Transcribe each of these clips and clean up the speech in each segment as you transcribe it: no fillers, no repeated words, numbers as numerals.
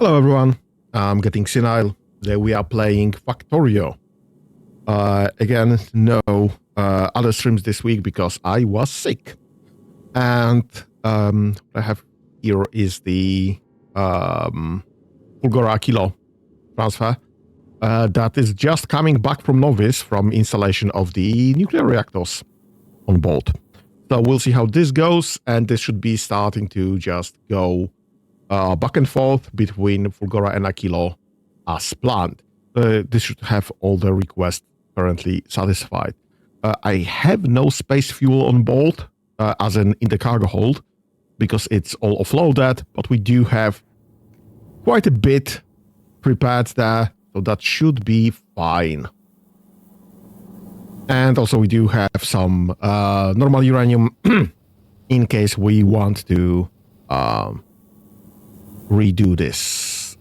Hello everyone, I'm getting senile. Today we are playing Factorio. Again, no other streams this week because I was sick. And what I have here is the Fulgora Aquilo transfer that is just coming back from Novice from installation of the nuclear reactors on board. So we'll see how this goes, and this should be starting to just go back and forth between Fulgora and Aquilo as planned. This should have all the requests currently satisfied. I have no space fuel on board, as in the cargo hold, because it's all offloaded, but we do have quite a bit prepared there, so that should be fine. And also we do have some normal uranium in case we want to redo this.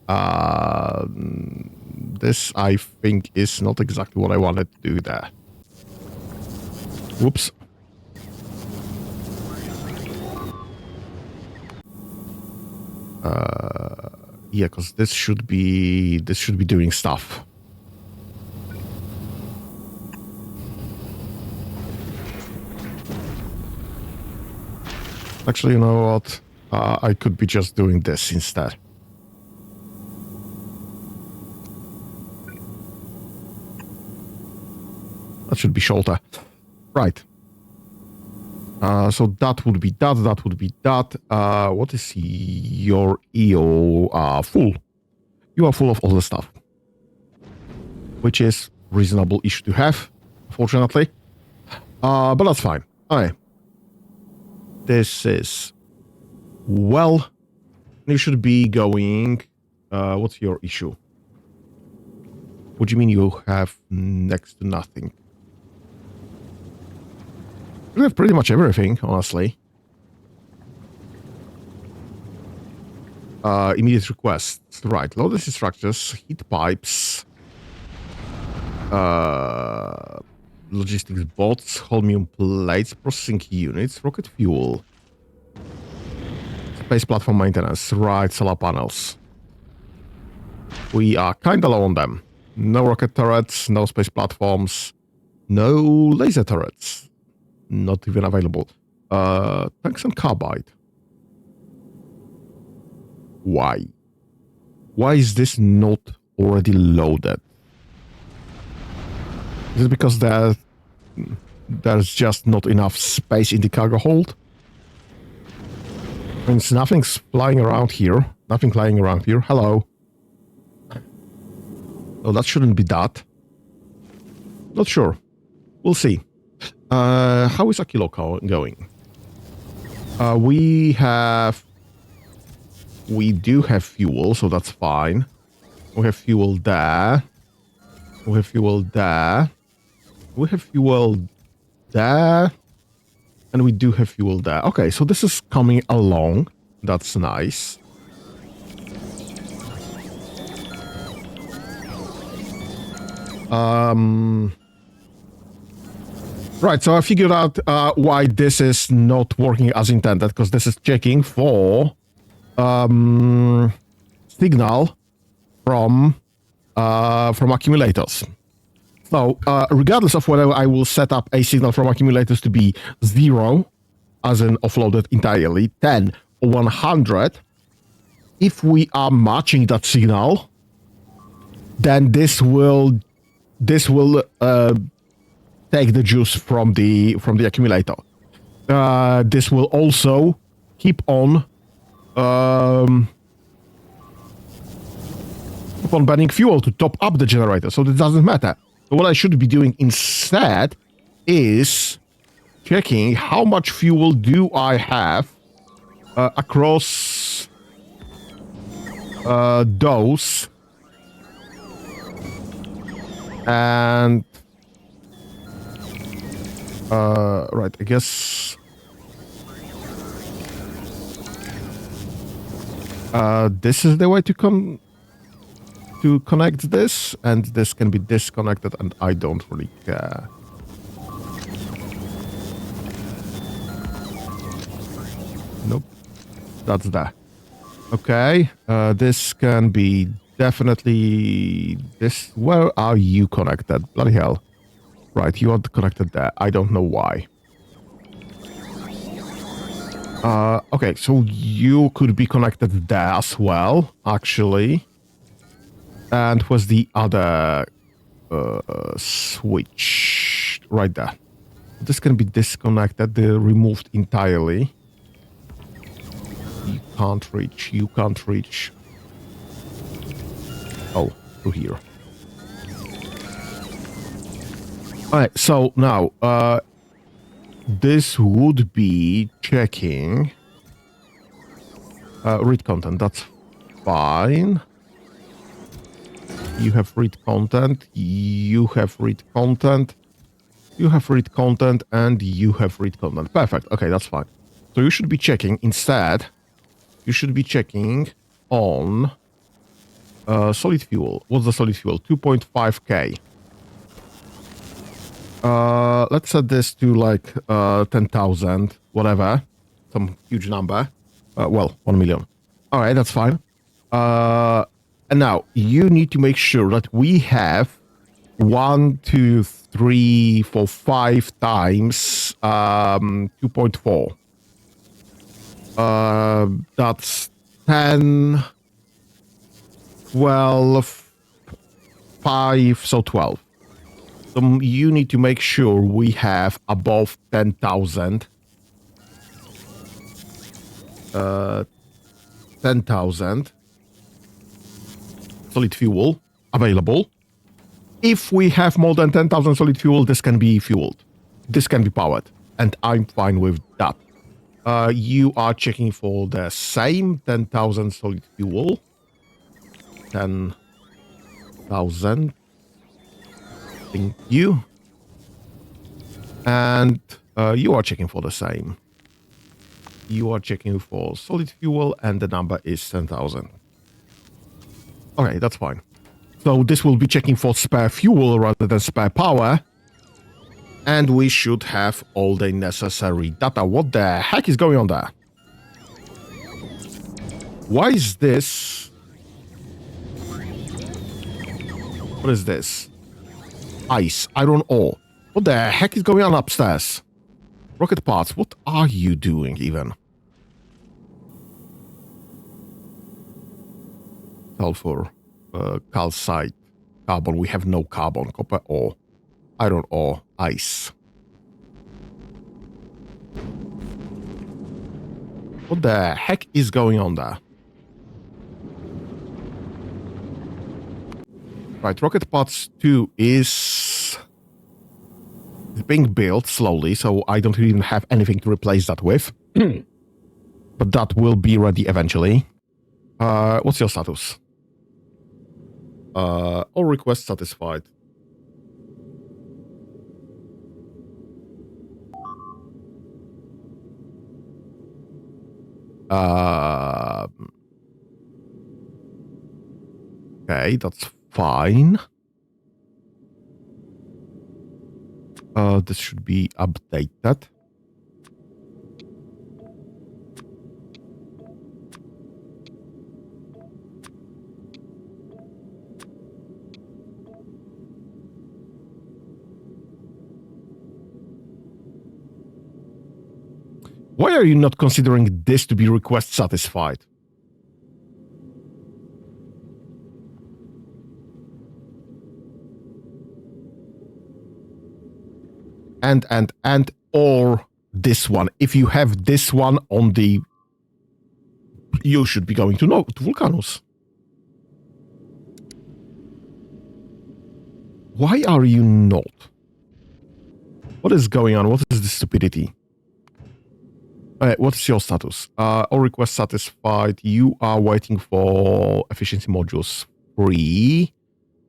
This, I think, is not exactly what I wanted to do there. Whoops. Yeah, because this should be doing stuff. Actually, you know what? I could be just doing this instead. That should be shorter. Right. So that would be that would be that. What is your EO? Full. You are full of all the stuff. Which is reasonable issue to have, fortunately. But that's fine. Alright. This is... Well, you should be going... what's your issue? What do you mean you have next to nothing? We have pretty much everything, honestly. Immediate requests. Right, load structures, heat pipes, logistics bots, holmium plates, processing units, rocket fuel, space platform maintenance, right, solar panels. We are kinda low on them. No rocket turrets, no space platforms, no laser turrets. Not even available. Tanks and carbide. Why? Why is this not already loaded? Is it because there's just not enough space in the cargo hold? I mean, nothing's flying around here. Nothing flying around here. Hello. Oh, that shouldn't be that. Not sure. We'll see. How is Aquilo going? We do have fuel, so that's fine. We have fuel there. We have fuel there. We have fuel there. And we do have fuel there. Okay, so this is coming along. That's nice. Right, so I figured out why this is not working as intended, because this is checking for signal from accumulators. So regardless of whether I will set up a signal from accumulators to be 0, as in offloaded entirely, 10 or 100, if we are matching that signal, then this will take the juice from the accumulator. This will also keep on burning fuel to top up the generator, so it doesn't matter. So what I should be doing instead is checking how much fuel do I have across those, and right, I guess this is the way to connect this, and this can be disconnected, and I don't really care. Nope. That's there. Okay, this can be definitely this. Where are you connected? Bloody hell. Right, you are connected there. I don't know why. Okay, so you could be connected there as well, actually. And was the other switch right there? This can be disconnected, removed entirely. You can't reach. You can't reach. Oh, through here. All right. So now, this would be checking. Read content. That's fine. You have read content. You have read content. You have read content, and you have read content. Perfect. Okay, that's fine. So you should be checking instead. You should be checking on solid fuel. What's the solid fuel? 2.5k. Let's set this to like 10,000, whatever. Some huge number. Well, 1 million. All right, that's fine. And now you need to make sure that we have 1, 2, 3, 4, 5 times 2.4. That's 10, 12, 5, so 12. So you need to make sure we have above 10,000. 10,000 solid fuel available. If we have more than 10,000 solid fuel, this can be fueled. This can be powered. And I'm fine with that. You are checking for the same 10,000 solid fuel. 10,000. Thank you. And you are checking for the same. You are checking for solid fuel, and the number is 10,000. Okay, that's fine. So this will be checking for spare fuel rather than spare power. And we should have all the necessary data. What the heck is going on there? Why is this? What is this? Ice, iron ore. What the heck is going on upstairs? Rocket parts, what are you doing even? Sulfur, calcite, carbon. We have no carbon. Copper ore, iron ore, ice. What the heck is going on there? Right, rocket parts 2 is being built slowly, so I don't even have anything to replace that with. But that will be ready eventually. What's your status? All requests satisfied. Okay, that's fine. This should be updated. Why are you not considering this to be request satisfied? And or this one. If you have this one on the, you should be going to Vulcanus. Why are you not? What is going on? What is this stupidity? What's your status? All requests satisfied. You are waiting for efficiency modules 3,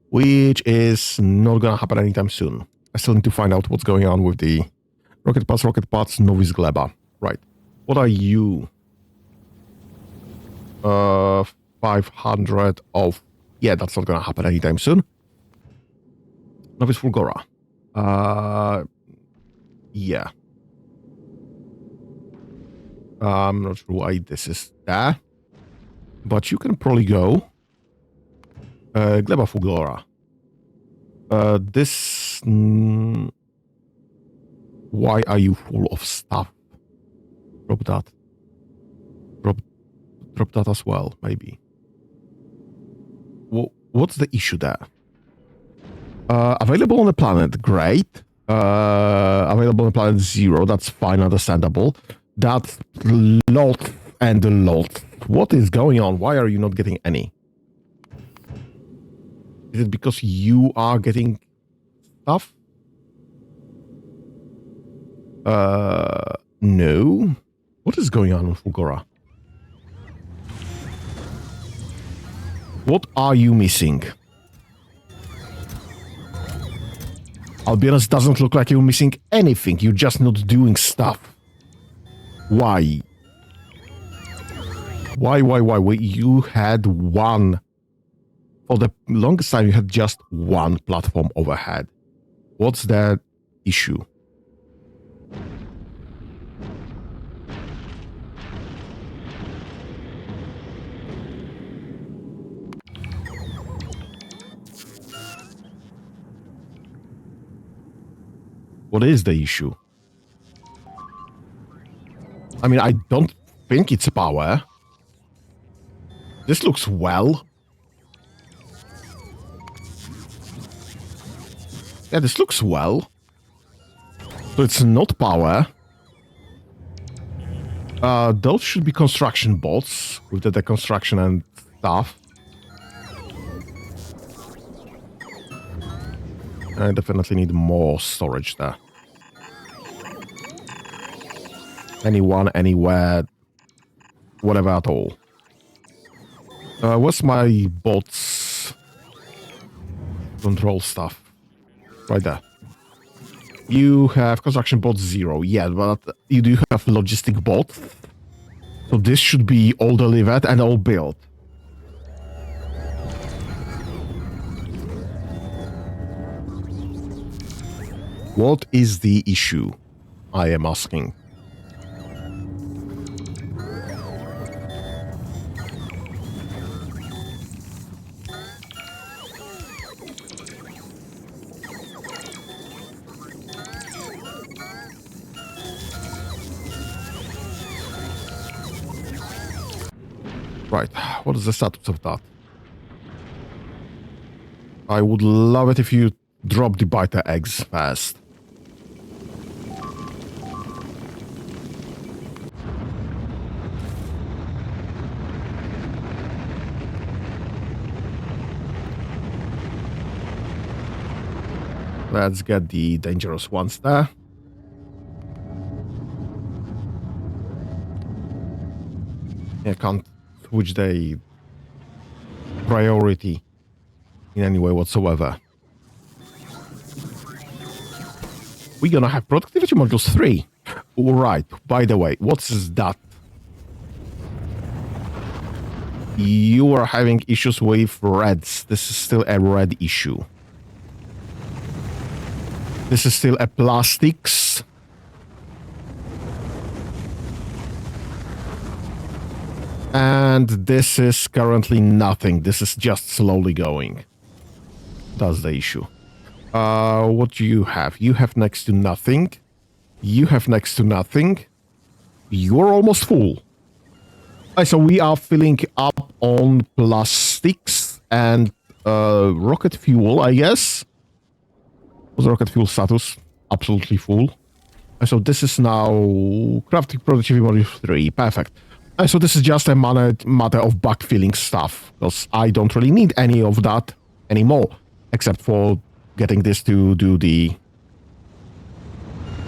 which is not gonna happen anytime soon. I still need to find out what's going on with the rocket parts, Novis Gleba. Right. What are you? 500 of... Yeah, that's not gonna happen anytime soon. Novis Fulgora. Yeah. I'm not sure why this is there. But you can probably go. Gleba Fuglora. This... why are you full of stuff? Drop that. Drop that as well, maybe. What's the issue there? Available on the planet, great. Available on the planet 0, that's fine, understandable. That's lot and lot. What is going on? Why are you not getting any? Is it because you are getting stuff? No. What is going on with Fulgora? What are you missing? I'll be honest, doesn't look like you're missing anything. You're just not doing stuff. Why? Why? You had one. For the longest time, you had just one platform overhead. What's the issue? What is the issue? I mean, I don't think it's power. This looks well. Yeah, this looks well. So it's not power. Those should be construction bots with the deconstruction and stuff. I definitely need more storage there. Anyone, anywhere, whatever at all. What's my bots control stuff? Right there. You have construction bots 0, yeah, but you do have logistic bots. So this should be all delivered and all built. What is the issue? I am asking. Right, what is the status of that? I would love it if you drop the biter eggs fast. Let's get the dangerous ones there. I can't switch the priority in any way whatsoever. We're gonna have productivity modules 3. Alright, by the way, what's that? You are having issues with reds. This is still a red issue. This is still a plastics. And this is currently nothing. This is just slowly going. That's the issue. What do you have? You have next to nothing. You have next to nothing. You're almost full. So we are filling up on plastics and rocket fuel, I guess. What's the rocket fuel status? Absolutely full. So this is now crafting productivity module 3. Perfect. So this is just a matter of backfilling stuff, because I don't really need any of that anymore, except for getting this to do the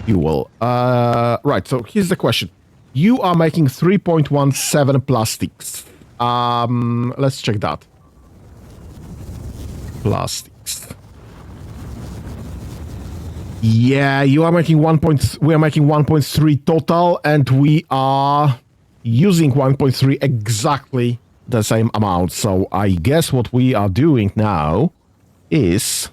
fuel. Right, so here's the question. You are making 3.17 plastics. Let's check that. Plastics. Yeah, you are making we are making 1.3 total, and we are using 1.3 exactly the same amount. So I guess what we are doing now is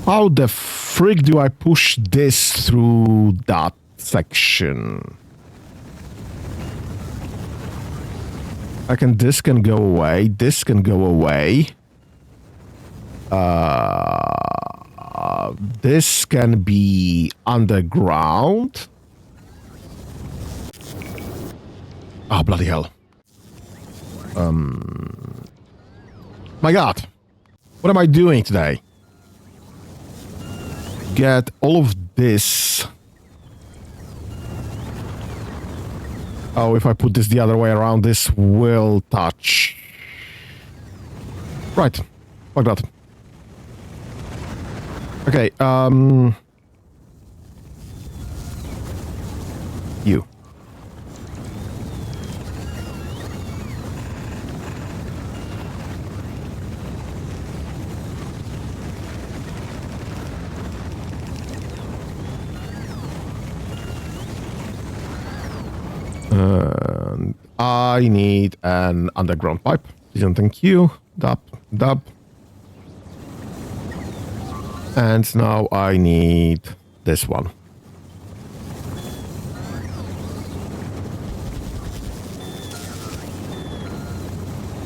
how the frick do I push this through that section? This can go away. This can go away. This can be underground. Oh, bloody hell. My God. What am I doing today? Get all of this. Oh, if I put this the other way around, this will touch. Right. Fuck that. Okay, you. And I need an underground pipe. Please, thank you. Dab, dab. And now I need this one.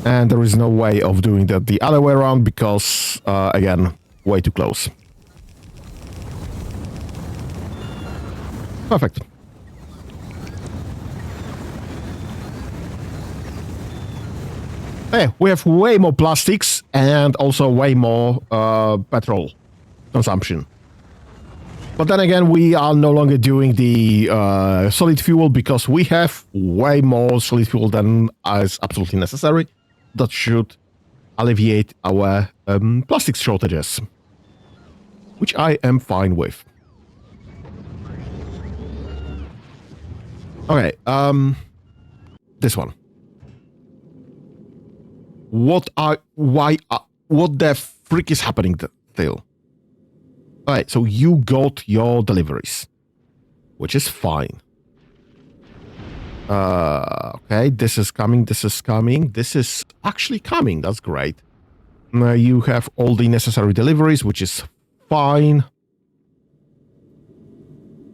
And there is no way of doing that the other way around because, again, way too close. Perfect. Hey, we have way more plastics and also way more petrol consumption. But then again, we are no longer doing the solid fuel because we have way more solid fuel than is absolutely necessary. That should alleviate our plastics shortages, which I am fine with. Okay, this one. What the frick is happening still? Alright, so you got your deliveries, which is fine. Okay, this is coming, this is coming, this is actually coming, that's great. You have all the necessary deliveries, which is fine.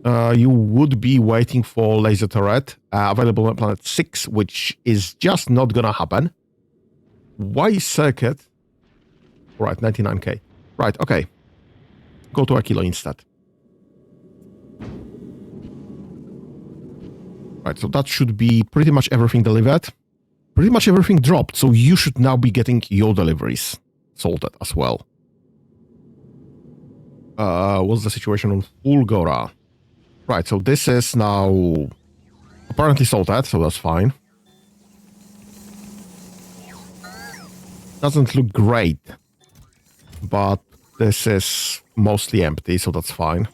You would be waiting for laser turret, available on planet 6, which is just not gonna happen. Why circuit? Right, 99k. Right, okay. Go to Aquilo instead. Right, so that should be pretty much everything delivered. Pretty much everything dropped, so you should now be getting your deliveries sorted as well. What's the situation on Fulgora? Right, so this is now apparently sorted, so that's fine. Doesn't look great, but this is mostly empty, so that's fine.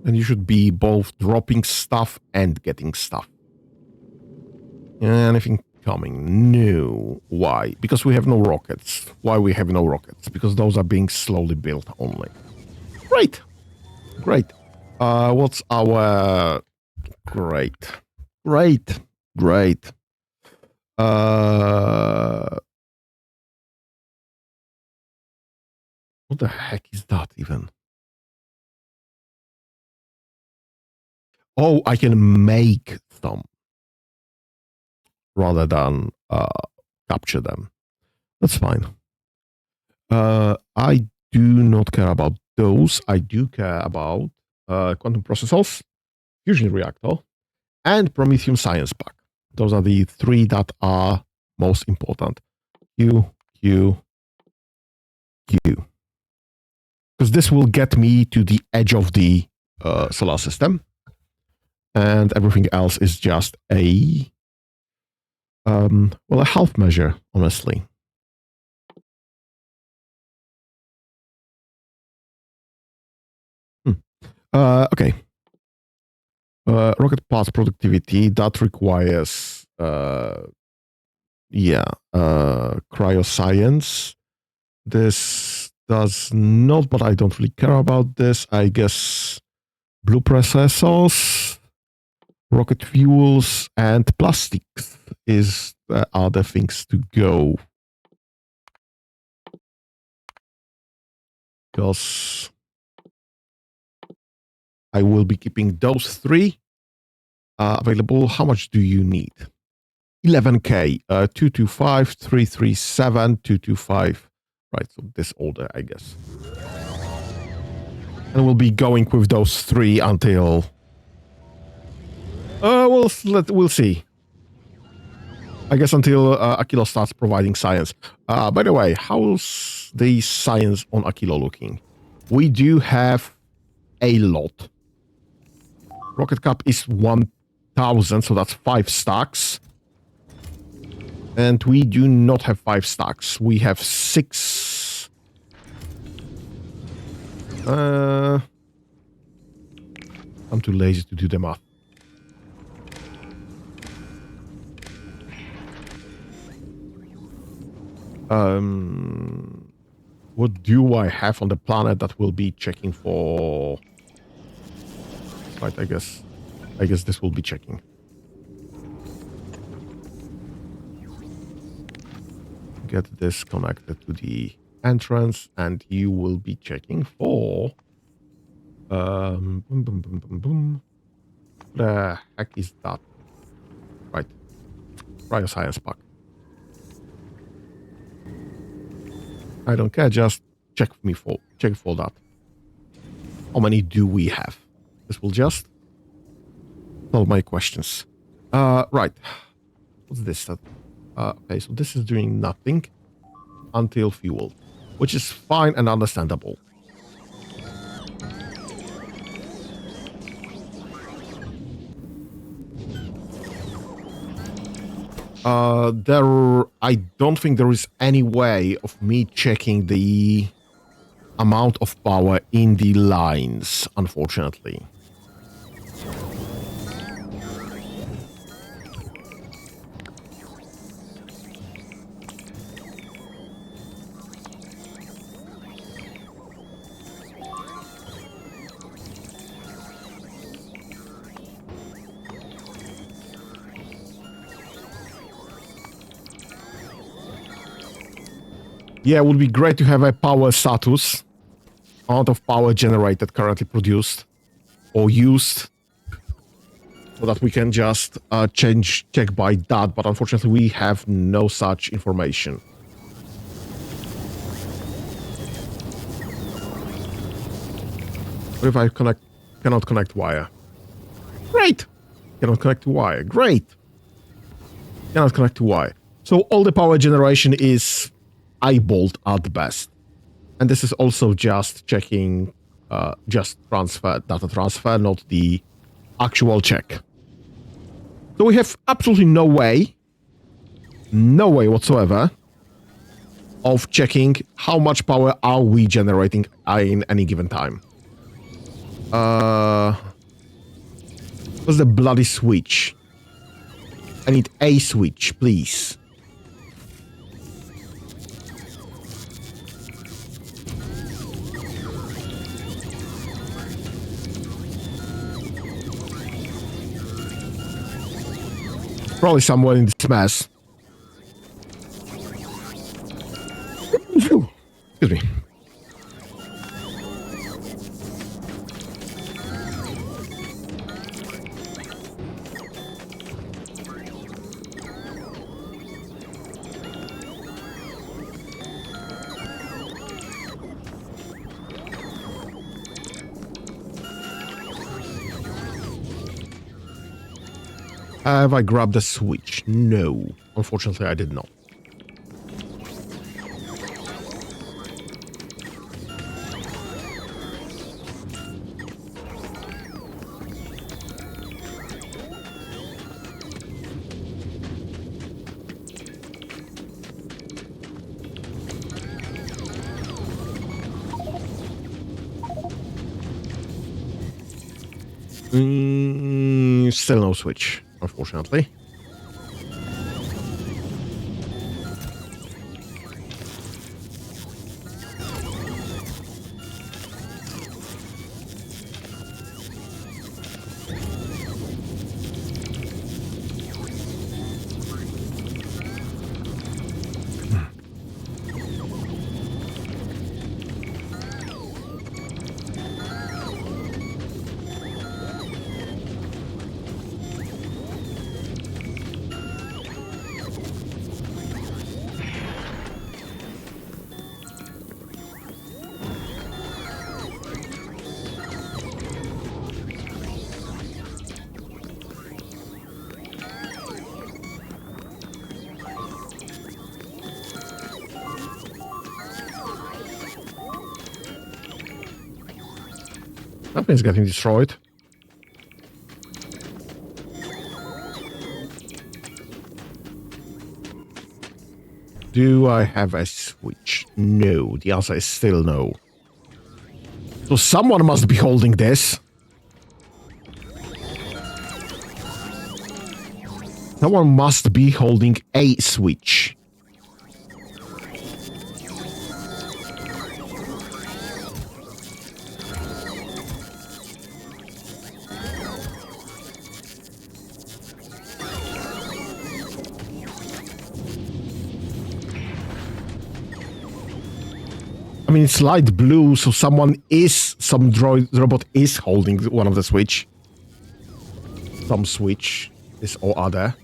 And you should be both dropping stuff and getting stuff. Anything coming? No. Why? Because we have no rockets. Why we have no rockets? Because those are being slowly built only. Great. Great. What's our... Great. Great. Great. What the heck is that even? Oh, I can make some rather than capture them. That's fine. I do not care about those. I do care about quantum processors, fusion reactor, and Prometheum science pack. Those are the three that are most important. Q, Q, Q. Because this will get me to the edge of the solar system. And everything else is just a, well, a half measure, honestly. Okay. Rocket parts productivity, that requires Yeah, cryoscience. This does not, but I don't really care about this. I guess blue processors, rocket fuels, and plastics are the things to go. Because I will be keeping those three available. How much do you need? 11K, 225, 337, 225. Right, so this order, I guess. And we'll be going with those three until... we'll see. I guess until Aquilo starts providing science. By the way, how's the science on Aquilo looking? We do have a lot. Rocket Cup is 1,000, so that's 5 stacks. And we do not have 5 stacks. We have 6. I'm too lazy to do the math. What do I have on the planet that will be checking for? Right, I guess this will be checking. Get this connected to the entrance, and you will be checking for. Boom, boom, boom, boom, boom. What the heck is that? Right, Science pack. I don't care. Just check for that. How many do we have? This will just solve my questions. Right. What's this? Okay, so this is doing nothing until fuel, which is fine and understandable. I don't think there is any way of me checking the amount of power in the lines, unfortunately. Yeah, it would be great to have a power status. Amount of power generated, currently produced or used, so that we can just check by that. But unfortunately, we have no such information. What if I cannot connect wire? Great! Cannot connect to wire. Great! Cannot connect to wire. So all the power generation is eyeballed at best. And this is also just checking, just data transfer, not the actual check. So we have absolutely no way whatsoever of checking how much power are we generating in any given time. What's the bloody switch? I need a switch, please. Probably somewhere in this mess. Excuse me. Have I grabbed the switch? No. Unfortunately, I did not. Still no switch, unfortunately. Nothing's getting destroyed. Do I have a switch? No. The answer is still no. So someone must be holding this. Someone must be holding a switch. I mean, it's light blue, so some robot is holding one of the switch. Some switch, this or other.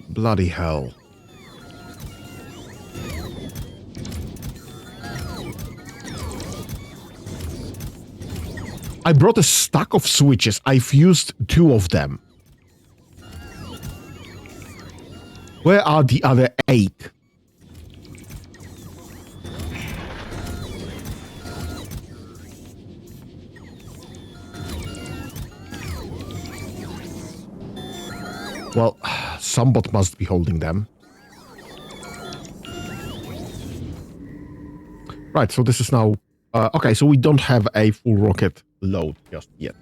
Bloody hell. I brought a stack of switches. I've used 2 of them. Where are the other 8? Well, some bot must be holding them. Right, so this is now... okay, so we don't have a full rocket load just yet.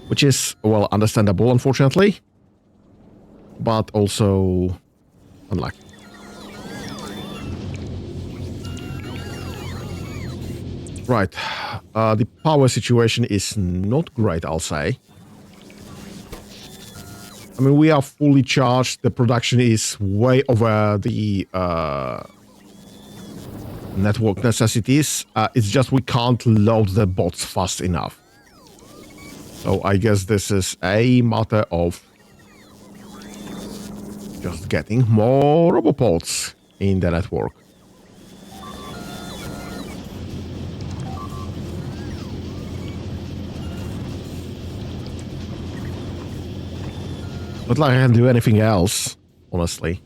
Which is, well, understandable, unfortunately. But also... unlucky. Right. The power situation is not great, I'll say. I mean, we are fully charged. The production is way over the network necessities. It's just we can't load the bots fast enough. So I guess this is a matter of just getting more robopods in the network. Not like I can do anything else, honestly.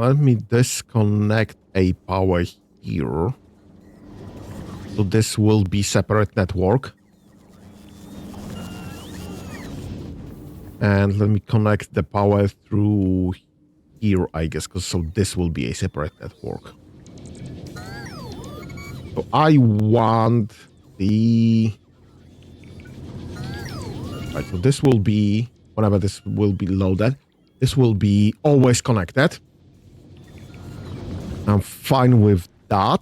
Let me disconnect a power here. So this will be separate network. And let me connect the power through here, I guess, because so this will be a separate network. So I want the... Right, so this will be, whenever this will be loaded, this will be always connected. I'm fine with that.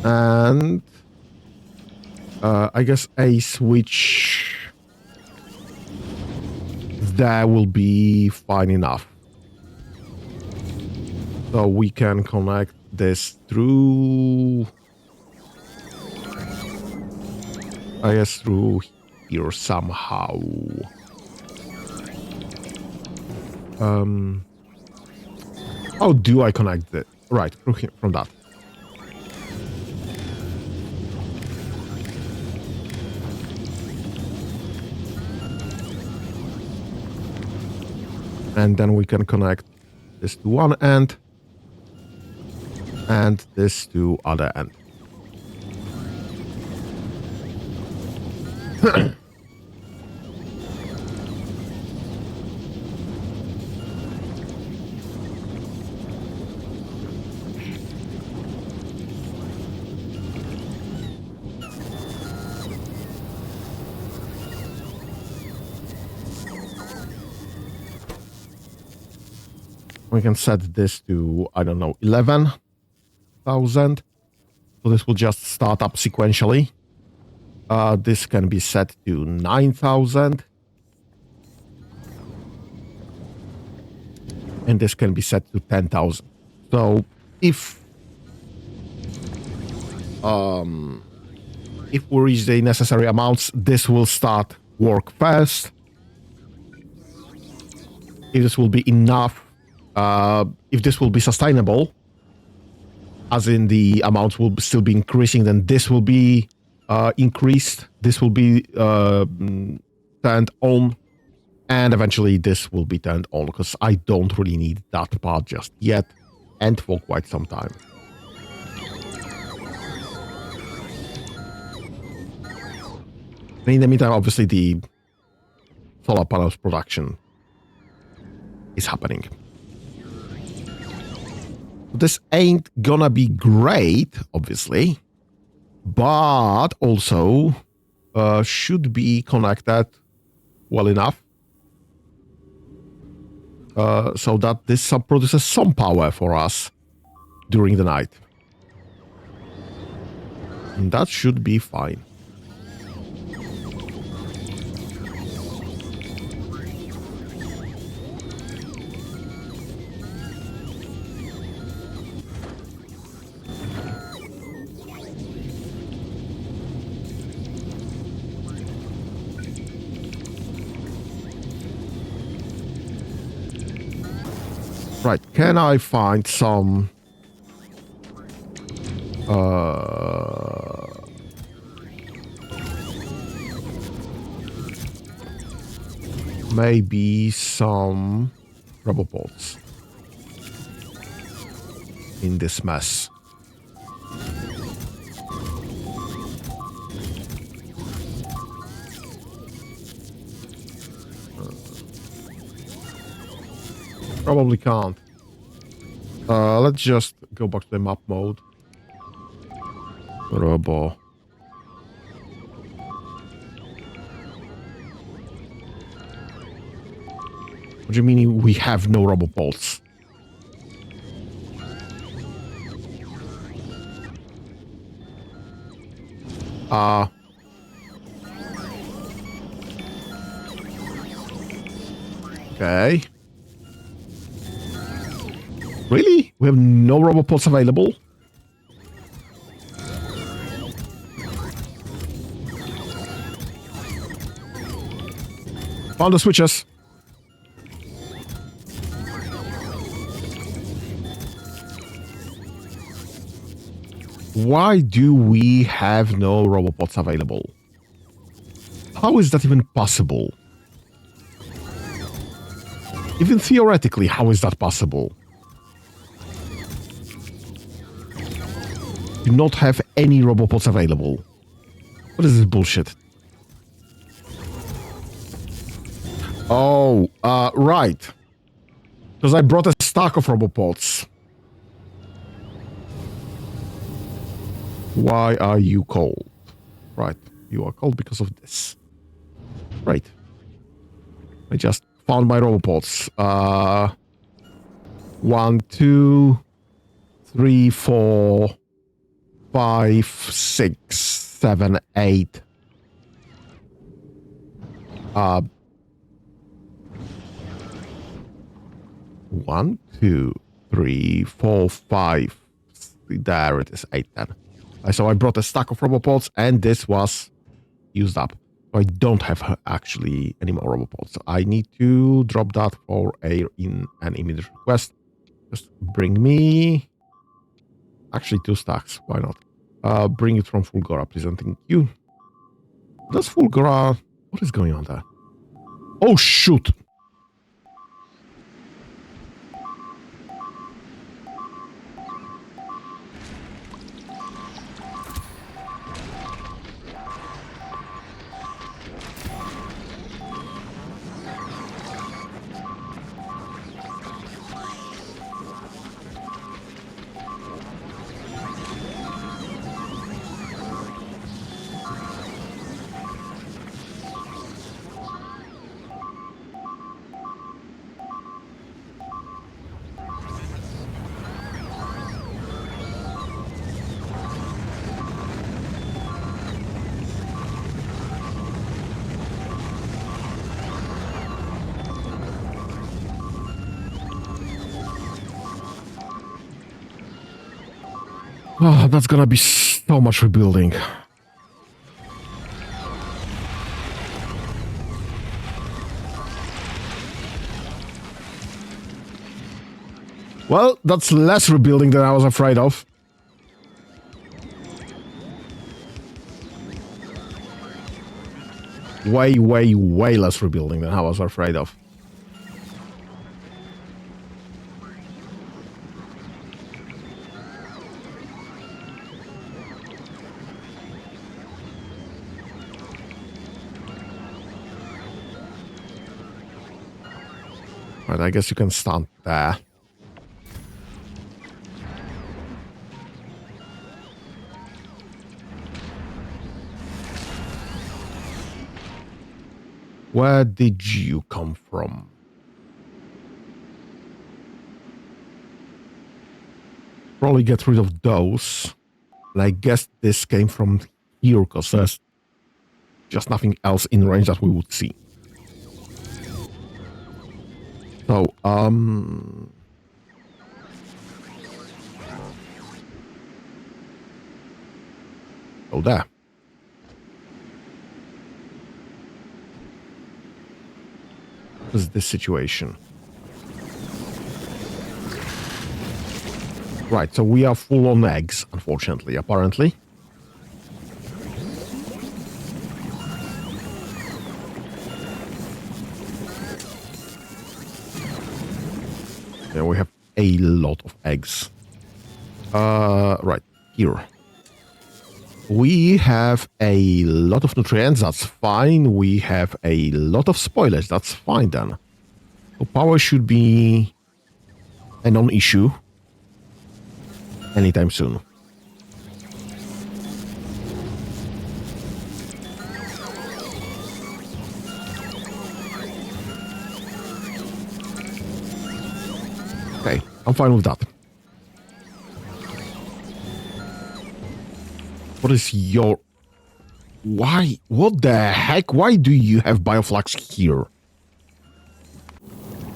And I guess a switch there will be fine enough. So we can connect this through, I guess, through here somehow. How do I connect it? Right, through here, from that. And then we can connect this to one end and this to other end. We can set this to, I don't know, 11,000. So this will just start up sequentially. This can be set to 9,000. And this can be set to 10,000. So if we reach the necessary amounts, this will start work first. If this will be enough, if this will be sustainable, as in the amounts will still be increasing, then this will be increased. This will be turned on, and eventually this will be turned on, because I don't really need that part just yet, and for quite some time. In the meantime, obviously the solar panels production is happening. This ain't gonna be great, obviously, but also should be connected well enough so that this produces some power for us during the night. And that should be fine. Right, can I find some maybe some rubber bolts in this mess? Probably can't. Let's just go back to the map mode. Robo. What do you mean we have no rubber bolts? Okay. Really? We have no rubber bolts available? Found the switches. Why do we have no rubber bolts available? How is that even possible? Even theoretically, how is that possible? Do not have any rubber bolts available. What is this bullshit? Oh, right. Because I brought a stack of rubber bolts. Why are you cold? Right, you are cold because of this. Right. I just found my rubber bolts. 1, 2, 3, 4, 5, 6, 7, 8. 1, 2, 3, 4, 5. There it is, 8 then. So I brought a stack of rubber bolts, and this was used up. So I don't have actually any more rubber bolts. So I need to drop that for in an immediate request. Just bring me actually 2 stacks. Why not? Bring it from Fulgora, please, and thank you. Does Fulgora... What is going on there? Oh, shoot! Oh, that's gonna be so much rebuilding. Well, that's less rebuilding than I was afraid of. Way, way, way less rebuilding than I was afraid of. Right, I guess you can stand there. Where did you come from? Probably get rid of those. And I guess this came from here because there's just nothing else in range that we would see. So, go there. What is this situation? Right, so we are full on eggs, unfortunately, apparently. Yeah, we have a lot of eggs. Right, here. We have a lot of nutrients, that's fine. We have a lot of spoilage, that's fine then. So power should be a non-issue anytime soon. Okay, I'm fine with that. What is your... Why? What the heck? Why do you have bioflux here?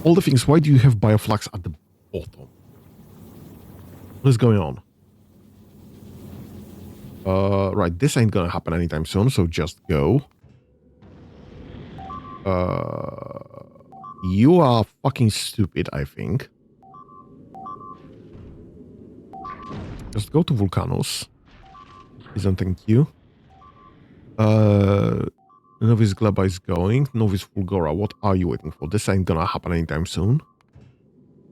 All the things, why do you have bioflux at the bottom? What is going on? Right, this ain't gonna happen anytime soon, so just go. You are fucking stupid, I think. Just go to Vulcanus. Please and thank you. Novice Gleba is going. Novice Fulgora, what are you waiting for? This ain't gonna happen anytime soon.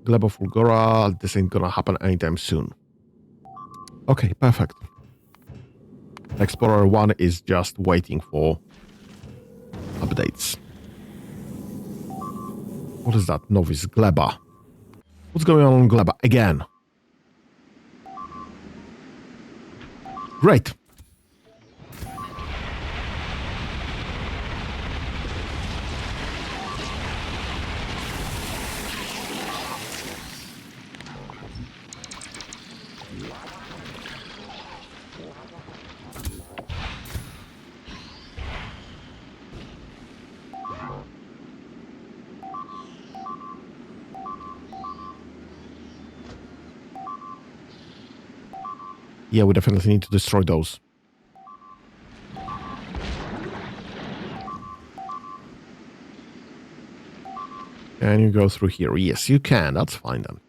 Gleba Fulgora, this ain't gonna happen anytime soon. Okay, perfect. Explorer 1 is just waiting for updates. What is that? Novice Gleba. What's going on Gleba? Again. Great. Yeah, we definitely need to destroy those. Can you go through here? Yes, you can. That's fine then.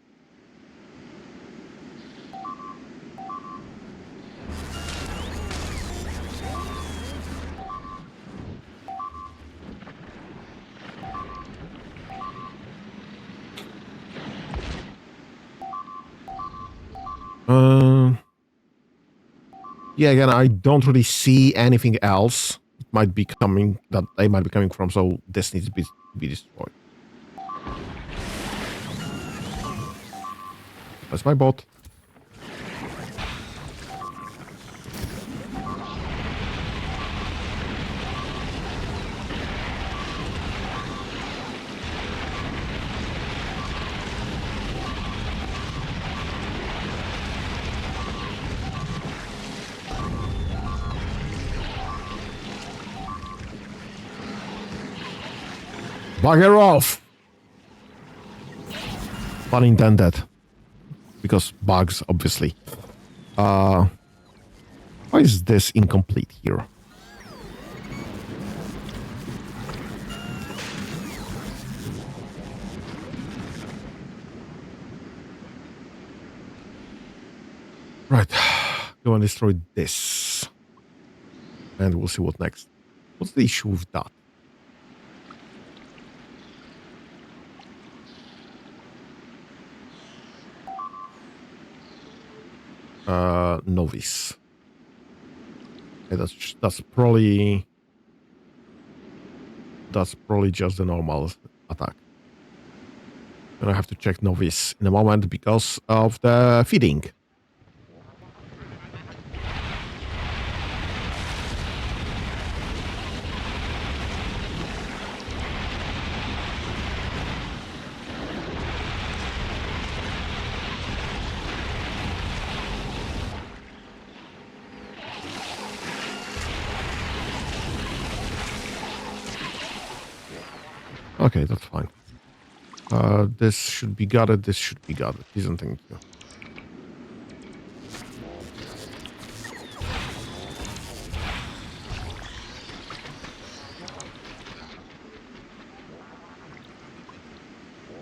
Yeah, again, I don't really see anything else. It might be coming that they might be coming from, so this needs to be destroyed. That's my bot. Bugger off! Pun intended. Because bugs, obviously. Why is this incomplete here? Right. Go and destroy this. And we'll see what next. What's the issue with that? Novice. Okay, that's probably just the normal attack. And I have to check novice in a moment because of the feeding. Okay, that's fine. This should be guarded. This should be guarded. Isn't thank you.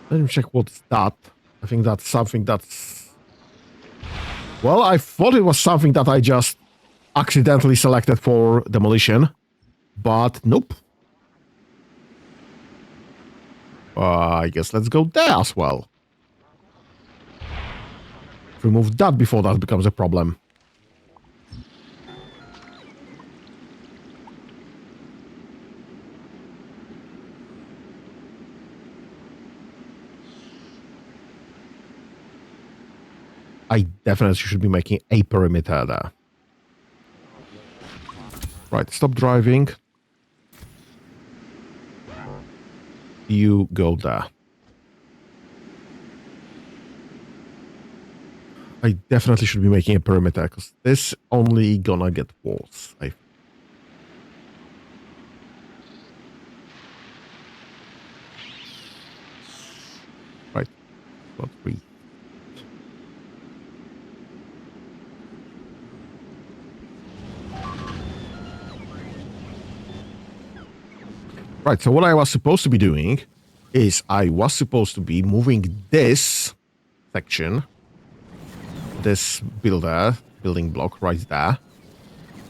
Let me check what's that. I think that's something that's... Well, I thought it was something that I just accidentally selected for demolition. But nope. I guess let's go there as well. Remove that before that becomes a problem. I definitely should be making a perimeter there. Right, stop driving. You go there. I definitely should be making a perimeter because this only gonna get walls. Right, got 3. Right, so what I was supposed to be doing is I was supposed to be moving this section, this building block right there,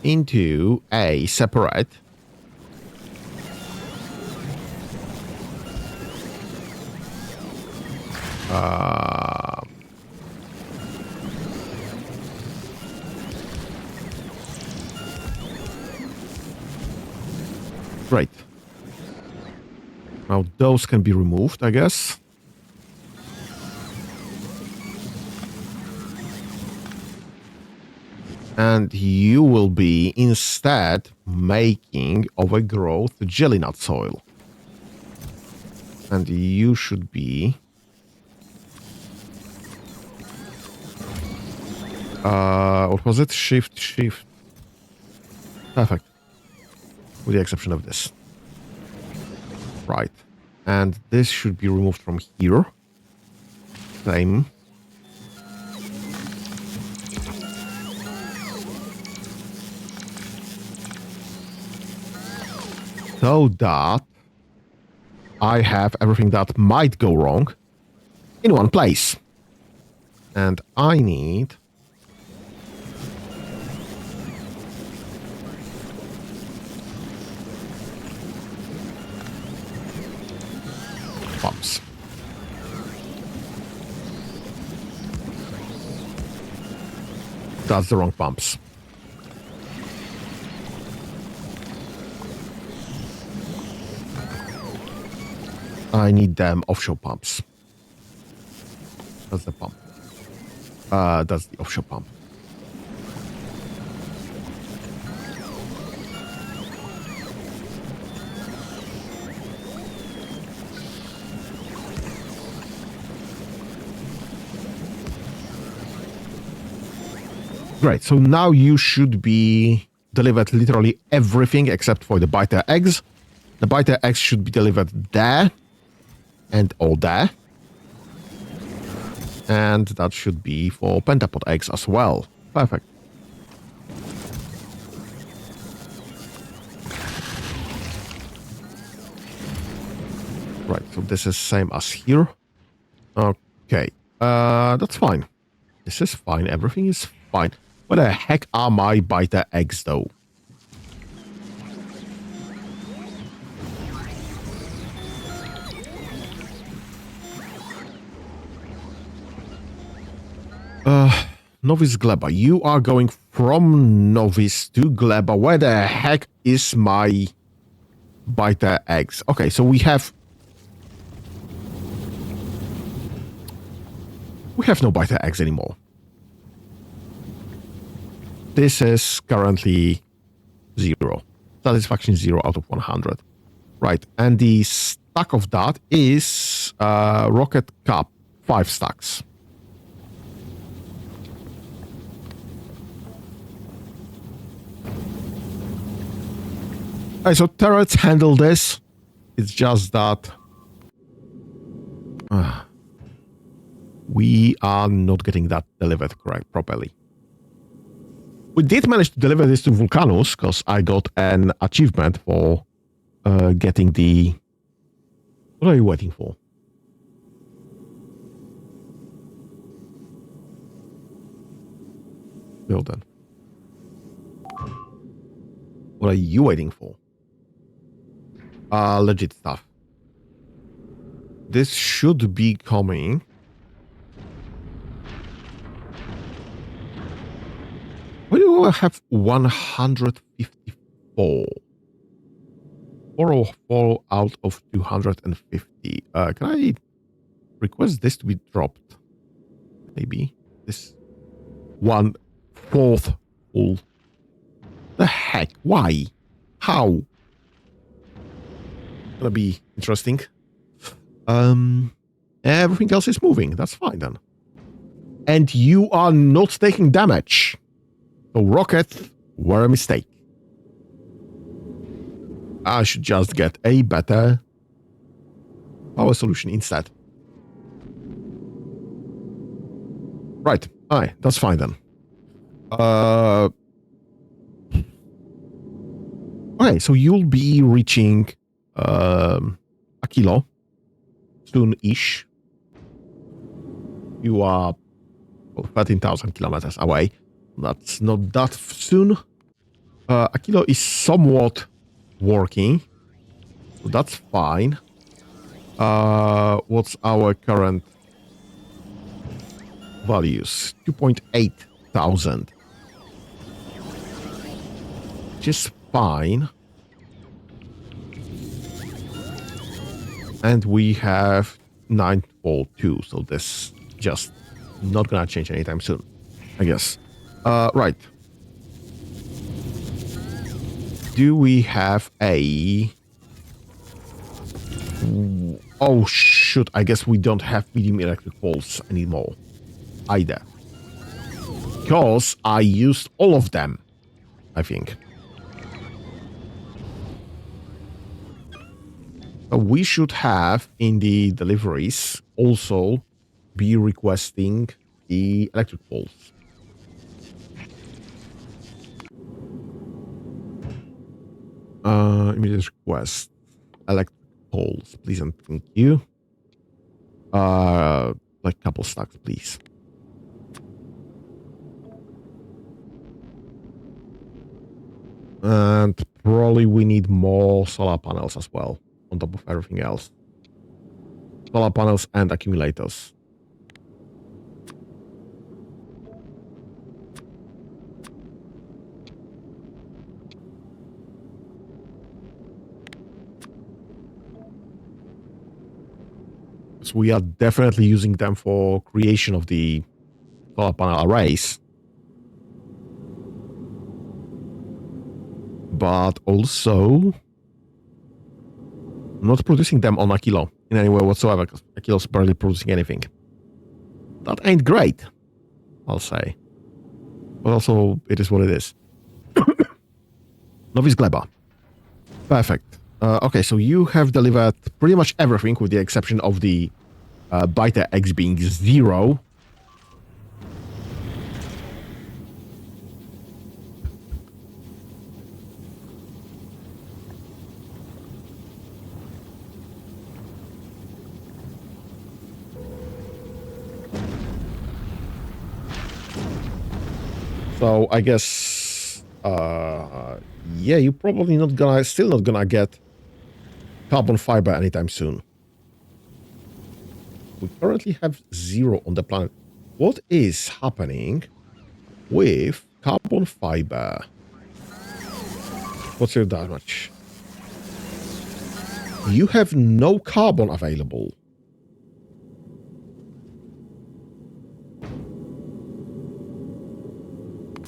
into a separate right. Now those can be removed, I guess. And you will be instead making overgrowth jelly nut soil. And you should be... what was it? Shift. Perfect. With the exception of this. Right. And this should be removed from here. Same. So that I have everything that might go wrong in one place. And I need... pumps. That's the wrong pumps. I need them offshore pumps. That's the pump. That's the offshore pump. Great, so now you should be delivered literally everything except for the biter eggs. The biter eggs should be delivered there and all there. And that should be for pentapod eggs as well. Perfect. Right, so this is same as here. Okay, that's fine. This is fine. Everything is fine. What the heck are my biter eggs, though? Novice Gleba. You are going from Novice to Gleba. Where the heck is my biter eggs? Okay, so we have no biter eggs anymore. This is currently 0. Satisfaction 0 out of 100. Right, and the stack of that is Rocket Cup, 5 stacks. Alright, so turrets handle this. It's just that we are not getting that delivered properly. We did manage to deliver this to Vulcanus because I got an achievement for getting the... What are you waiting for? Well done. What are you waiting for? Legit stuff. This should be coming. Why do I have 154? 404 out of 250. Can I request this to be dropped? Maybe. This 1/4 full. The heck? Why? How? Gonna be interesting. Everything else is moving. That's fine then. And you are not taking damage. So rocket were a mistake. I should just get a better power solution instead. Right. Aye, that's fine then. Okay, so you'll be reaching Aquilo soon-ish. You are 13,000 kilometers away. That's not that soon. Aquilo is somewhat working, so that's fine. What's our current values? 2.8 thousand. Which is fine. And we have 942, so this just not gonna change anytime soon, I guess. Right. Do we have a... Oh, shoot. I guess we don't have medium electric poles anymore either. Because I used all of them, I think. We should have in the deliveries also be requesting the electric poles. Immediate request. Electric poles, please and thank you. Like couple stacks, please. And probably we need more solar panels as well, on top of everything else. Solar panels and accumulators. So we are definitely using them for creation of the solar panel arrays. But also not producing them on Aquilo in any way whatsoever, because Aquilo's barely producing anything. That ain't great, I'll say. But also, it is what it is. Novice Gleba. Perfect. Okay, so you have delivered pretty much everything with the exception of the biter eggs being 0. So I guess, yeah, you're probably still not gonna get carbon fiber anytime soon. We currently have 0 on the planet. What is happening with carbon fiber? What's your damage? You have no carbon available.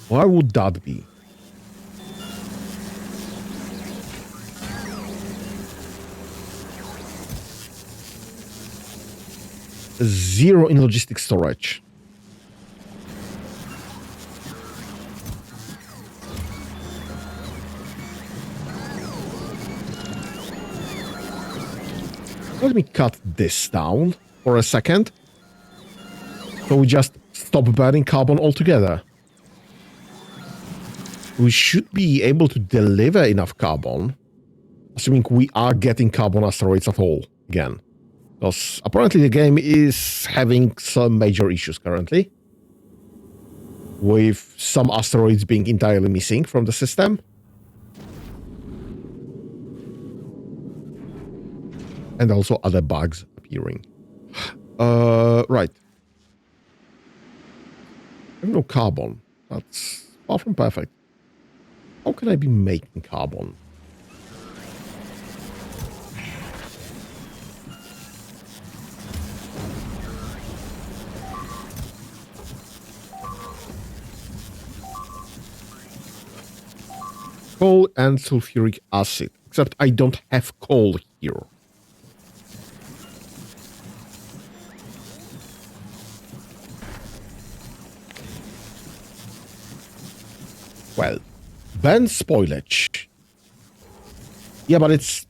Why would that be? Zero in logistic storage. Let me cut this down for a second. So we just stop burning carbon altogether. We should be able to deliver enough carbon, assuming we are getting carbon asteroids at all again. Because apparently the game is having some major issues currently, with some asteroids being entirely missing from the system. And also other bugs appearing. Right. I have no carbon. That's far from perfect. How can I be making carbon? Coal and sulfuric acid. Except I don't have coal here. Well, burn spoilage. Yeah, but it's...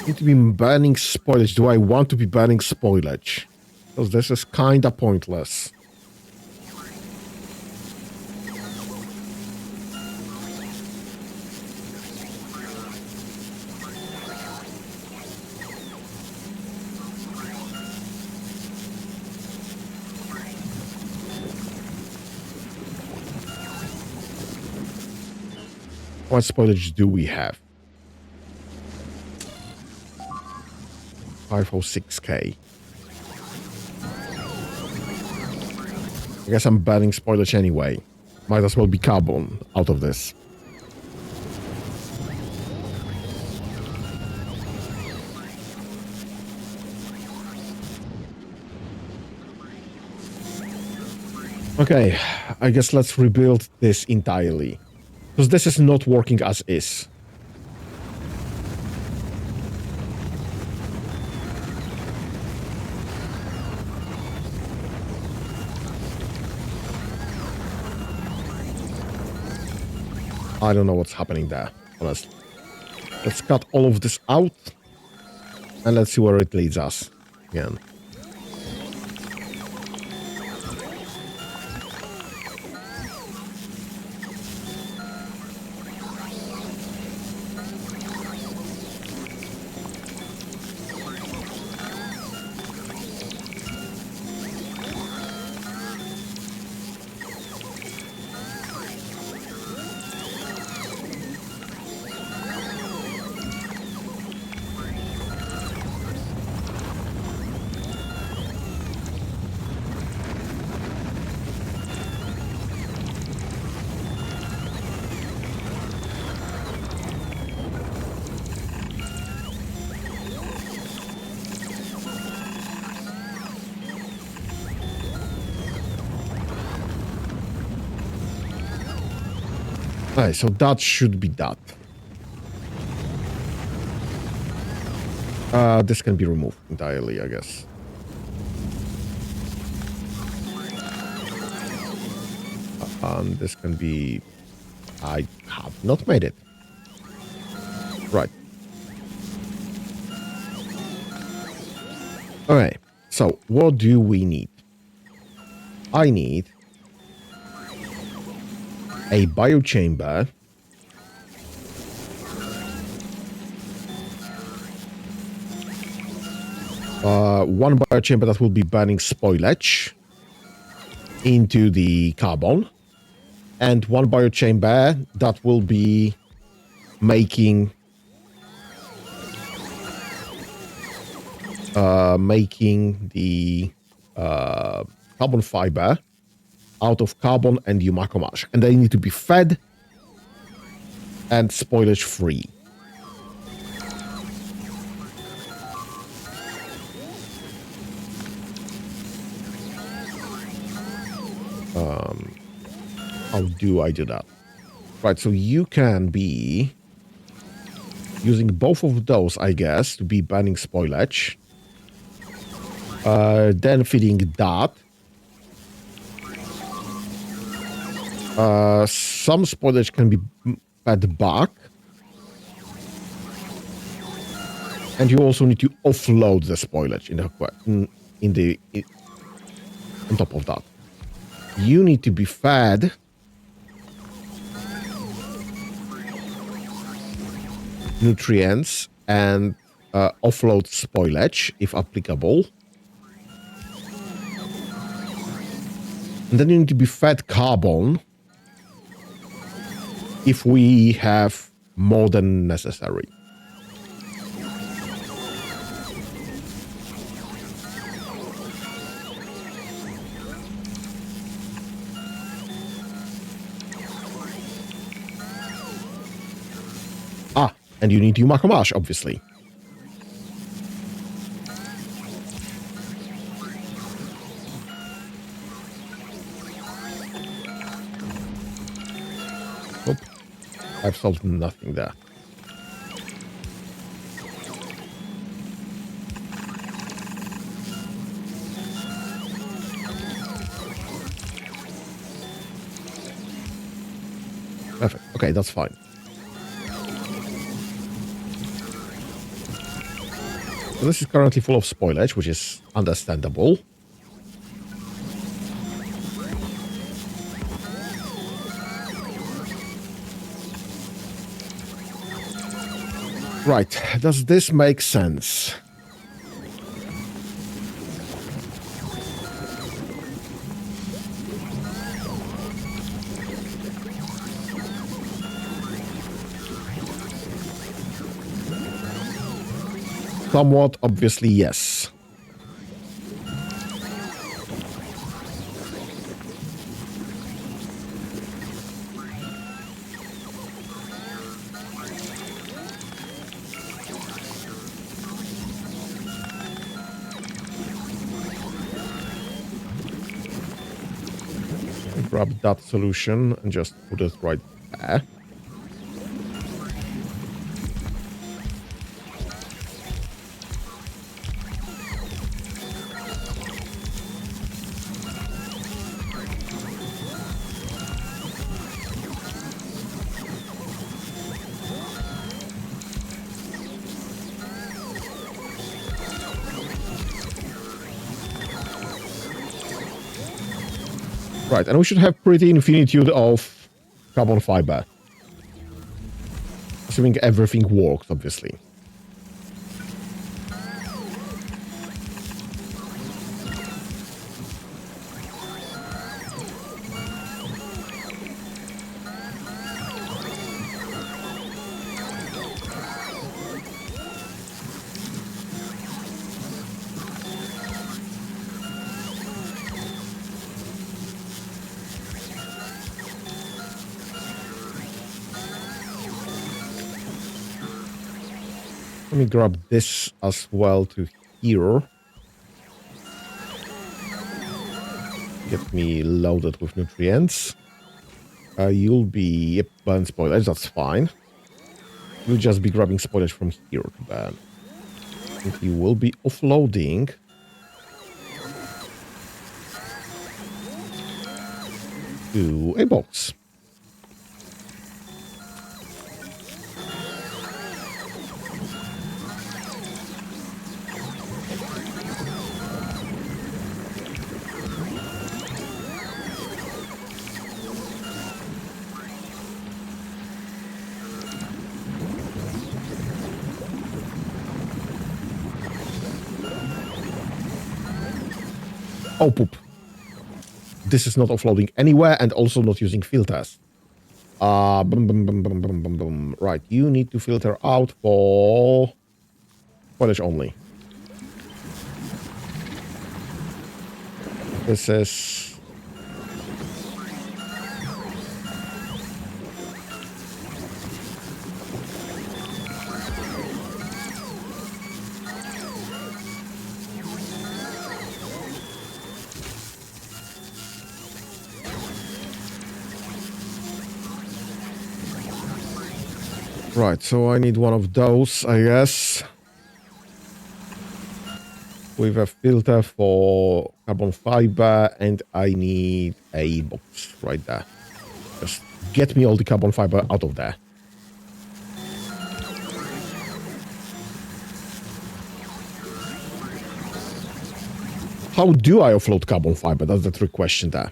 need to be burning spoilage. Do I want to be burning spoilage? Because this is kinda pointless. What spoilage do we have? 506k. I guess I'm burning spoilage anyway. Might as well be carbon out of this. Okay, I guess let's rebuild this entirely. Because this is not working as is. I don't know what's happening there, honestly. Let's cut all of this out. And let's see where it leads us again. Okay, so that should be that. This can be removed entirely, I guess. And this can be... I have not made it. Right. Okay, so what do we need? I need a biochamber. One biochamber that will be burning spoilage into the carbon, and one biochamber that will be making the carbon fiber out of carbon and umacomage, and they need to be fed and spoilage free. How do I do that? Right, so you can be using both of those, I guess, to be burning spoilage. Then feeding that. Some spoilage can be fed back. And you also need to offload the spoilage on top of that. You need to be fed nutrients and offload spoilage if applicable. And then you need to be fed carbon if we have more than necessary. And you need umacomage, obviously. Nope. I've solved nothing there. Perfect. Okay, that's fine. So this is currently full of spoilage, which is understandable. Right, does this make sense? Somewhat, obviously, yes. Grab that solution and just put it right there. Right, and we should have pretty infinitude of carbon fiber. Assuming everything works, obviously. Let me grab this as well to here. Get me loaded with nutrients. You'll be... Yep, burn spoilage, that's fine. You'll just be grabbing spoilage from here to burn. And you will be offloading... to a box. Oh, poop. This is not offloading anywhere and also not using filters. Boom, boom, boom, boom, boom, boom, boom. Right, you need to filter out for foliage only. This is... Right, so I need one of those, I guess. With a filter for carbon fiber, and I need a box right there. Just get me all the carbon fiber out of there. How do I offload carbon fiber? That's the trick question there.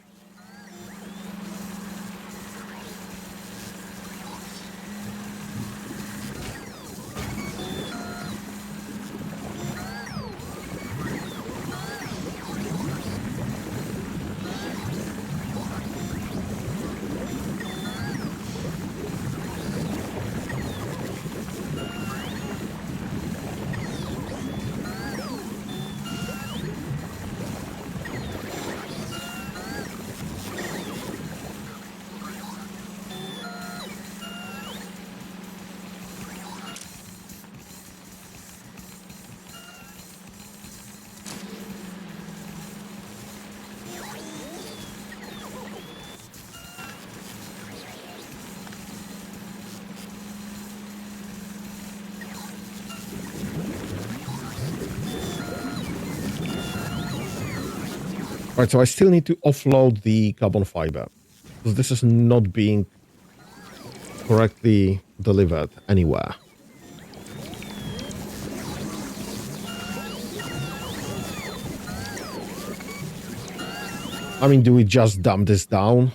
Right, so I still need to offload the carbon fiber, because this is not being correctly delivered anywhere. I mean, do we just dump this down?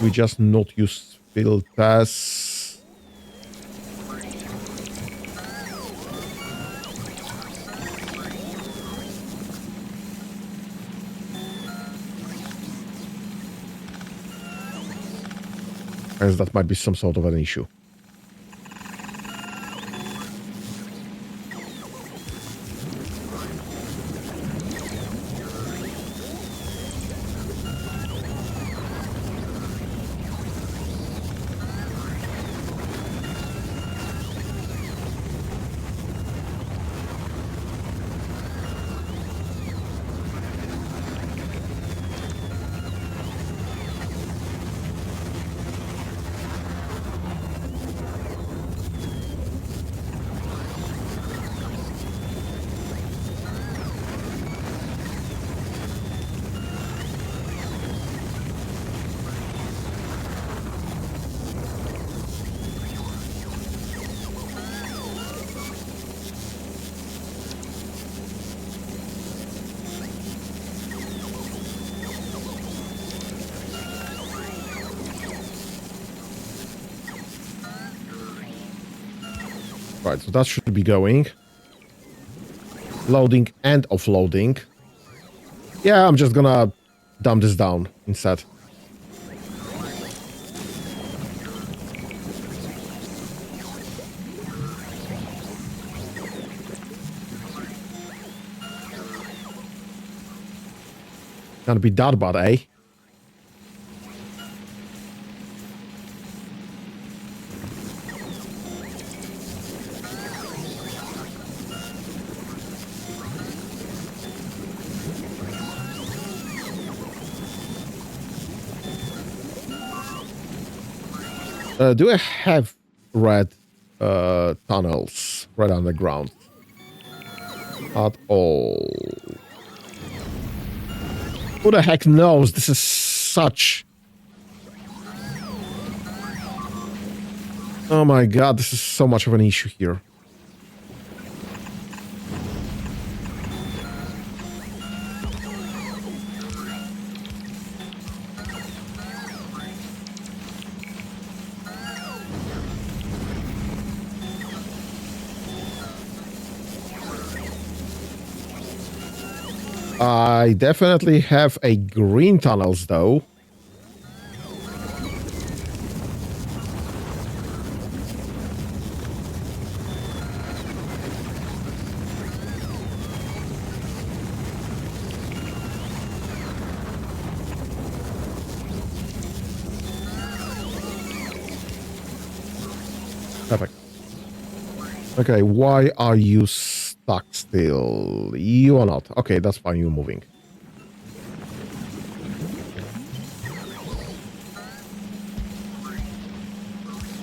We just not use filters. As that might be some sort of an issue. Right, so that should be going. Loading and offloading. Yeah, I'm just gonna dump this down instead. Can't be that bad, eh? Do I have red tunnels right underground? At all. Who the heck knows? This is such... Oh my god, this is so much of an issue here. I definitely have a green tunnels though. Perfect. Okay, why are you stuck still? You are not. Okay, that's fine, you're moving.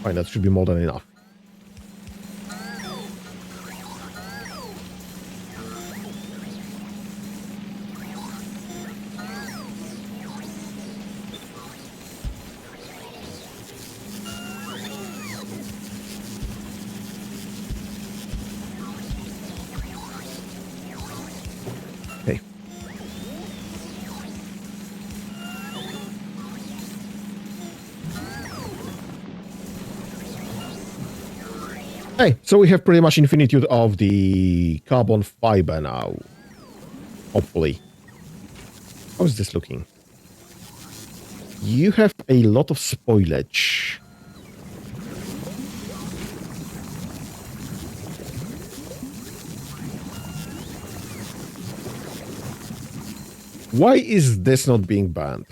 Fine, that should be more than enough. Okay. Hey, so we have pretty much infinitude of the carbon fiber now. Hopefully. How is this looking? You have a lot of spoilage. Why is this not being banned?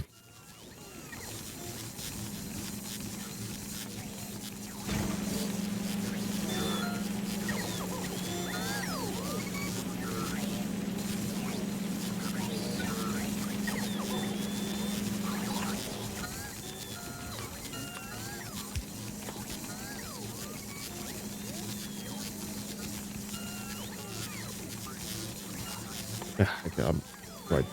Okay, right.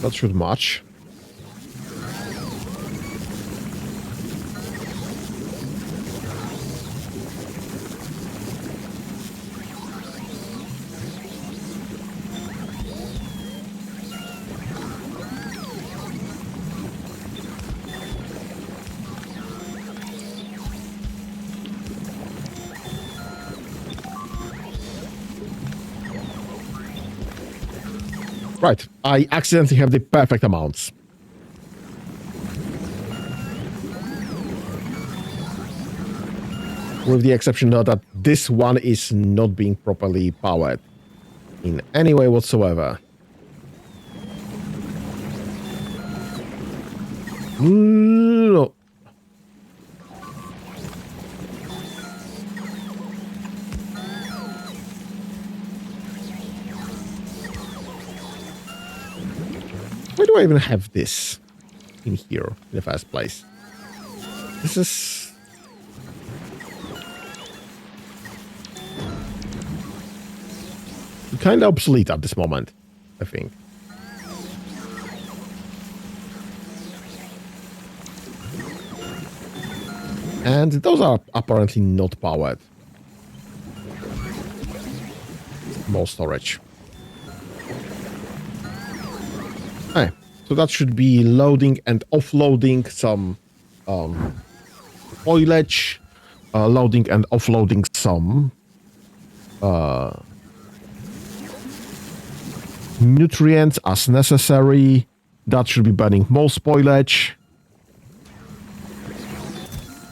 That should match. Right, I accidentally have the perfect amounts. With the exception that this one is not being properly powered in any way whatsoever. No. Why do I even have this in here in the first place? This is... kind of obsolete at this moment, I think. And those are apparently not powered. More storage. Okay, so that should be loading and offloading some foliage, loading and offloading some nutrients as necessary. That should be burning more spoilage.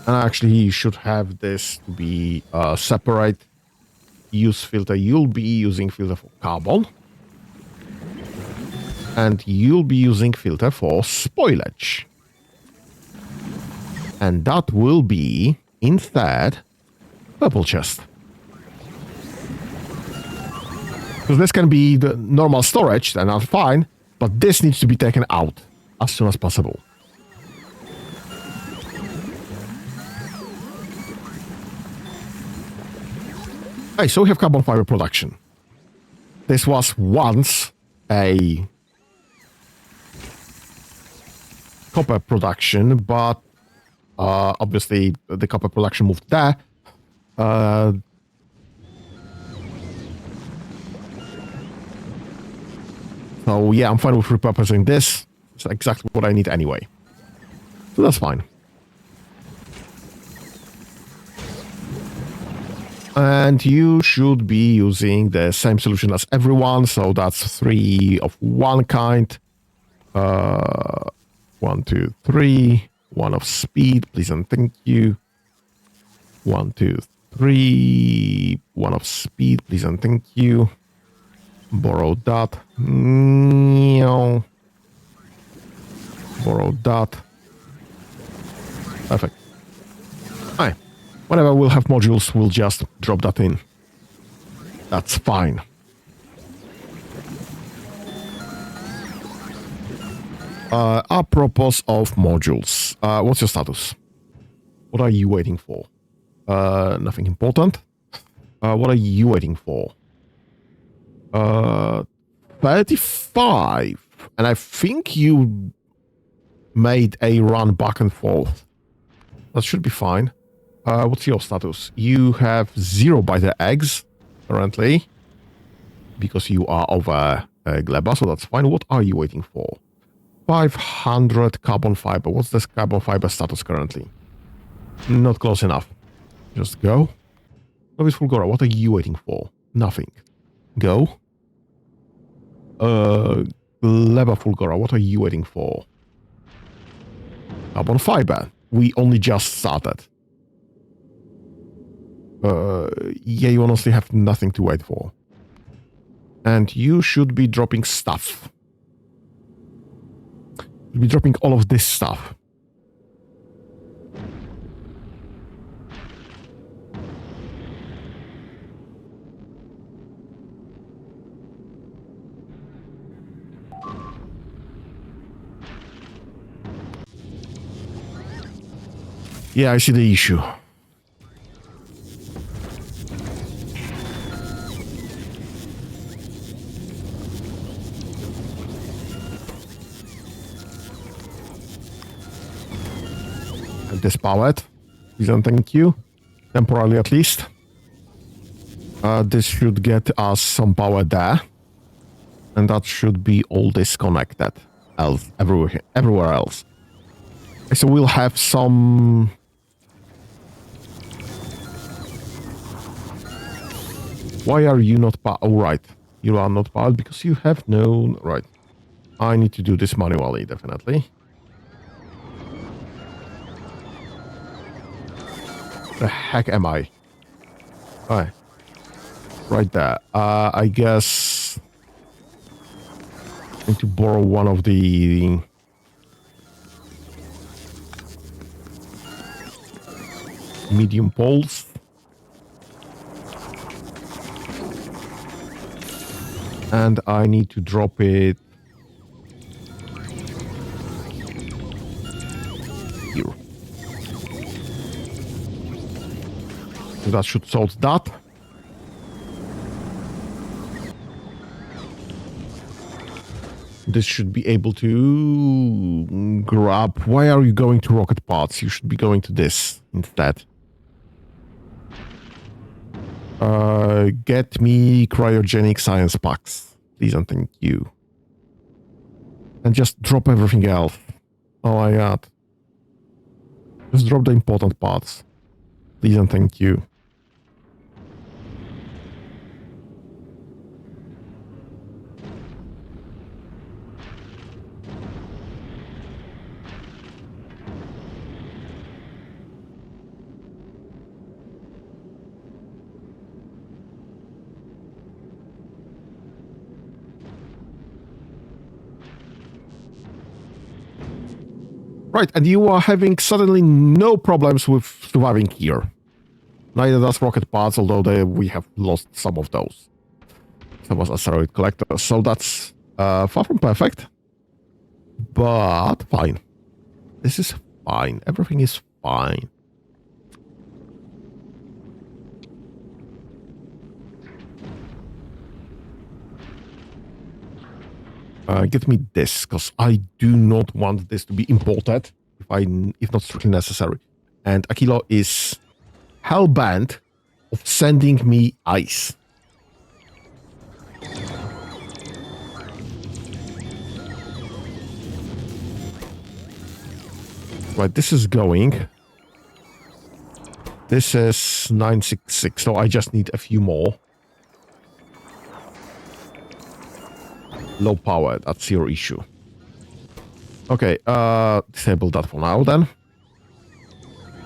And actually, you should have this to be separate. Use filter. You'll be using filter for carbon. And you'll be using filter for spoilage. And that will be, instead, purple chest. Because this can be the normal storage, and that's fine, but this needs to be taken out as soon as possible. Hey, so we have carbon fiber production. This was once a copper production, but Obviously, the copper production moved there. So yeah, I'm fine with repurposing this. It's exactly what I need anyway. So that's fine. And you should be using the same solution as everyone. So that's 3 of one kind. 1, 2, 3. 1 of speed, please and thank you. 1, 2, 3. 1 of speed, please and thank you. Borrow that. Borrow that. Perfect. Alright. Whenever we'll have modules, we'll just drop that in. That's fine. Apropos of modules, what's your status? What are you waiting for? Nothing important. What are you waiting for? 35. And I think you made a run back and forth. That should be fine. What's your status? You have 0 by the eggs, currently. Because you are over Gleba, so that's fine. What are you waiting for? 500 carbon fiber. What's this carbon fiber status currently? Not close enough. Just go. Novice Fulgora, what are you waiting for? Nothing. Go. Gleba Fulgora, what are you waiting for? Carbon fiber. We only just started. Yeah, you honestly have nothing to wait for. And you should be dropping stuff. You'll be dropping all of this stuff. Yeah, I see the issue. And this powered. Please and thank you. Temporarily at least. This should get us some power there. And that should be all disconnected. Else, everywhere else. So we'll have some... Why are you not powered? Oh, right. You are not powered because you have no... Right. I need to do this manually, definitely. The heck am I? Alright. Right there. I guess... I need to borrow one of the... medium poles. And I need to drop it here. So that should solve that. This should be able to grab... Why are you going to rocket parts? You should be going to this instead. Get me cryogenic science packs. Please and thank you. And just drop everything else. Oh my god. Just drop the important parts. Please and thank you. Right, and you are having suddenly no problems with surviving here. Neither does rocket parts, although we have lost some of those. Some of asteroid collectors, so that's far from perfect. But fine. This is fine. Everything is fine. Get me this, because I do not want this to be imported if if not strictly necessary. And Aquilo is hell-bent of sending me ice. Right, this is going. This is 966, so I just need a few more. Low power, that's your issue. Okay, disable that for now then.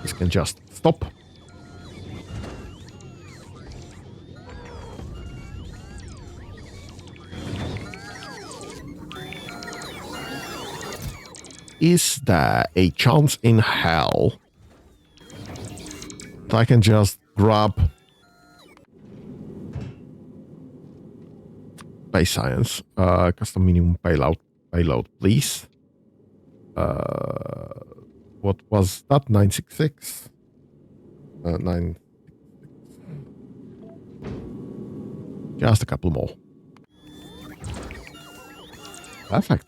This can just stop. Is there a chance in hell that I can just grab base science, custom minimum payload, please? What was that? 966? 9. Just a couple more. Perfect.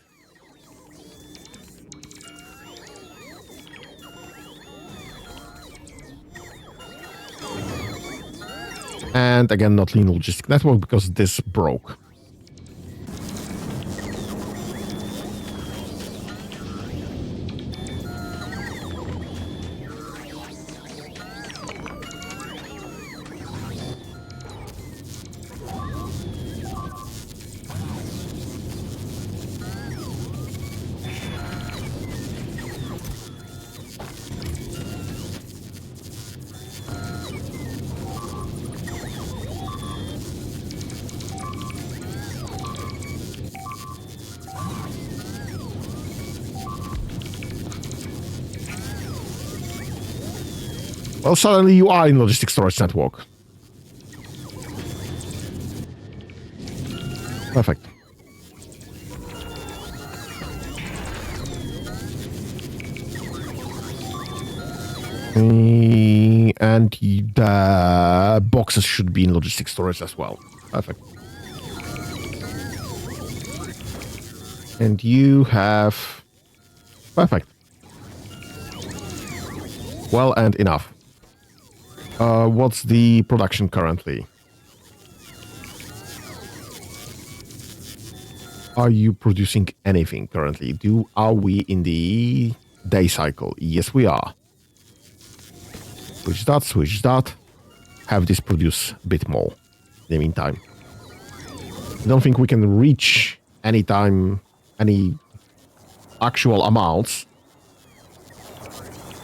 And again, not lean logistic network because this broke. Well, suddenly you are in logistic storage network. Perfect. And the boxes should be in logistic storage as well. Perfect. And you have... Perfect. Well and enough. What's the production currently? Are you producing anything currently? Are we in the day cycle? Yes, we are. Switch that. Have this produce a bit more in the meantime. I don't think we can reach any actual amounts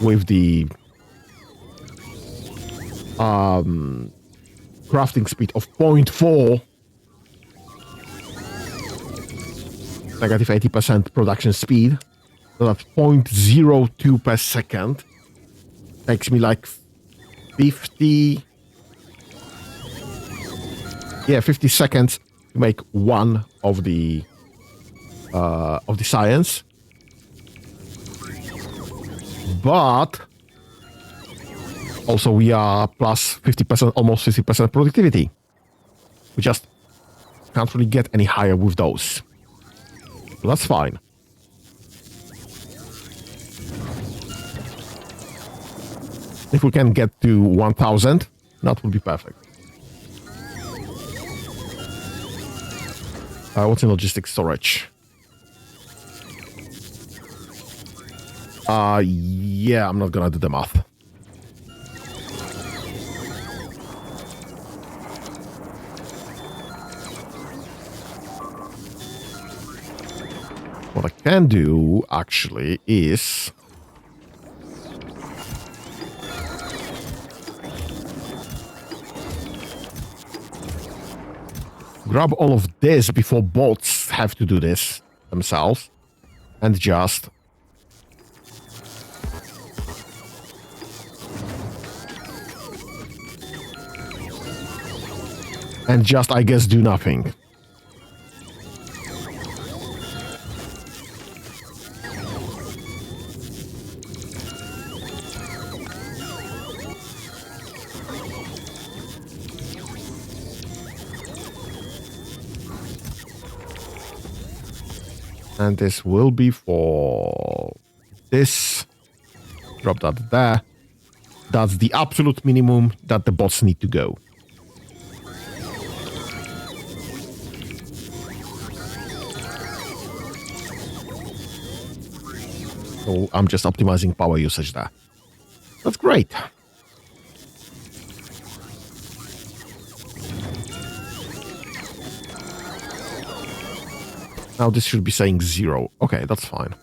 with the crafting speed of 0.4. Negative 80% production speed. So that's 0.02 per second. Takes me like 50 seconds to make one of the science. But also we are plus 50%, almost 50% productivity. We just can't really get any higher with those. So that's fine. If we can get to 1000, that would be perfect. What's in logistic storage? Yeah, I'm not gonna do the math. What I can do, actually, is... grab all of this before bots have to do this themselves. And just... I guess, do nothing. And this will be for this Drop that there. That's the absolute minimum that the bots need to go. So I'm just optimizing power usage there. That's great. Now this should be saying 0. Okay, that's fine.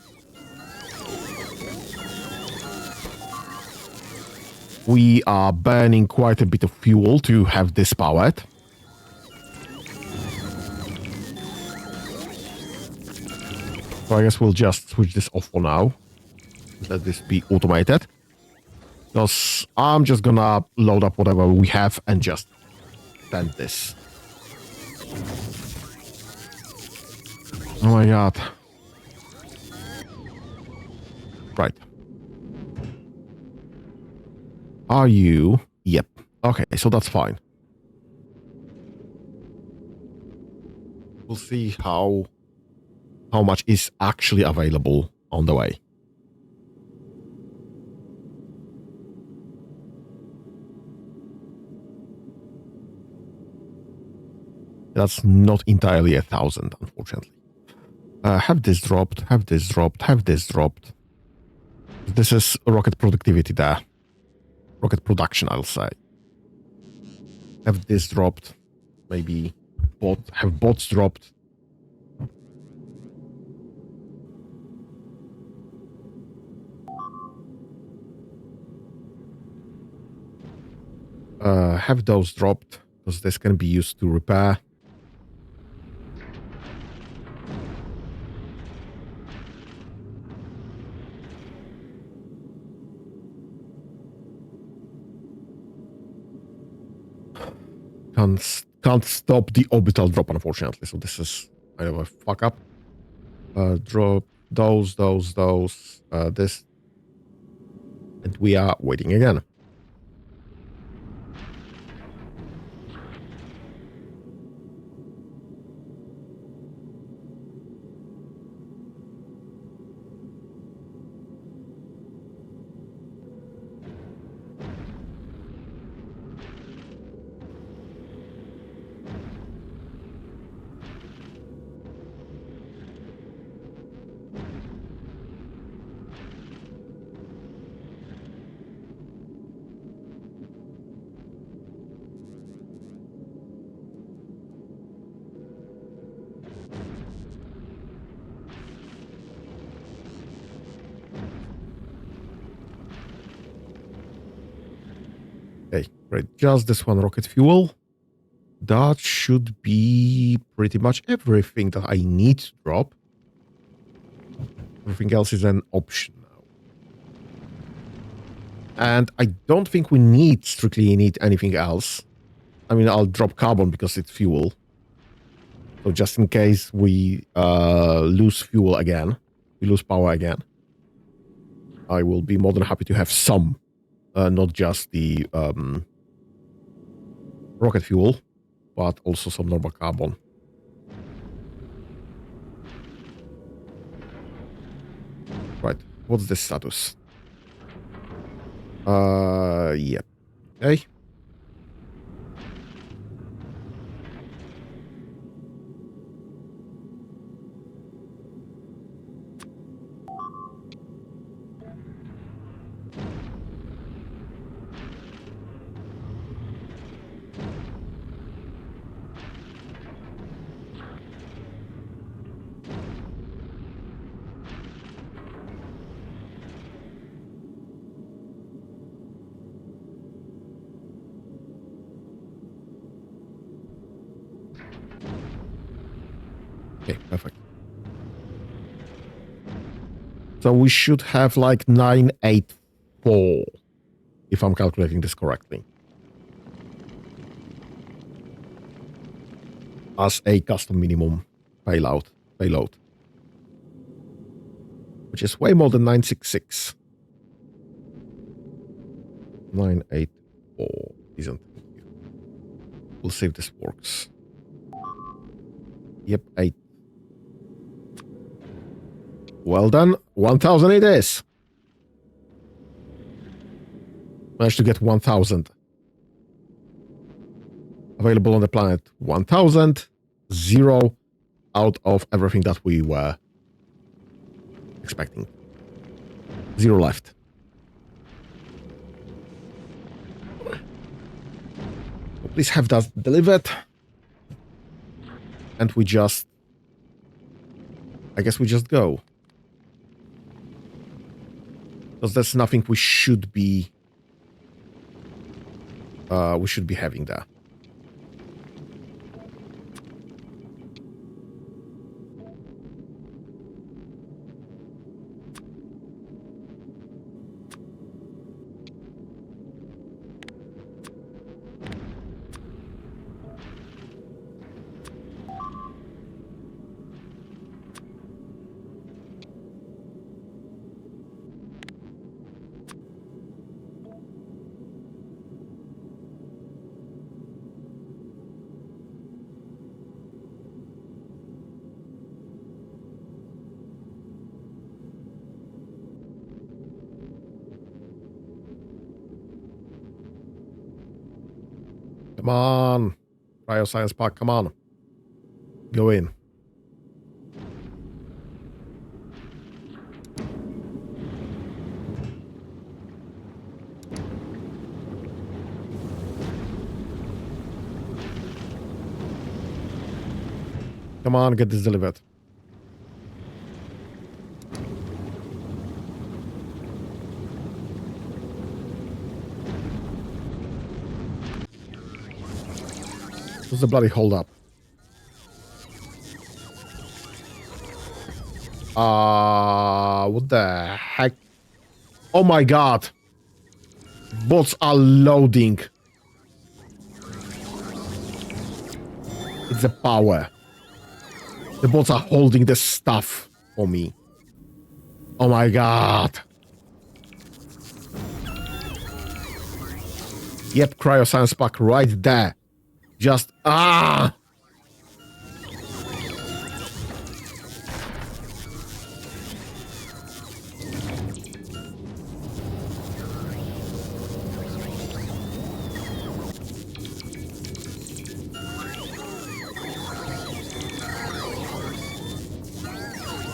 We are burning quite a bit of fuel to have this powered. So I guess we'll just switch this off for now. Let this be automated. Because I'm just gonna load up whatever we have and just send this. Oh my god. Right. Are you? Yep. Okay, so that's fine. We'll see how much is actually available on the way. That's not entirely 1,000, unfortunately. Have this dropped, have this dropped, have this dropped. This is rocket productivity there. Rocket production, I'll say. Have this dropped. Maybe have bots dropped. Have those dropped, because this can be used to repair. Can't stop the orbital drop, unfortunately. So this is kind of a fuck up. Drop those, this. And we are waiting again. Okay, great. Just this one rocket fuel. That should be pretty much everything that I need to drop. Everything else is an option now. And I don't think we strictly need anything else. I mean, I'll drop carbon because it's fuel. So just in case we lose fuel again, we lose power again, I will be more than happy to have some, not just the rocket fuel, but also some normal carbon. Right, what's the status? Yep. Okay. Okay, perfect. So we should have like 984, if I'm calculating this correctly, as a custom minimum payload, which is way more than 966. 984 isn't. We'll see if this works. Yep, 8. Well done. 1,000 it is. Managed to get 1,000. Available on the planet 1,000. 0 out of everything that we were expecting. 0 left. Please have that delivered. And we just... I guess we just go. Because there's nothing we should be... having there. Come on. Bioscience Park, come on. Go in. Come on, get this delivered. What's the bloody hold up? What the heck? Oh my god. Bots are loading. It's the power. The bots are holding the stuff for me. Oh my god. Yep, cryoscience pack right there. Just,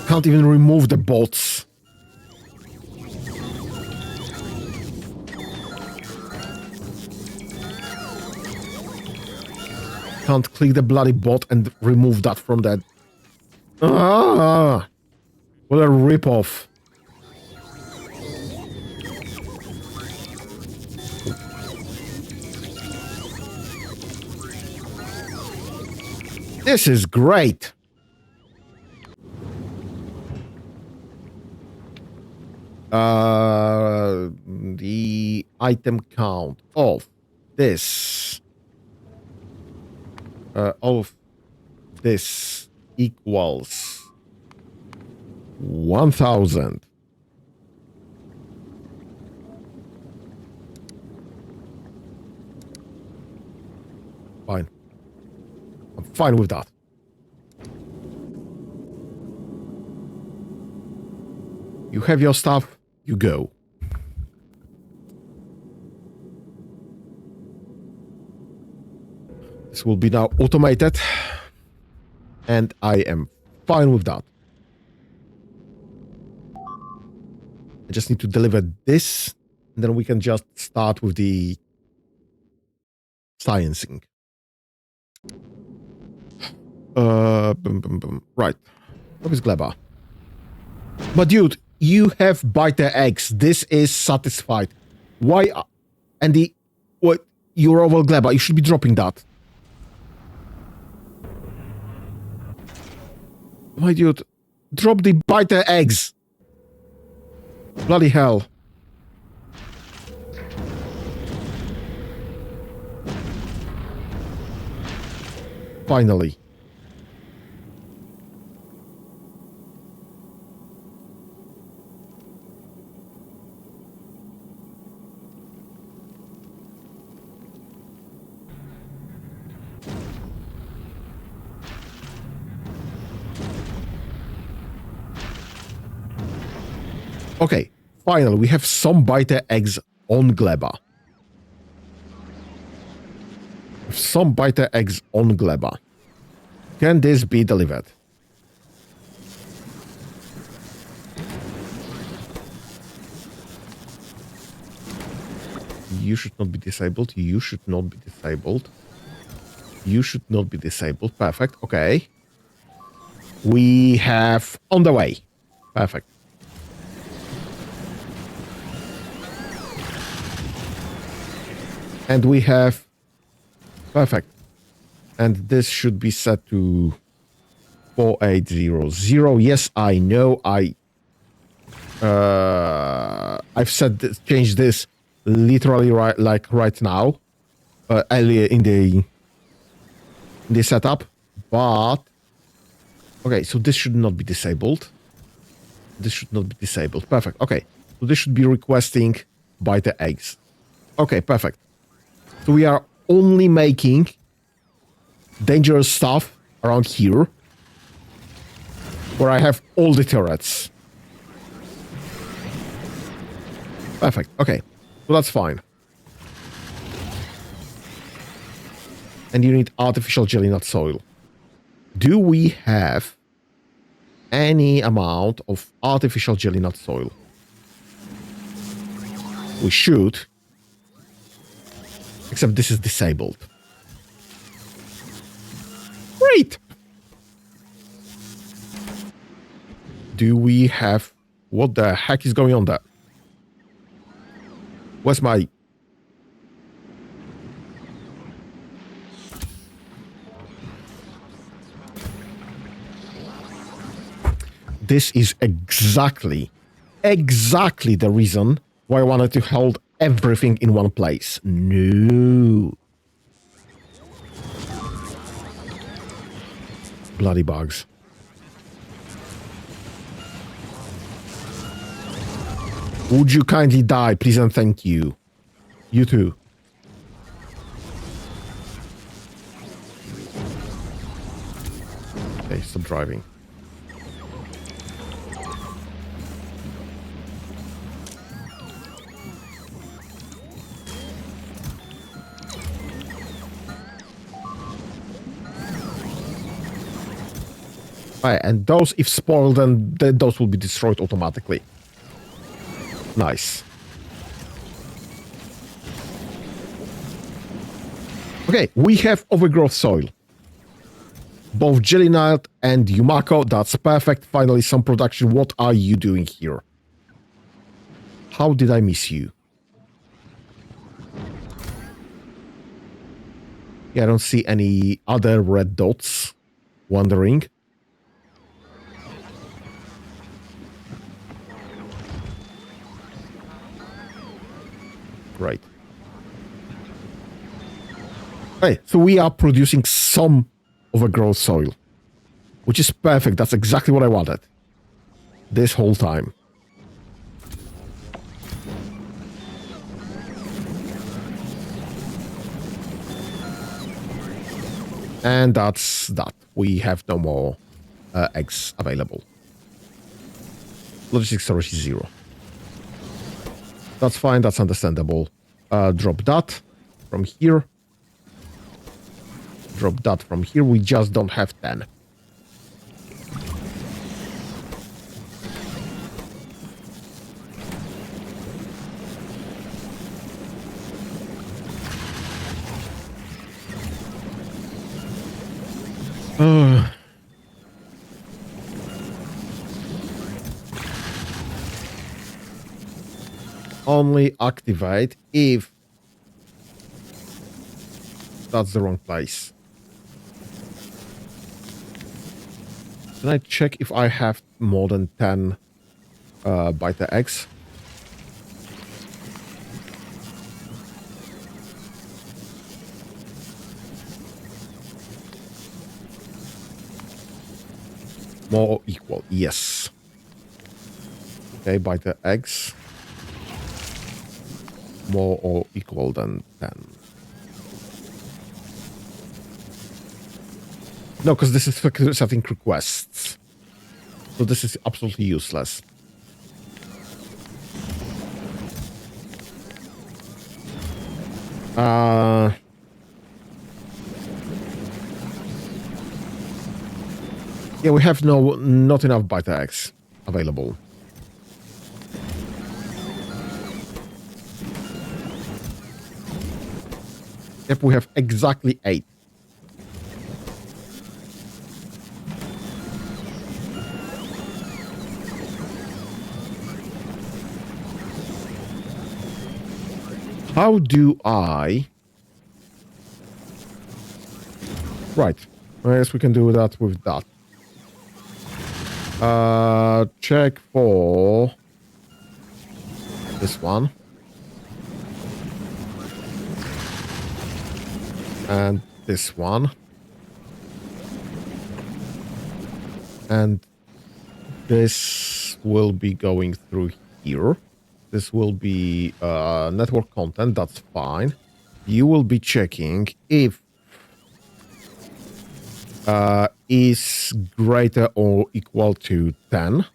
Can't even remove the bots. Can't click the bloody bot and remove that from that. What a ripoff. This is great. The item count of this equals 1,000. Fine. I'm fine with that. You have your stuff, you go. This will be now automated, and I am fine with that. I just need to deliver this, and then we can just start with the sciencing. Right. What is Gleba? But dude, you have biter eggs. This is satisfied. Why? And the... What? You're over Gleba. You should be dropping that. My dude, drop the biter eggs. Bloody hell. Finally. Okay, finally, we have some biter eggs on Gleba. some biter eggs on Gleba. Can this be delivered? You should not be disabled. You should not be disabled. You should not be disabled. Perfect. Okay. We have on the way. Perfect. And we have... Perfect. And this should be set to 4800. Yes, I know. I've set this, changed this literally right now, earlier in the setup. But okay, so this should not be disabled. This should not be disabled. Perfect. Okay, so this should be requesting biter eggs. Okay, perfect. So we are only making dangerous stuff around here, where I have all the turrets. Perfect. Okay, so that's fine. And you need artificial jelly nut soil. Do we have any amount of artificial jelly nut soil? We should. Except this is disabled. Great! Do we have... What the heck is going on there? Where's my... This is exactly the reason why I wanted to hold everything in one place. No. Bloody bugs. Would you kindly die, please and thank you. You too. Okay, stop driving. Right, and those, if spoiled, then those will be destroyed automatically. Nice. Okay, we have overgrowth soil. Both jelly nut and Yumako, that's perfect. Finally, some production. What are you doing here? How did I miss you? Yeah, I don't see any other red dots wandering. Right. Right, so we are producing some overgrowth soil, which is perfect. That's exactly what I wanted this whole time. And that's that. We have no more eggs available. Logistics storage is 0. That's fine. That's understandable. Drop that from here. Drop that from here. We just don't have 10. Only activate if that's the wrong place. Can I check if I have more than 10 biter eggs? More or equal? Yes. Okay, biter eggs. More or equal than 10. No, because this is setting requests. So this is absolutely useless. Yeah, we have not enough beta eggs available. Yep, we have exactly 8. How do I... Right. I guess we can do that with that. Check for this one. And this one. And this will be going through here. This will be network content. That's fine. You will be checking if is greater or equal to 10.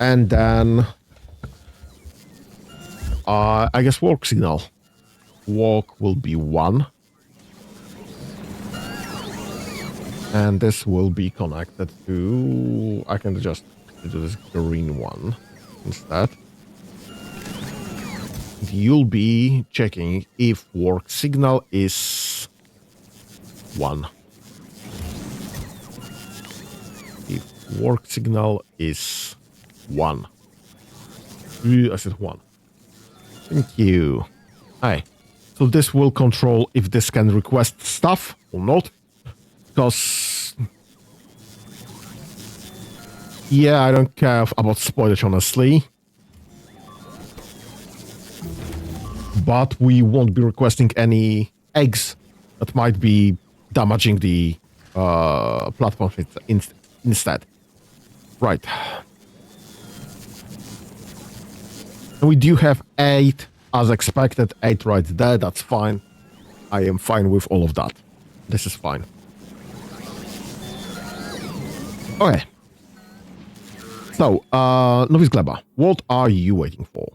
And then I guess work signal. Walk will be 1. And this will be connected to... I can just do this green one instead. You'll be checking if work signal is 1. If work signal is 1. I said 1. Thank you. Hi. So this will control if this can request stuff or not. Because... yeah, I don't care about spoilage, honestly. But we won't be requesting any eggs that might be damaging the platform instead. Right. And we do have 8, as expected, 8 right there. That's fine. I am fine with all of that. This is fine. Okay. So, Novice Gleba, what are you waiting for?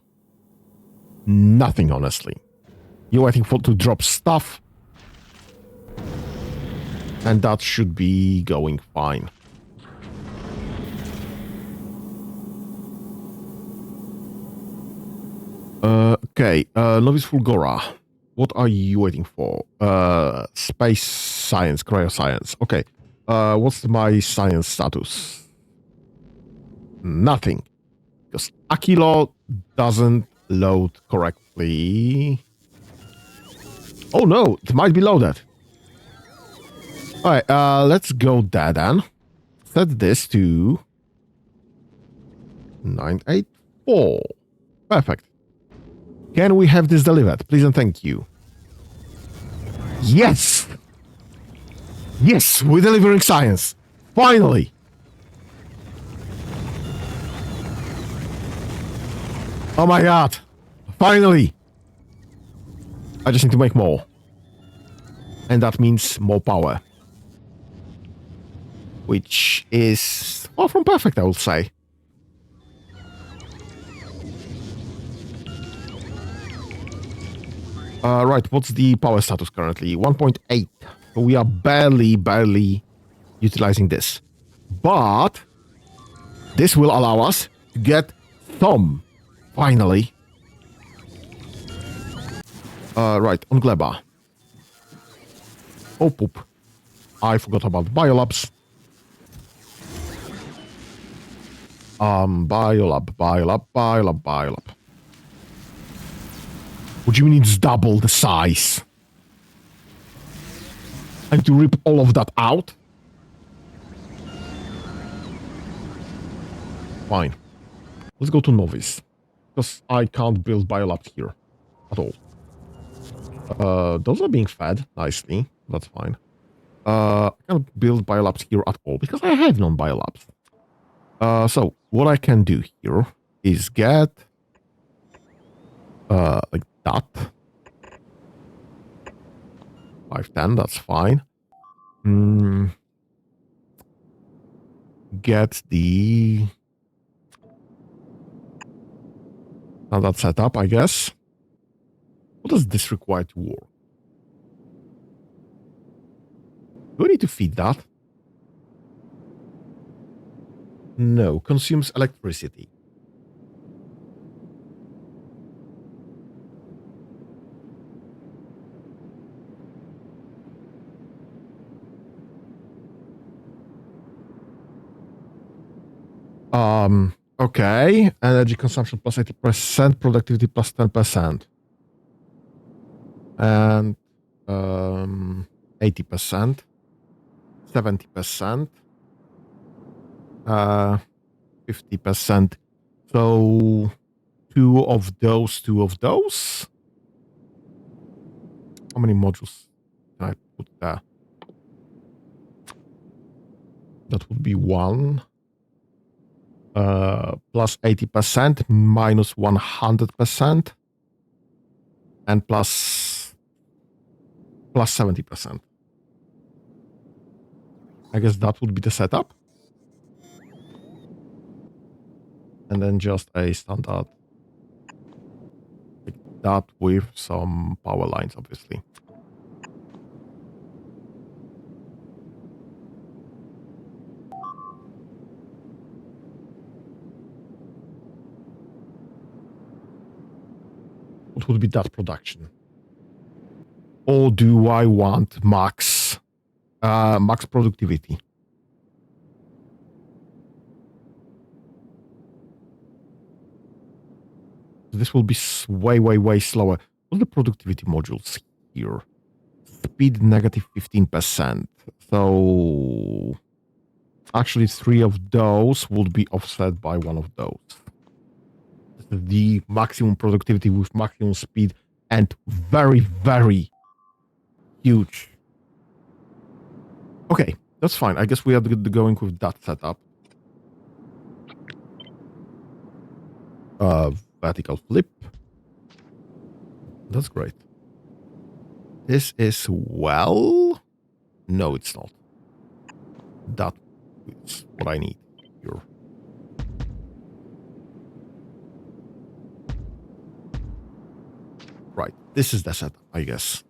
Nothing, honestly. You're waiting for to drop stuff. And that should be going fine. Okay, Novice Fulgora, what are you waiting for? Space science, cryoscience. Okay, what's my science status? Nothing. Because Aquilo doesn't load correctly. Oh no, it might be loaded. Alright, let's go there then. Set this to 984. Perfect. Can we have this delivered? Please and thank you. Yes! Yes, we're delivering science. Finally! Oh my god. Finally! I just need to make more. And that means more power. Which is far from perfect, I would say. Right, what's the power status currently? 1.8. So we are barely utilizing this. But this will allow us to get some, finally. Right, on Gleba. Oh, poop. I forgot about biolabs. Biolab. What do you mean it's double the size? I need to rip all of that out? Fine. Let's go to Novice. Because I can't build biolabs here. At all. Those are being fed nicely. That's fine. I can't build biolabs here at all because I have non-biolabs. So what I can do here is get like that. 510, that's fine. Get the now that's set up, I guess. What does this require to work? Do I need to feed that? No, consumes electricity. Okay. Energy consumption plus 80%, productivity plus 10%. And 80%, 70%, 50%. So two of those. How many modules can I put there? That would be one. Plus 80%, minus 100%, and plus 70%. I guess that would be the setup. And then just a standard like that with some power lines, obviously. What would be that production? Or do I want max productivity? This will be way slower. What's the productivity modules here? Speed negative 15%. So actually 3 of those would be offset by 1 of those. The maximum productivity with maximum speed and very huge. Okay, that's fine. I guess we are going with that setup. Vertical flip. That's great. This is well. No, it's not. That is what I need here. Right, this is the setup, I guess.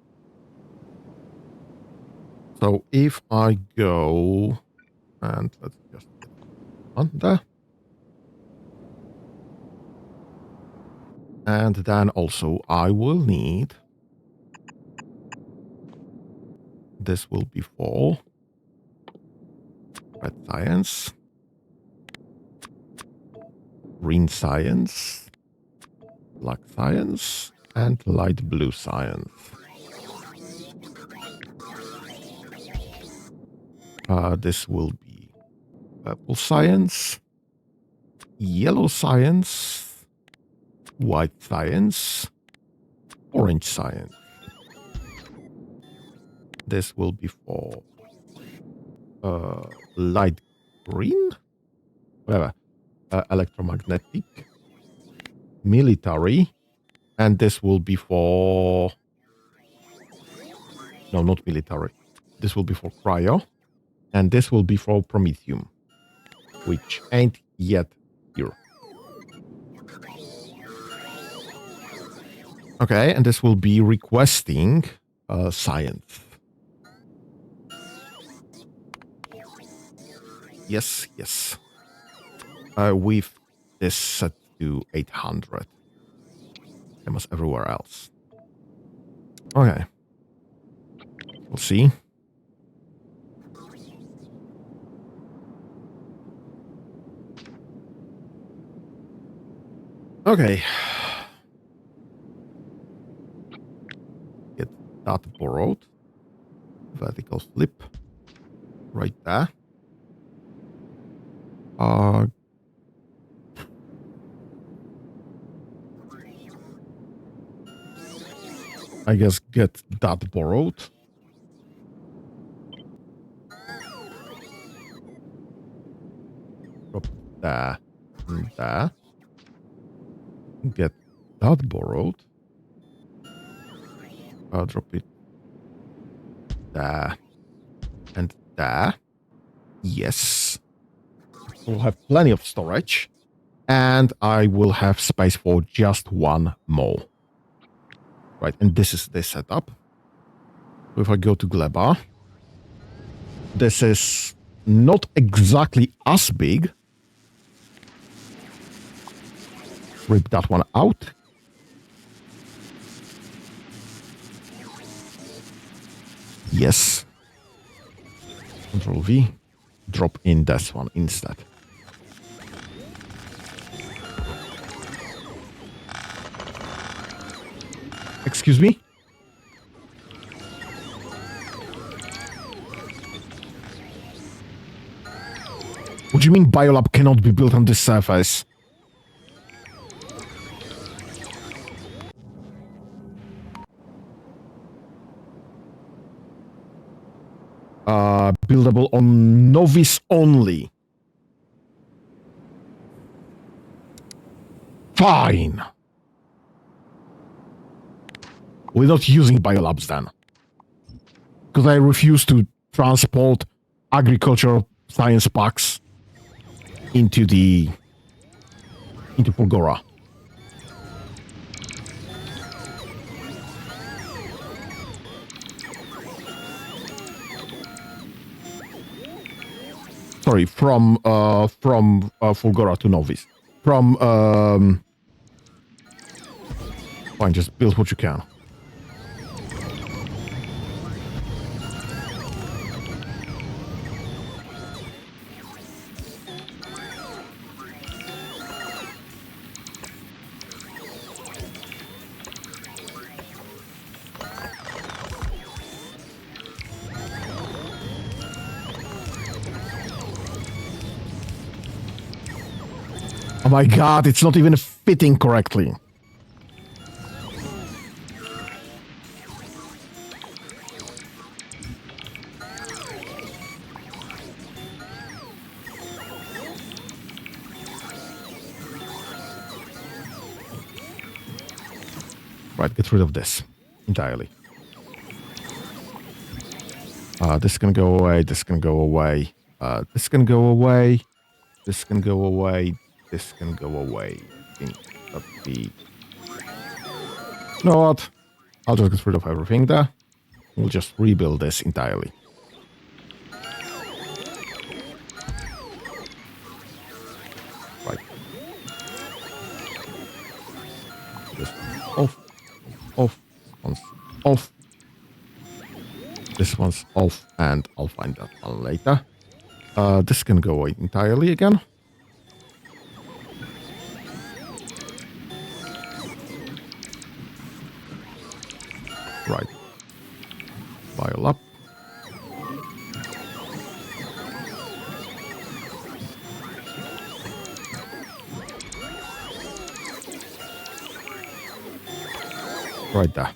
So if I go and let's just get on there. And then also I will need, this will be for red science, green science, black science, and light blue science. This will be purple science, yellow science, white science, orange science. This will be for light green, whatever, electromagnetic, military, and this will be for, no, not military. This will be for cryo, and this will be for promethium, which ain't yet here. Okay, and this will be requesting science. Yes. With this set to 800. Same as everywhere else. Okay. We'll see. Okay. Get that borrowed. Vertical flip. Right there. I guess get that borrowed. Drop there and there. Get that borrowed. I'll drop it there and there. Yes. We'll have plenty of storage. And I will have space for just one more. Right, and this is the setup. So if I go to Gleba, This is not exactly as big. Rip that one out. Yes. Control V. Drop in this one instead. Excuse me? What do you mean biolab cannot be built on this surface? Buildable on novice only. Fine. We're not using biolabs then. Because I refuse to transport agricultural science packs into Fulgora. Sorry, from Fulgora to Novice. Fine, just build what you can. Oh my god, it's not even fitting correctly. Right, get rid of this entirely. This can go away, this can go away, this can go away, this can go away, this can go away. I think that'd be... You know what? I'll just get rid of everything there. We'll just rebuild this entirely. Right. This off, off, one's off. This one's off, and I'll find that one later. This can go away entirely again. Right. File up. Right there.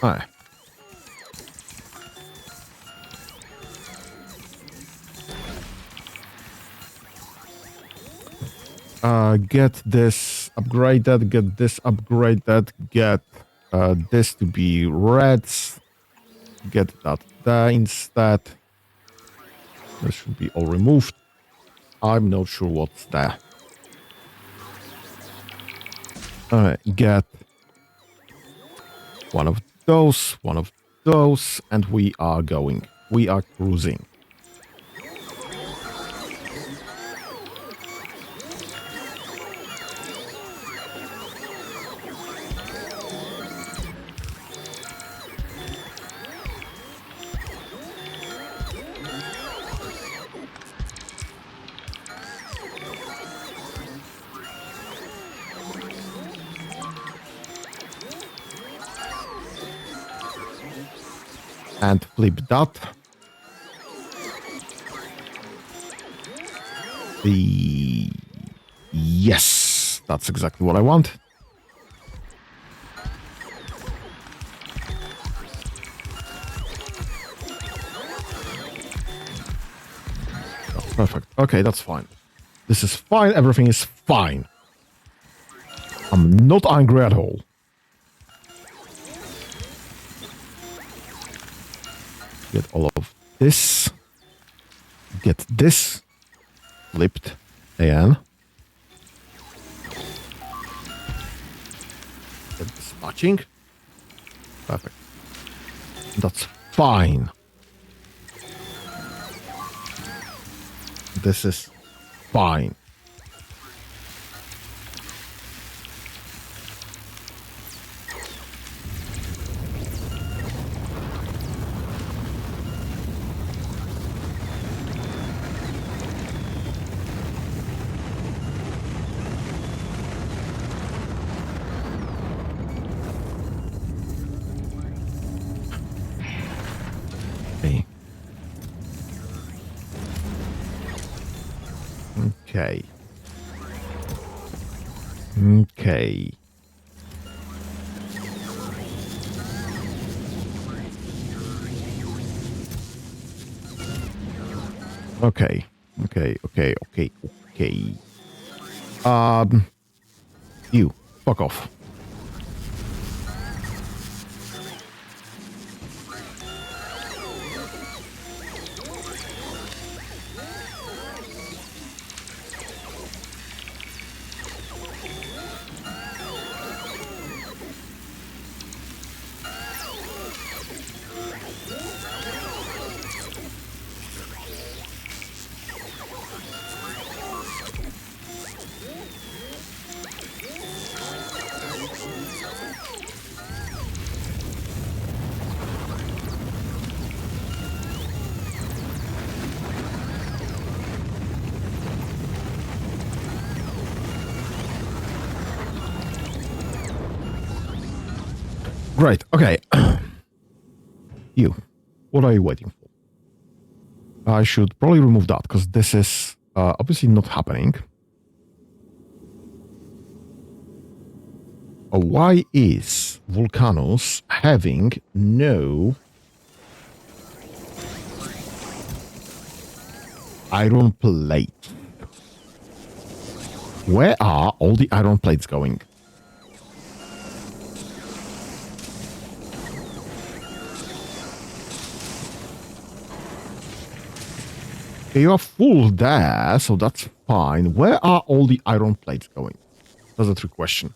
Alright. Get this upgraded, get this upgraded, get this to be reds, get that there instead. This should be all removed. I'm not sure what's there. Get one of those, and we are going. We are cruising. And flip that. The... Yes, that's exactly what I want. Oh, perfect. Okay, that's fine. This is fine. Everything is fine. I'm not angry at all. Get all of this. Get this flipped again. Get this matching. Perfect. That's fine. This is fine. Okay. Okay. Okay. Okay. You. Fuck off. Great. Okay. You. What are you waiting for? I should probably remove that because this is obviously not happening. Why is Volcanoes having no iron plate? Where are all the iron plates going? You are full there, so that's fine. Where are all the iron plates going? That's a trick question.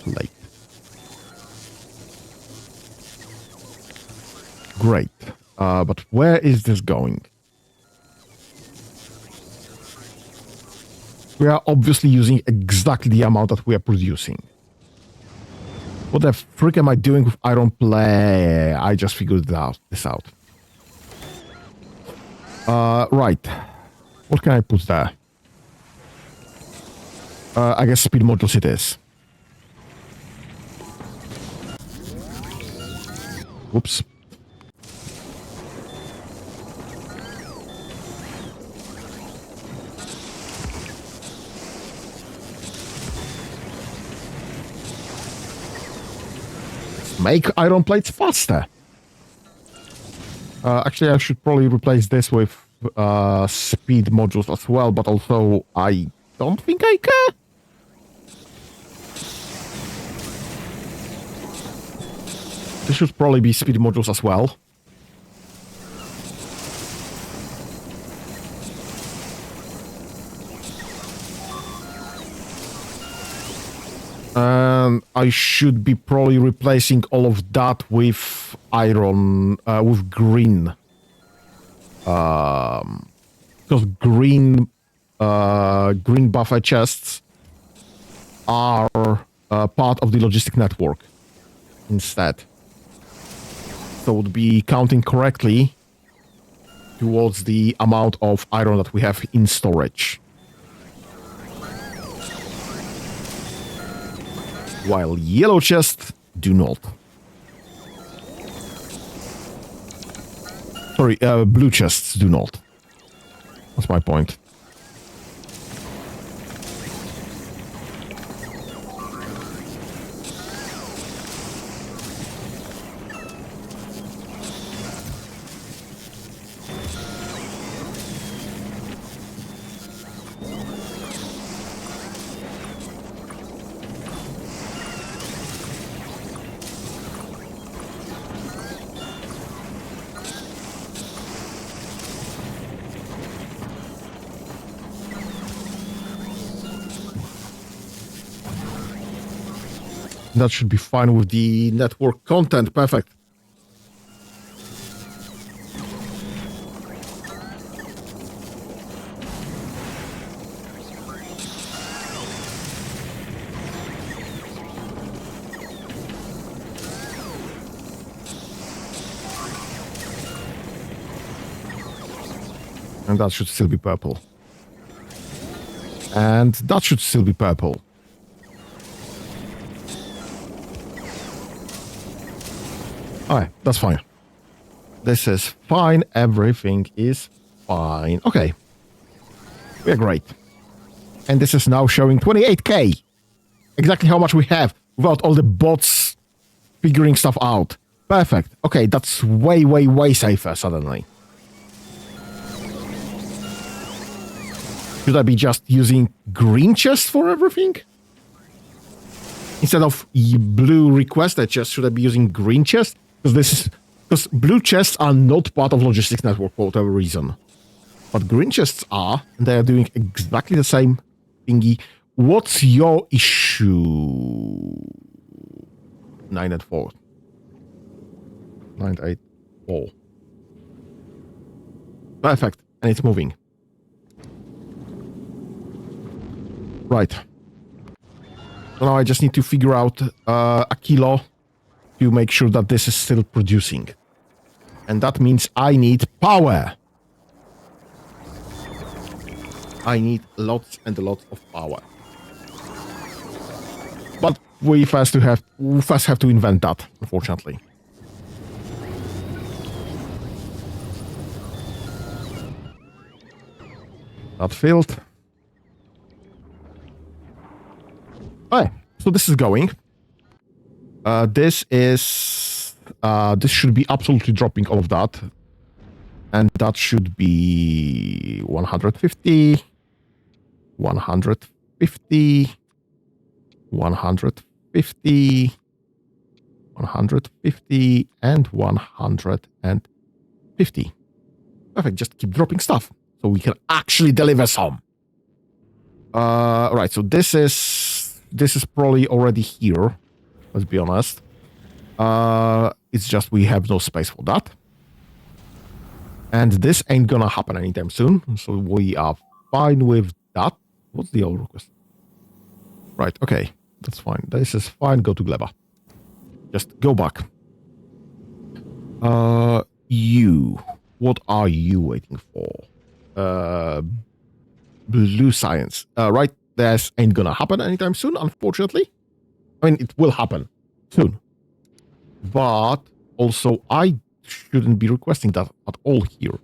Plate. Great. But where is this going? We are obviously using exactly the amount that we are producing. What the frick am I doing with iron plate? I just figured this out. Right. What can I put there? I guess speed modules it is. Whoops. Let's make iron plates faster. Actually, I should probably replace this with speed modules as well, but also I don't think I care. This should probably be speed modules as well. And I should be probably replacing all of that with iron, with green. Because green buffer chests are part of the logistic network instead. So would be counting correctly towards the amount of iron that we have in storage. While yellow chests do not. Sorry, blue chests do not. That's my point. That should be fine with the network content. Perfect. And that should still be purple. And that should still be purple. Alright, that's fine. This is fine. Everything is fine. Okay. We're great. And this is now showing 28k. Exactly how much we have without all the bots figuring stuff out. Perfect. Okay, that's way, way, way safer suddenly. Should I be just using green chests for everything? Instead of blue requested chests, should I be using green chests? Because blue chests are not part of logistics network for whatever reason. But green chests are, and they are doing exactly the same thingy. What's your issue? 984. 984. Perfect. And it's moving. Right. So now I just need to figure out Aquilo to make sure that this is still producing. And that means I need power. I need lots and lots of power. But we first have to invent that, unfortunately. That filled. Alright, so this is going. This should be absolutely dropping all of that. And that should be 150, 150, 150, 150, and 150. Perfect, just keep dropping stuff so we can actually deliver some. Right, so this is probably already here. Let's be honest. It's just we have no space for that. And this ain't gonna happen anytime soon. So we are fine with that. What's the old request? Right, okay. That's fine. This is fine. Go to Gleba. Just go back. You. What are you waiting for? Blue science. Right, this ain't gonna happen anytime soon, unfortunately. I mean, it will happen soon. But also, I shouldn't be requesting that at all here.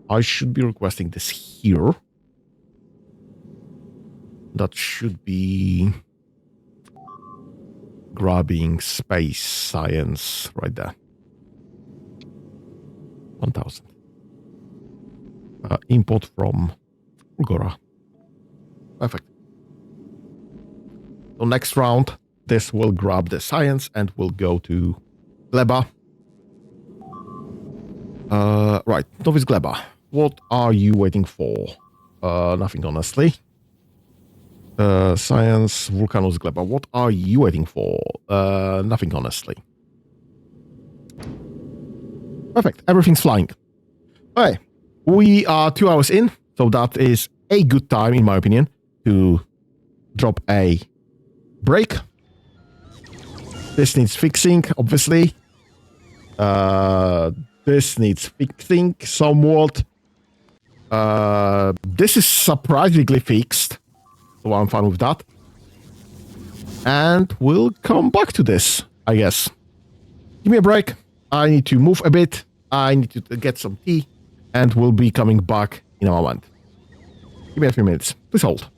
I should be requesting this here. That should be grabbing space science right there. 1000. Import from Ulgora. Perfect. So next round, this will grab the science and will go to Gleba. Right, Novice Gleba. What are you waiting for? Nothing, honestly. Science, Vulcanus Gleba. What are you waiting for? Nothing, honestly. Perfect, everything's flying. Okay, we are 2 hours in, so that is a good time, in my opinion, to drop a break. This needs fixing, obviously. This needs fixing somewhat. This is surprisingly fixed, so I'm fine with that. And we'll come back to this, I guess. Give me a break. I need to move a bit. I need to get some tea. And we'll be coming back in a moment. Give me a few minutes. Please hold.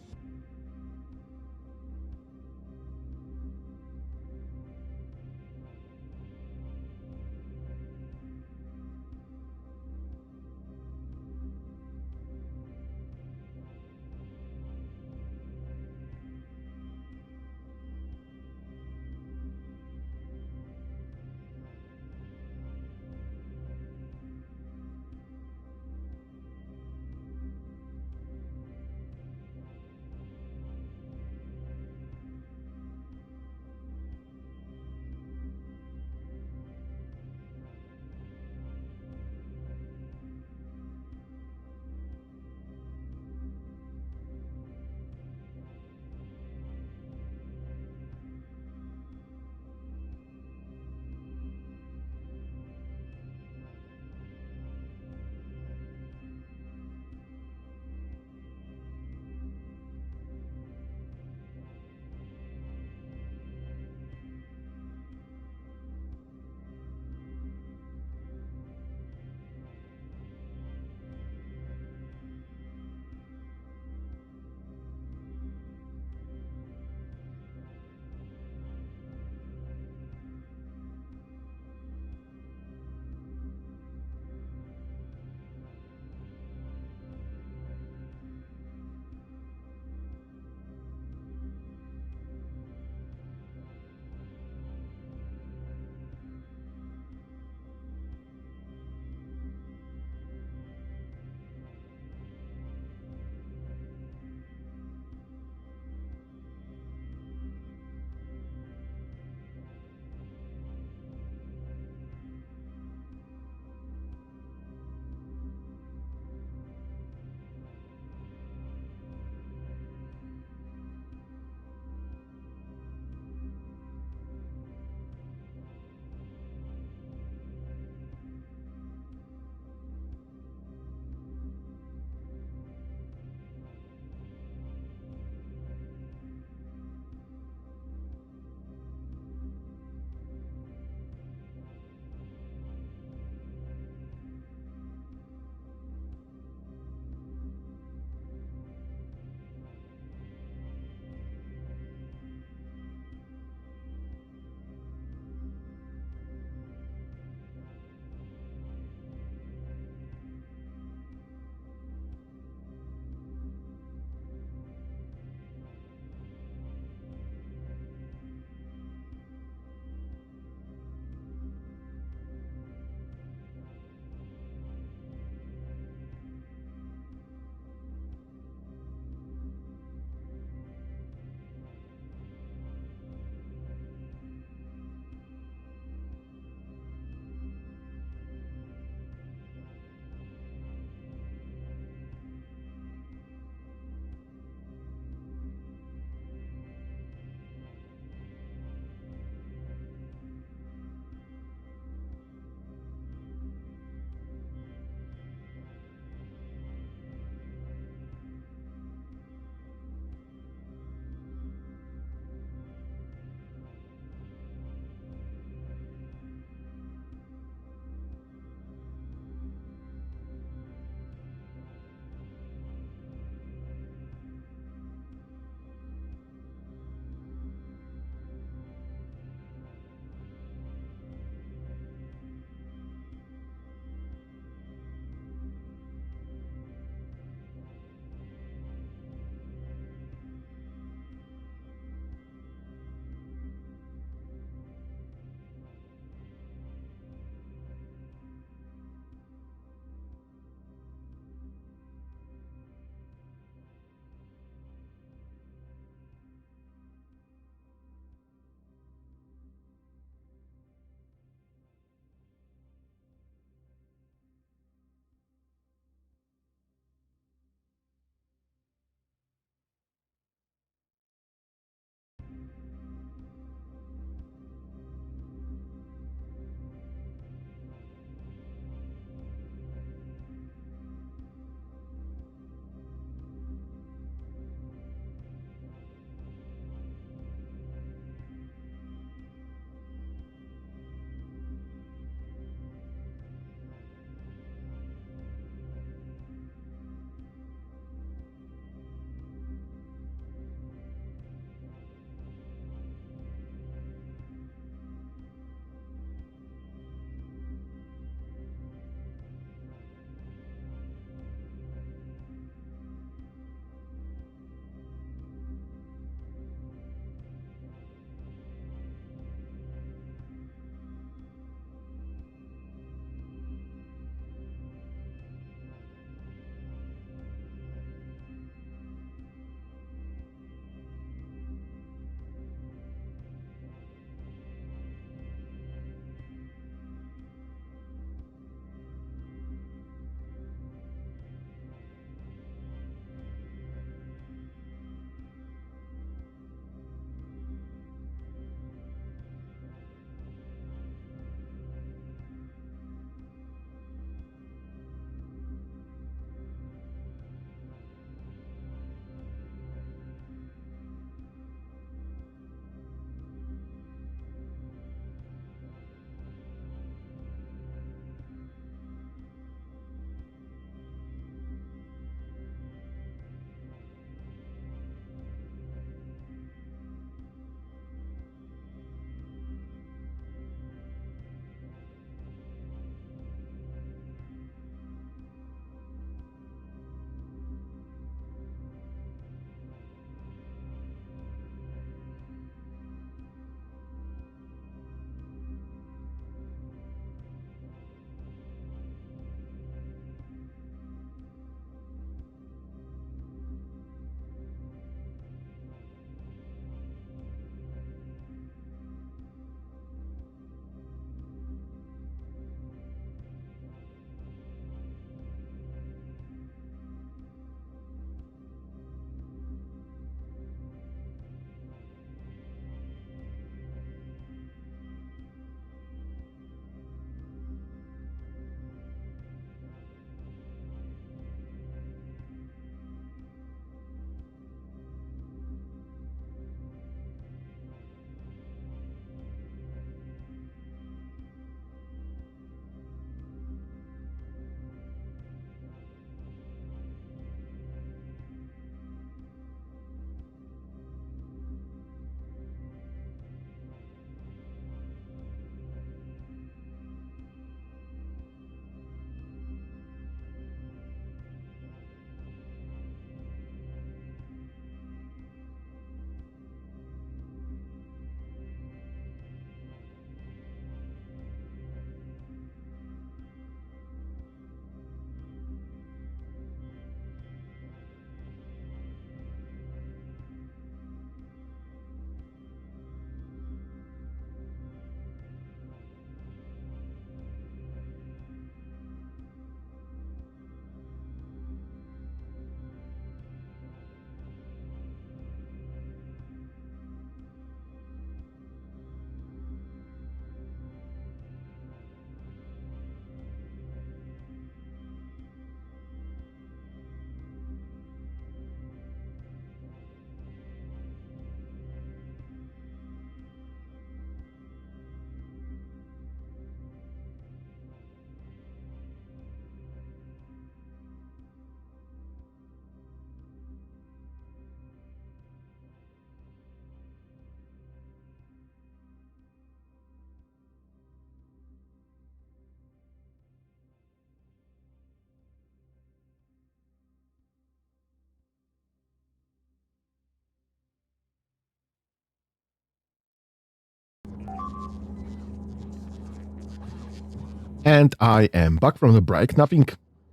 And I am back from the break. Nothing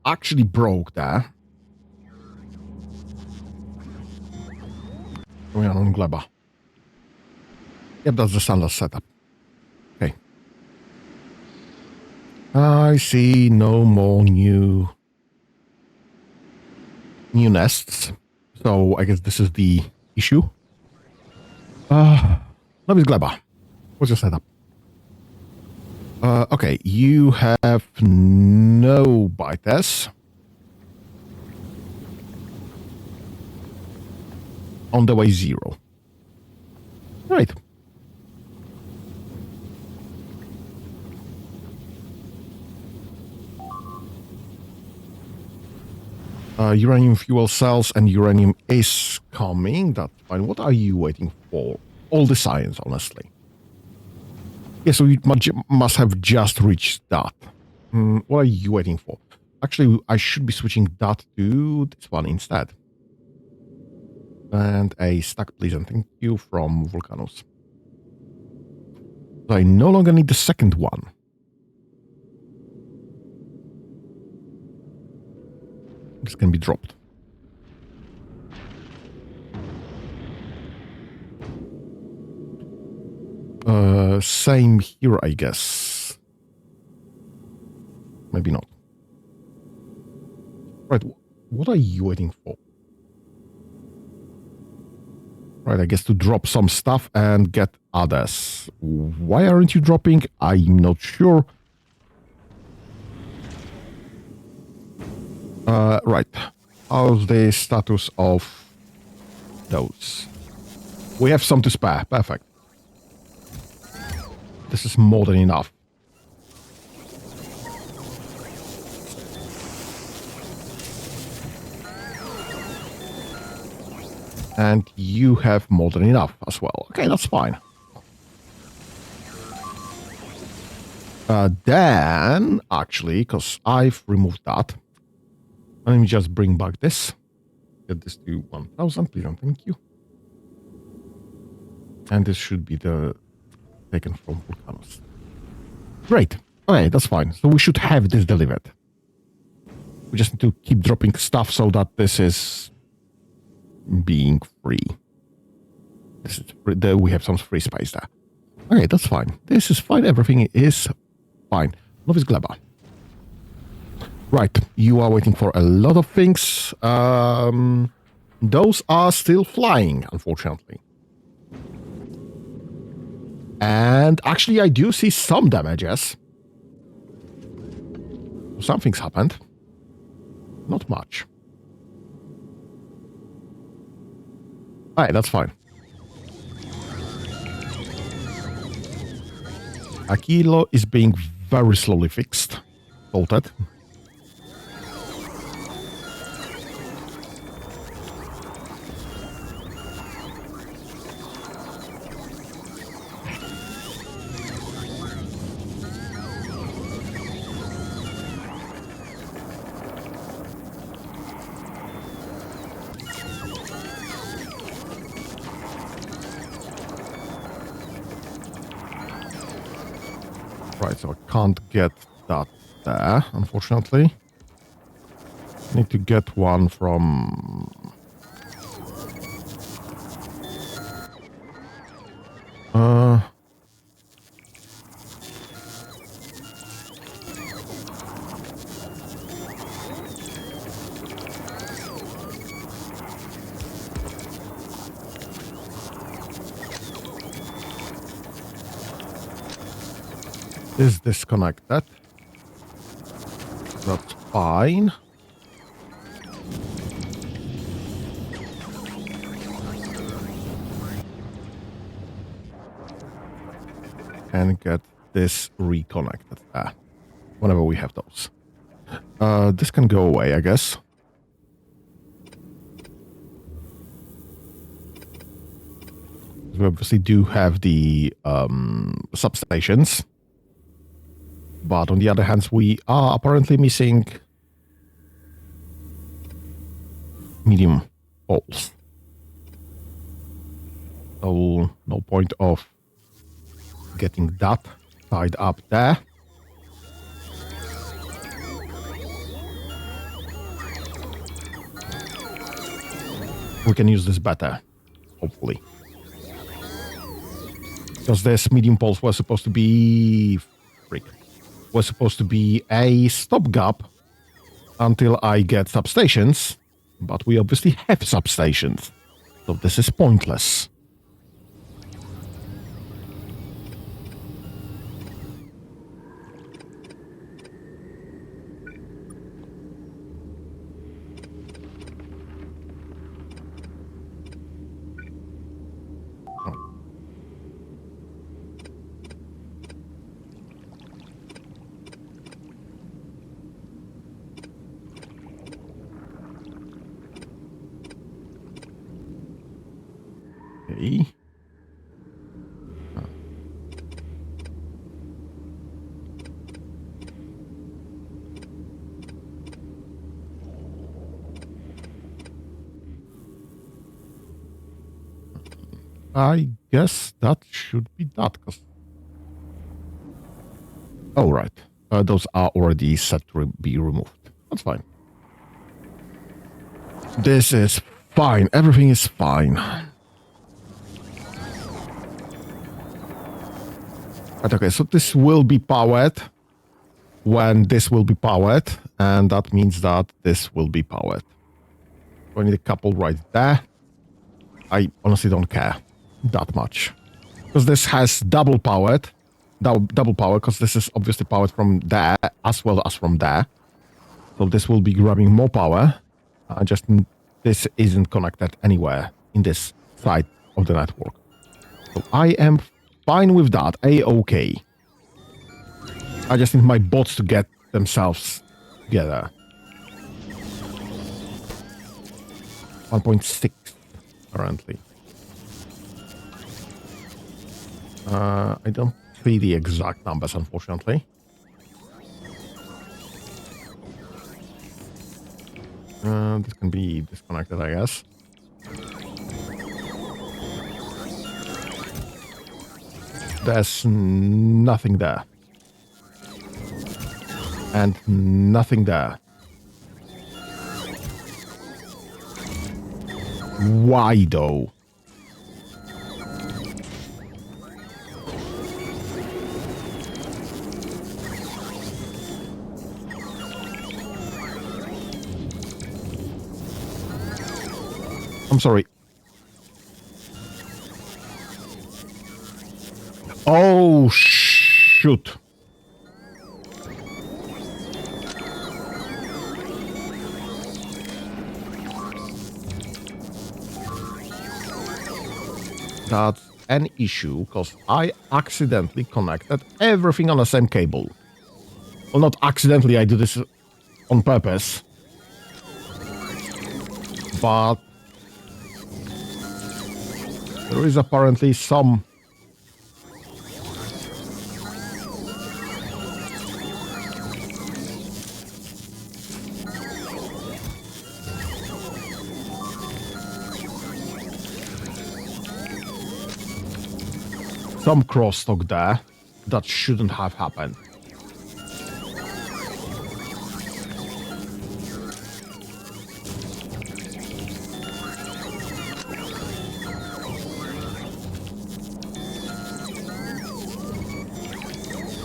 actually broke there. We are on Gleba. Yep, that's the standard setup. Okay. I see no more new nests. So I guess this is the issue. Love is Gleba. What's your setup? Okay, you have no biters. On the way 0. Right. Uranium fuel cells and uranium is coming. That's fine. What are you waiting for? All the science, honestly. Yeah, so you must have just reached that. What are you waiting for? Actually, I should be switching that to this one instead. And a stack, please, and thank you from Volcanos. So I no longer need the second one. This can be dropped. Same here, I guess. Maybe not. Right, what are you waiting for? Right, I guess to drop some stuff and get others. Why aren't you dropping? I'm not sure. Right. How's the status of those? We have some to spare. Perfect. This is more than enough. And you have more than enough as well. Okay, that's fine. Then, actually, because I've removed that, let me just bring back this. Get this to 1000, please, and thank you. And this should be the taken from Volcanos. Great. Okay, that's fine. So we should have this delivered. We just need to keep dropping stuff so that this is being free. This is free. We have some free space there. Okay, that's fine. This is fine. Everything is fine. Love is Gleba. Right, you are waiting for a lot of things. Those are still flying, unfortunately. And actually, I do see some damages. Something's happened. Not much. Alright, that's fine. Aquilo is being very slowly fixed. Bolted. Right, so I can't get that there, unfortunately. Need to get one from... is disconnected. That's fine. And get this reconnected there. Whenever we have those. This can go away, I guess. We obviously do have the substations. But on the other hand, we are apparently missing medium poles. So no point of getting that tied up there. we can use this better, hopefully. Because this medium pulse was supposed to be... was supposed to be a stopgap until I get substations, but we obviously have substations, so this is pointless. Okay. I guess that should be that. Oh, right. Those are already set to be removed. That's fine. This is fine. Everything is fine. But okay, so this will be powered when this will be powered, and that means that this will be powered. So I need a couple right there. I honestly don't care that much. Because this has double power, because this is obviously powered from there as well as from there. So this will be grabbing more power. Just this isn't connected anywhere in this side of the network. So I am fine with that. A-okay. I just need my bots to get themselves together. 1.6 currently. I don't see the exact numbers, unfortunately. This can be disconnected, I guess. There's nothing there. And nothing there. Why, though? I'm sorry. Oh, shoot. That's an issue, because I accidentally connected everything on the same cable. Well, not accidentally, I do this on purpose. But there is apparently some crosstalk there that shouldn't have happened.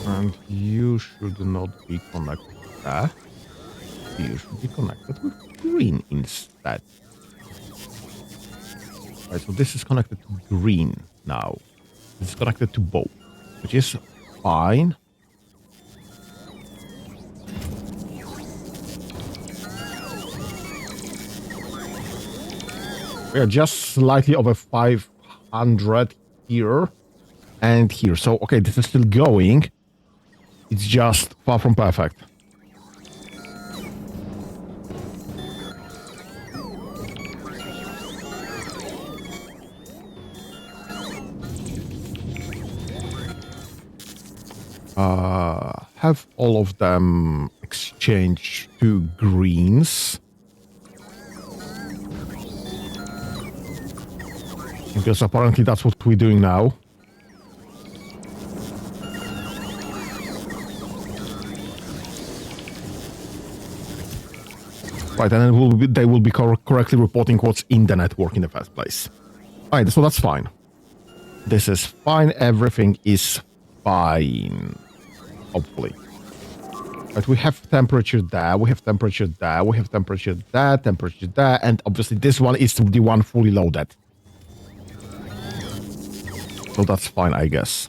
And you should not be connected there. You should be connected with green instead. Right, so this is connected to green now. It's connected to both, which is fine. We are just slightly over 500 here and here. So, okay, this is still going. It's just far from perfect. Have all of them exchanged to greens. Because apparently that's what we're doing now. Right, and they will be correctly reporting what's in the network in the first place. Alright, so that's fine. This is fine. Everything is fine. Hopefully. But we have temperature there, we have temperature there, we have temperature there, and obviously this one is the one fully loaded. So that's fine, I guess.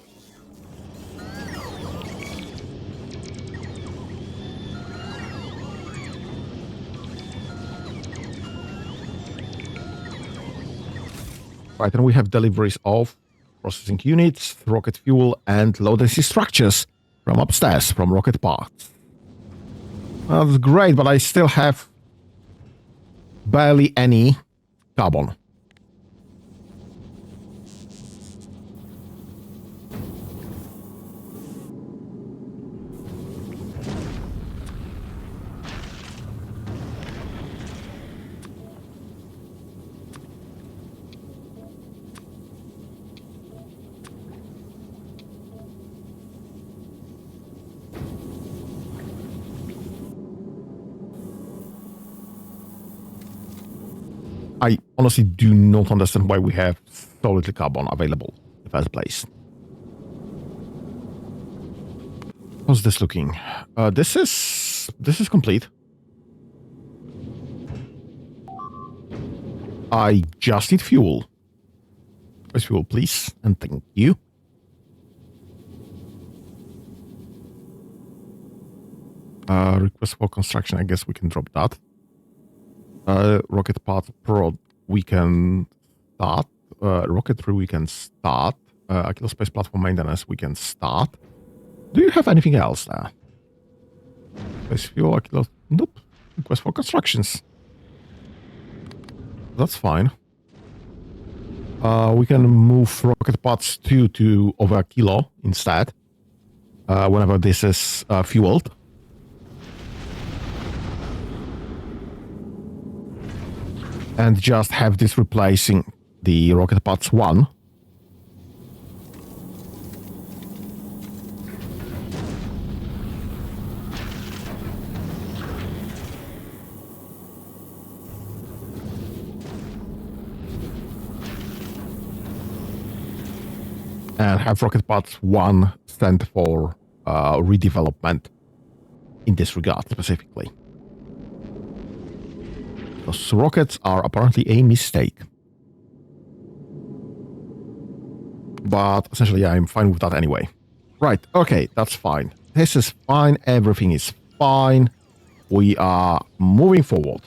Right, and we have deliveries of processing units, rocket fuel, and low-density structures from upstairs, from rocket parts. That's great, but I still have barely any carbon. I honestly do not understand why we have so little carbon available in the first place. How's this looking? This is complete. I just need fuel. Where's fuel, please? And thank you. Request for construction. I guess we can drop that. Rocket part prod. We can start. Rocketry. We can start. Aquilo space platform maintenance. We can start. Do you have anything else there? Space fuel. Aquilo. Nope. Request for constructions. That's fine. We can move rocket parts 2 to over Aquilo instead. Whenever this is fueled. And just have this replacing the rocket parts 1. And have rocket parts 1 sent for redevelopment in this regard specifically. Those rockets are apparently a mistake. But essentially, yeah, I'm fine with that anyway. Right, okay, that's fine. This is fine, everything is fine. We are moving forward.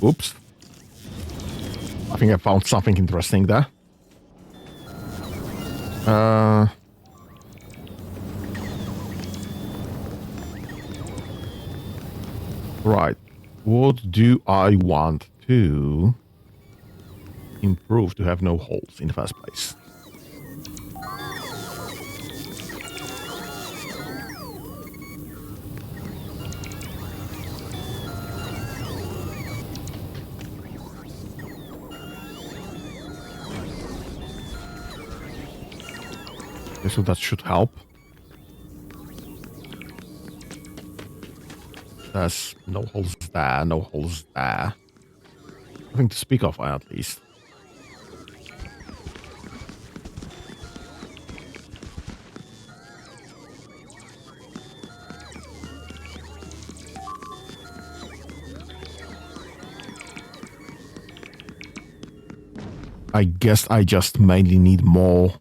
Oops. I think I found something interesting there. Right. What do I want to improve to have no holes in the first place? Okay, so that should help. There's no holes there, no holes there. Nothing to speak of, at least. I guess I just mainly need more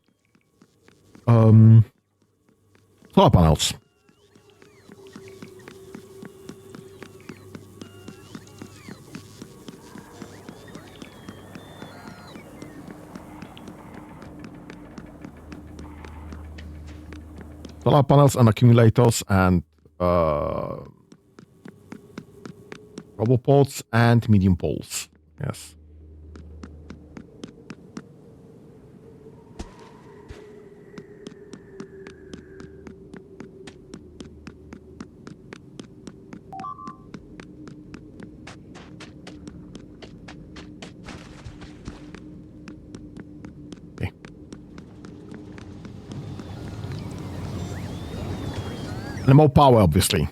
solar panels. Solar panels and accumulators and roboports and medium poles. Yes. And more power, obviously.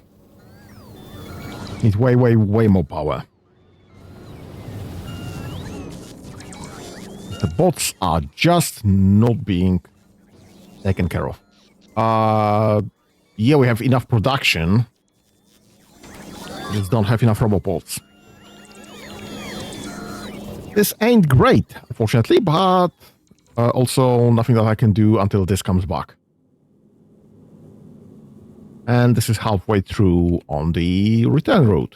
Need way, way, way more power. The bots are just not being taken care of. Yeah, we have enough production. Just don't have enough robobots. This ain't great, unfortunately, but also nothing that I can do until this comes back. And this is halfway through on the return route.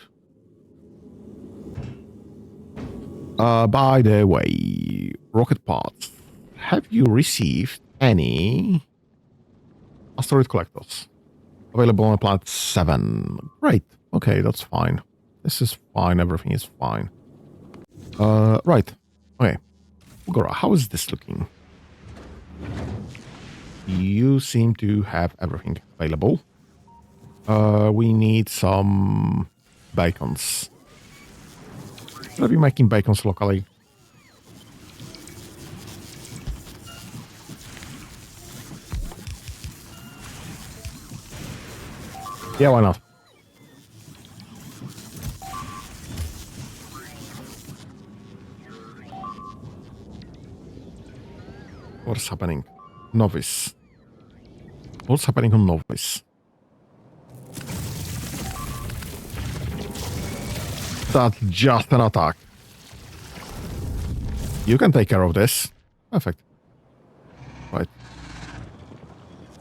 By the way, rocket parts. Have you received any asteroid collectors? Available on planet 7. Great. Okay, that's fine. This is fine. Everything is fine. Right. Okay. Gora, how is this looking? You seem to have everything available. We need some bacons. Should I be making bacons locally? Yeah, why not? What's happening? Novice. What's happening on Novice? That's just an attack. You can take care of this. Perfect. Right.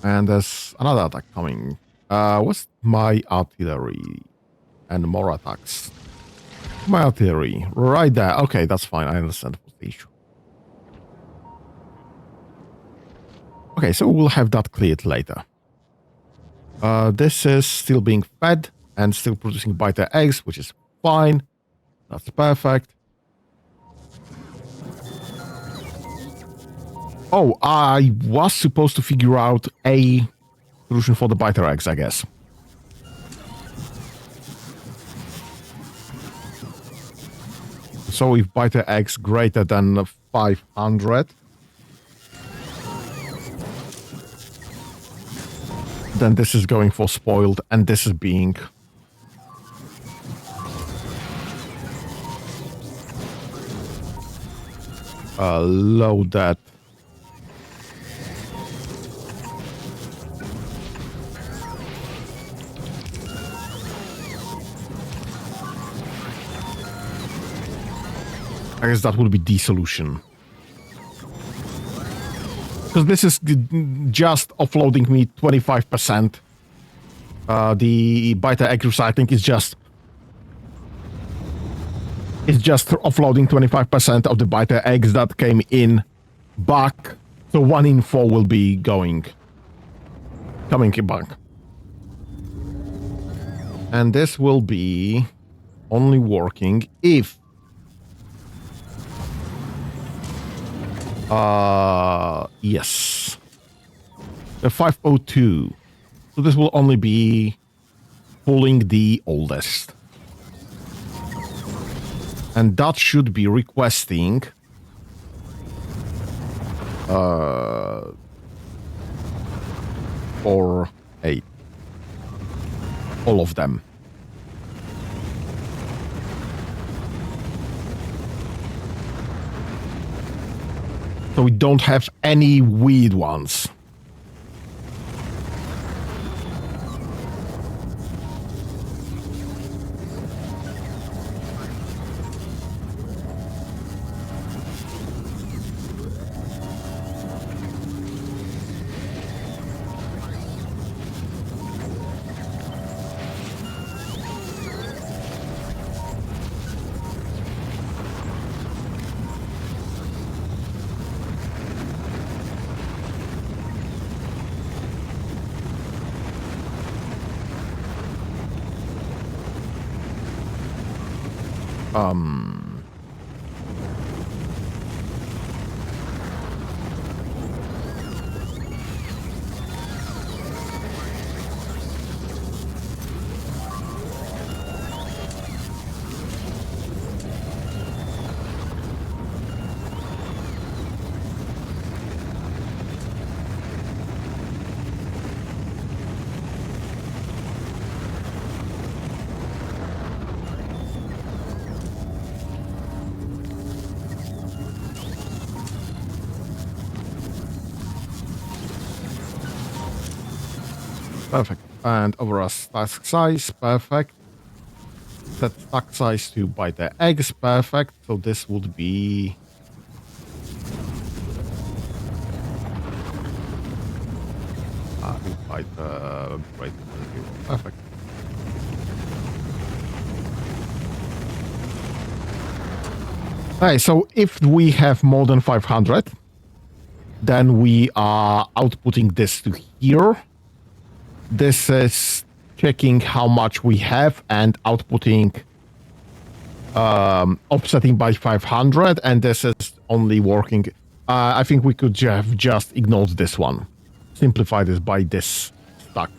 And there's another attack coming. What's my artillery? And more attacks. My artillery. Right there. Okay, that's fine. I understand what's the issue. Okay, so we'll have that cleared later. This is still being fed and still producing biter eggs, which is fine. That's perfect. Oh, I was supposed to figure out a solution for the biter eggs, I guess. So if biter eggs greater than 500, then this is going for spoiled, and this is being loaded. I guess that would be the solution. Because this is just offloading me 25%. The biter egg recycling is just... It's just offloading 25% of the biter eggs that came in back. So 1 in 4 will be coming back. And this will be only working if... yes. The 502. So this will only be pulling the oldest. And that should be requesting or 8. All of them. So we don't have any weird ones. Perfect. And overall task size, perfect. Set task size to buy the eggs, perfect. So this would be... buy the... Right, perfect. Okay, so if we have more than 500, then we are outputting this to here. This is checking how much we have and outputting, offsetting by 500, and this is only working. I think we could have just ignored this one. Simplify this by this stack.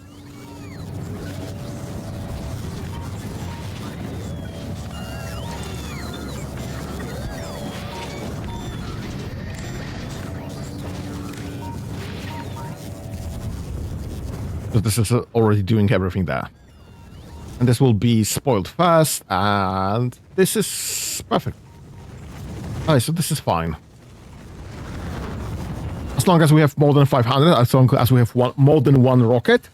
So this is already doing everything there. And this will be spoiled first, and this is perfect. Alright, so this is fine. As long as we have more than 500, as long as we have more than one rocket,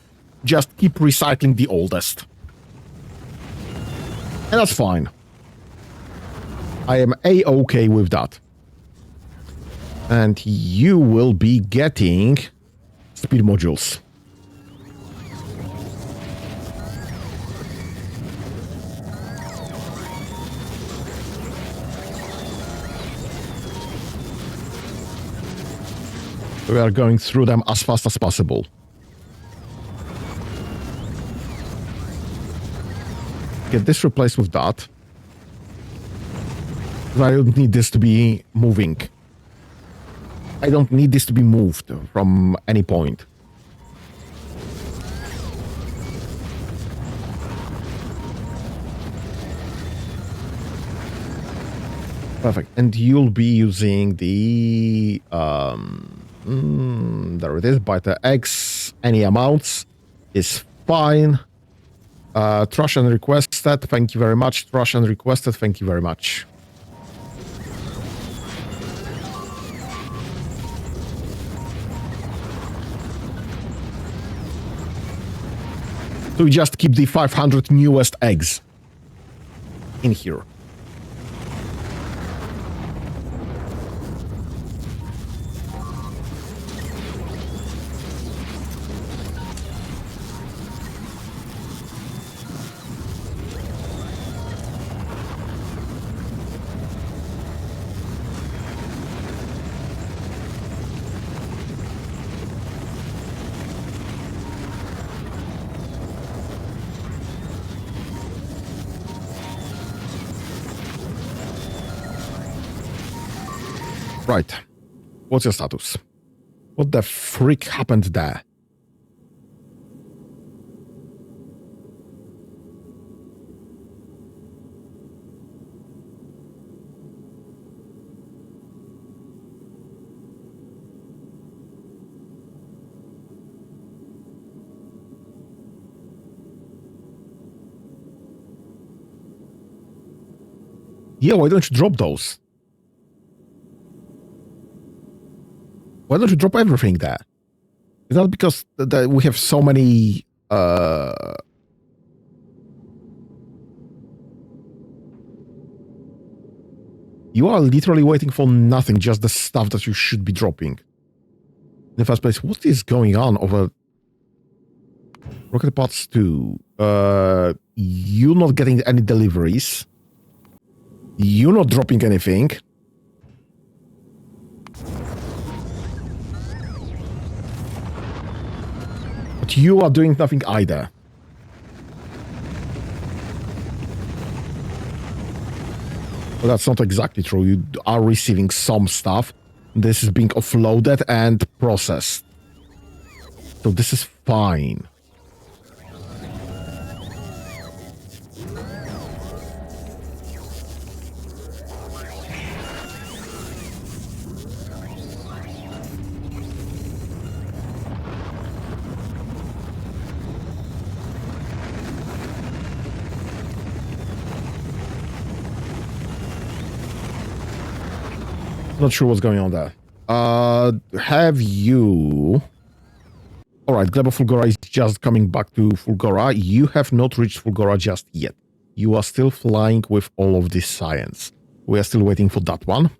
just keep recycling the oldest. And that's fine. I am A-okay with that. And you will be getting speed modules. We are going through them as fast as possible. Get this replaced with that. I don't need this to be moving. I don't need this to be moved from any point. Perfect. And you'll be using the... there it is. Buy the eggs. Any amounts is fine. Trash and requested. Thank you very much. Trash and requested. Thank you very much. So we just keep the 500 newest eggs in here. Right. What's your status? What the freak happened there? Yeah, why don't you drop those? Why don't you drop everything there? Is that because we have so many... You are literally waiting for nothing, just the stuff that you should be dropping. In the first place, what is going on over... Rocket Pods 2. You're not getting any deliveries. You're not dropping anything. But you are doing nothing either. Well, that's not exactly true. You are receiving some stuff. This is being offloaded and processed. So this is fine. Not sure what's going on there. Have you All right, Gleba Fulgora is just coming back to Fulgora. You have not reached Fulgora just yet. You are still flying with all of this science. We are still waiting for that one.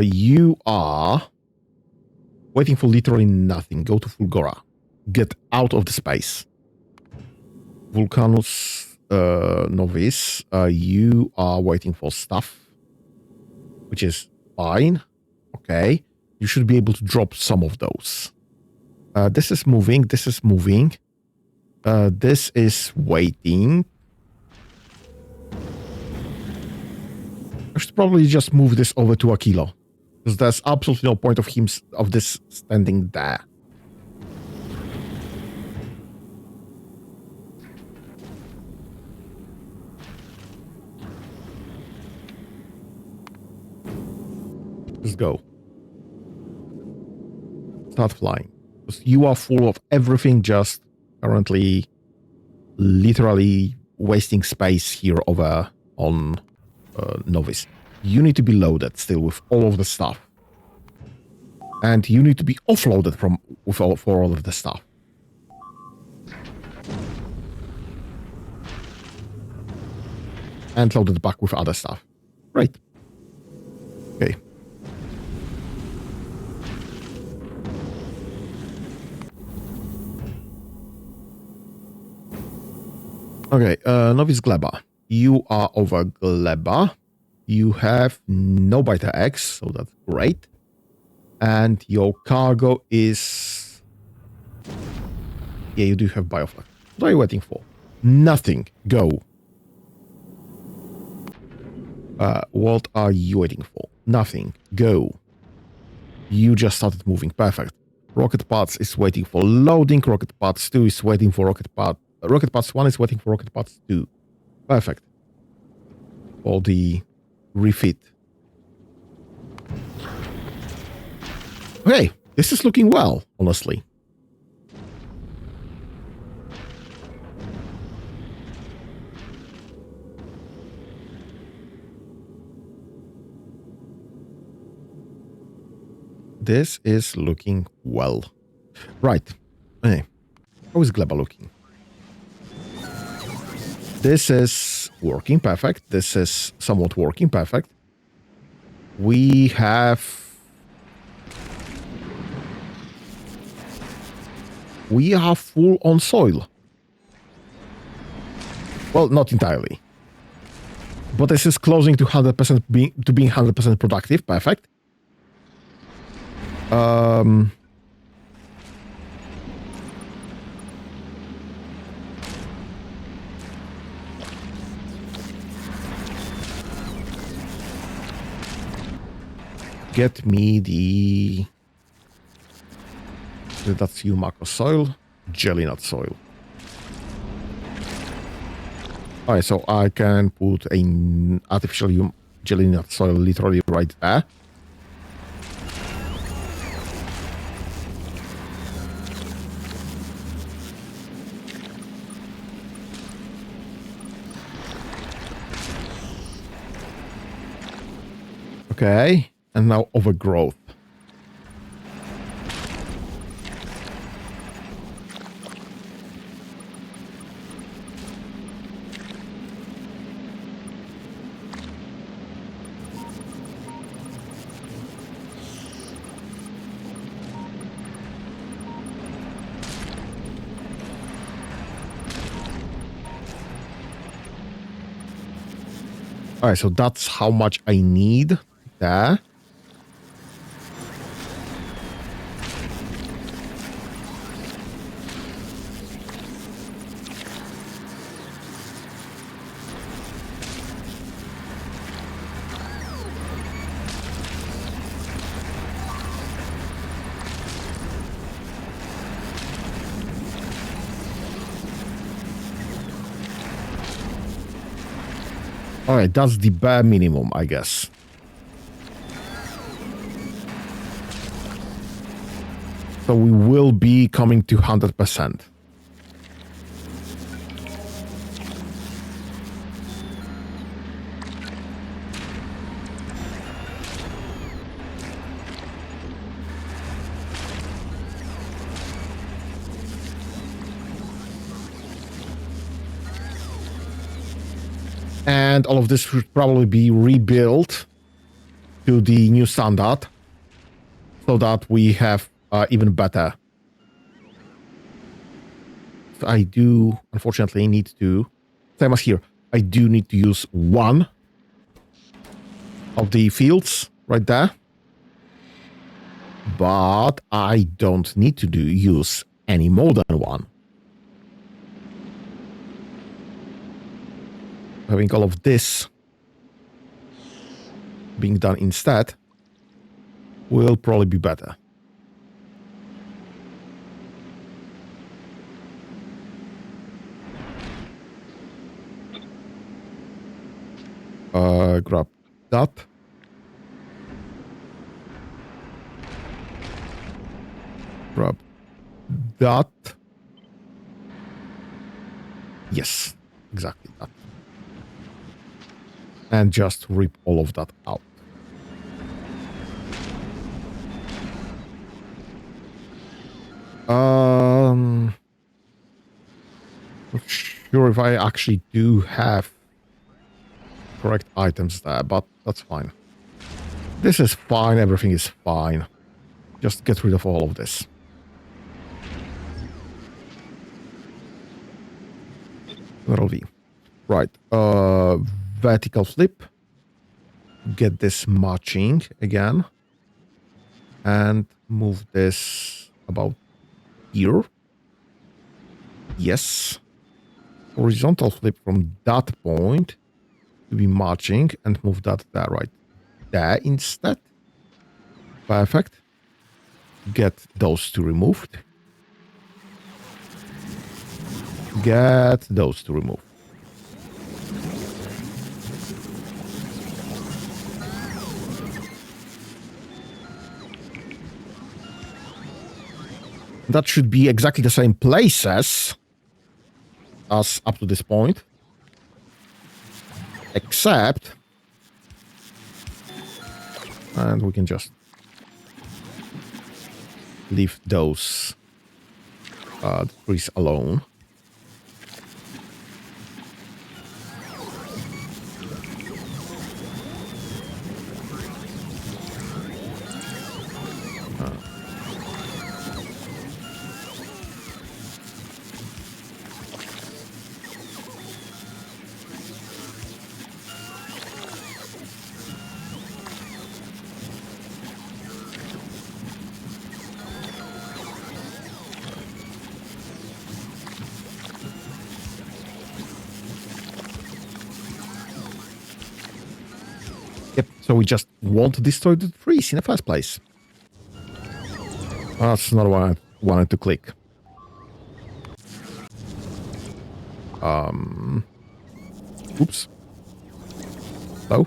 You are waiting for literally nothing. Go to Fulgora. Get out of the space. Vulcanus Novice, you are waiting for stuff, which is fine. Okay. You should be able to drop some of those. This is moving. This is moving. This is waiting. I should probably just move this over to Aquilo, because there's absolutely no point of this standing there. Just go. Start flying. Because you are full of everything, just currently literally wasting space here over on Novice. You need to be loaded still with all of the stuff. And you need to be offloaded for all of the stuff. And loaded back with other stuff. Right. Okay. Okay, Novice Gleba. You are over Gleba. You have no Beta X, so that's great. And your cargo is... Yeah, you do have Bioflux. What are you waiting for? Nothing. Go. What are you waiting for? Nothing. Go. You just started moving. Perfect. Rocket Parts is waiting for loading. Rocket Parts 2 is waiting for Rocket Parts... Rocket Parts 1 is waiting for Rocket Parts 2. Perfect. For the refit. Okay, this is looking well, honestly. This is looking well. Right. Okay. How is Gleba looking? This is working perfect. This is somewhat working perfect. We have... We are full on soil. Well, not entirely. But this is closing to 100% being 100% productive. Perfect. Get me the... That's you, macro soil. Jelly nut soil. Alright, so I can put an artificial jelly nut soil literally right there. Okay, and now overgrowth. All right, so that's how much I need there. All right, that's the bare minimum, I guess. So we will be coming to 100%. And all of this should probably be rebuilt to the new standard so that we have even better. So I do, unfortunately, need to, same as here, I do need to use one of the fields right there. But I don't need to use any more than one. Having all of this being done instead will probably be better. Grab that. Grab that. Yes, exactly that. And just rip all of that out. Not sure if I actually do have correct items there, but that's fine. This is fine, everything is fine. Just get rid of all of this. Control V. Right. Vertical flip. Get this matching again. And move this about here. Yes. Horizontal flip from that point to be matching and move that there right there instead. Perfect. Get those two removed. Get those two removed. That should be exactly the same places as up to this point. Except... And we can just leave those trees alone. Yep, so we just won't destroy the trees in the first place. That's not what I wanted to click. Oops. Oh,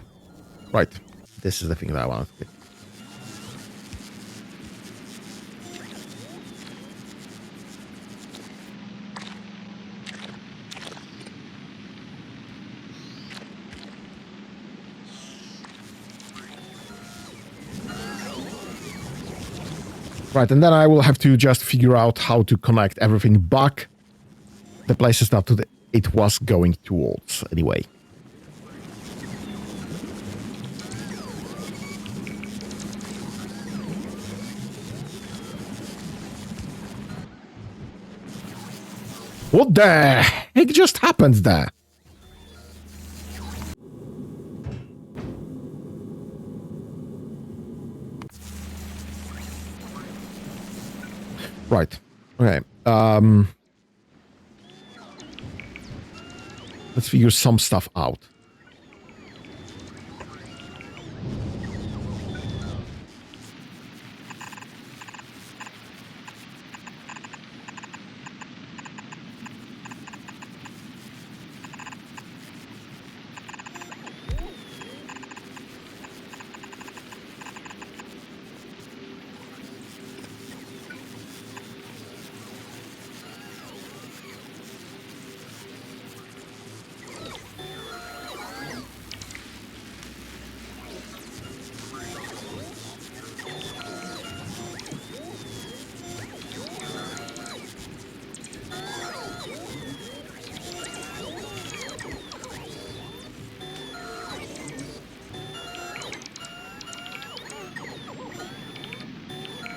right. This is the thing that I wanted to click. Right, and then I will have to just figure out how to connect everything back the places that it was going towards anyway. What the heck just happened there? Right. Okay. Let's figure some stuff out.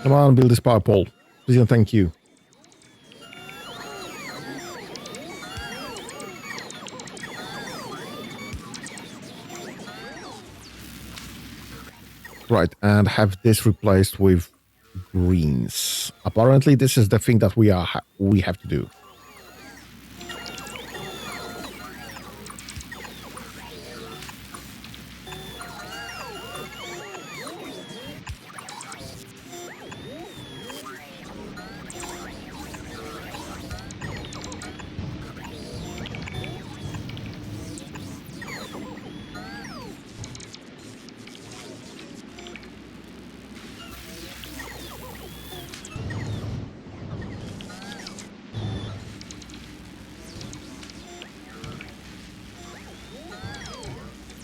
Come on, build this power pole. Please and thank you. Right, and have this replaced with greens. Apparently, this is the thing that we have to do.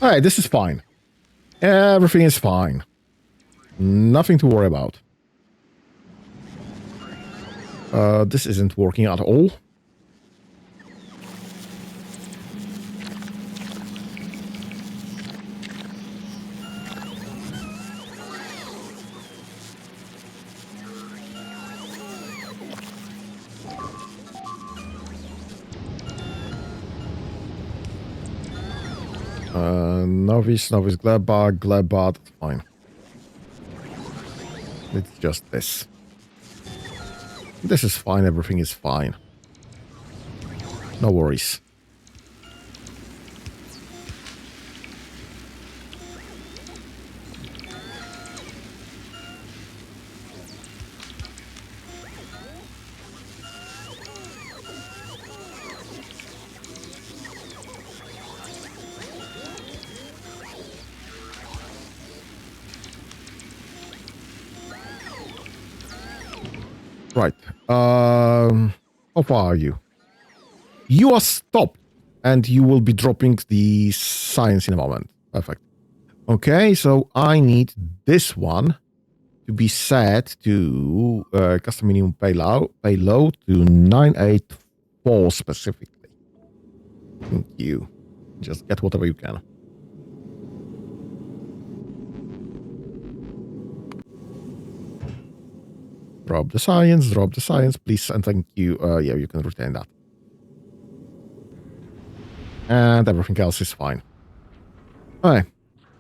All right, this is fine. Everything is fine. Nothing to worry about. This isn't working at all. Novice, Gleba, that's fine. It's just this. This is fine, everything is fine. No worries. Right. How far are you? You are stopped, and you will be dropping the science in a moment. Perfect. Okay, so I need this one to be set to custom minimum payload to 984 specifically. Thank you. Just get whatever you can. Drop the science, please, and thank you. Yeah, you can retain that. And everything else is fine. Okay.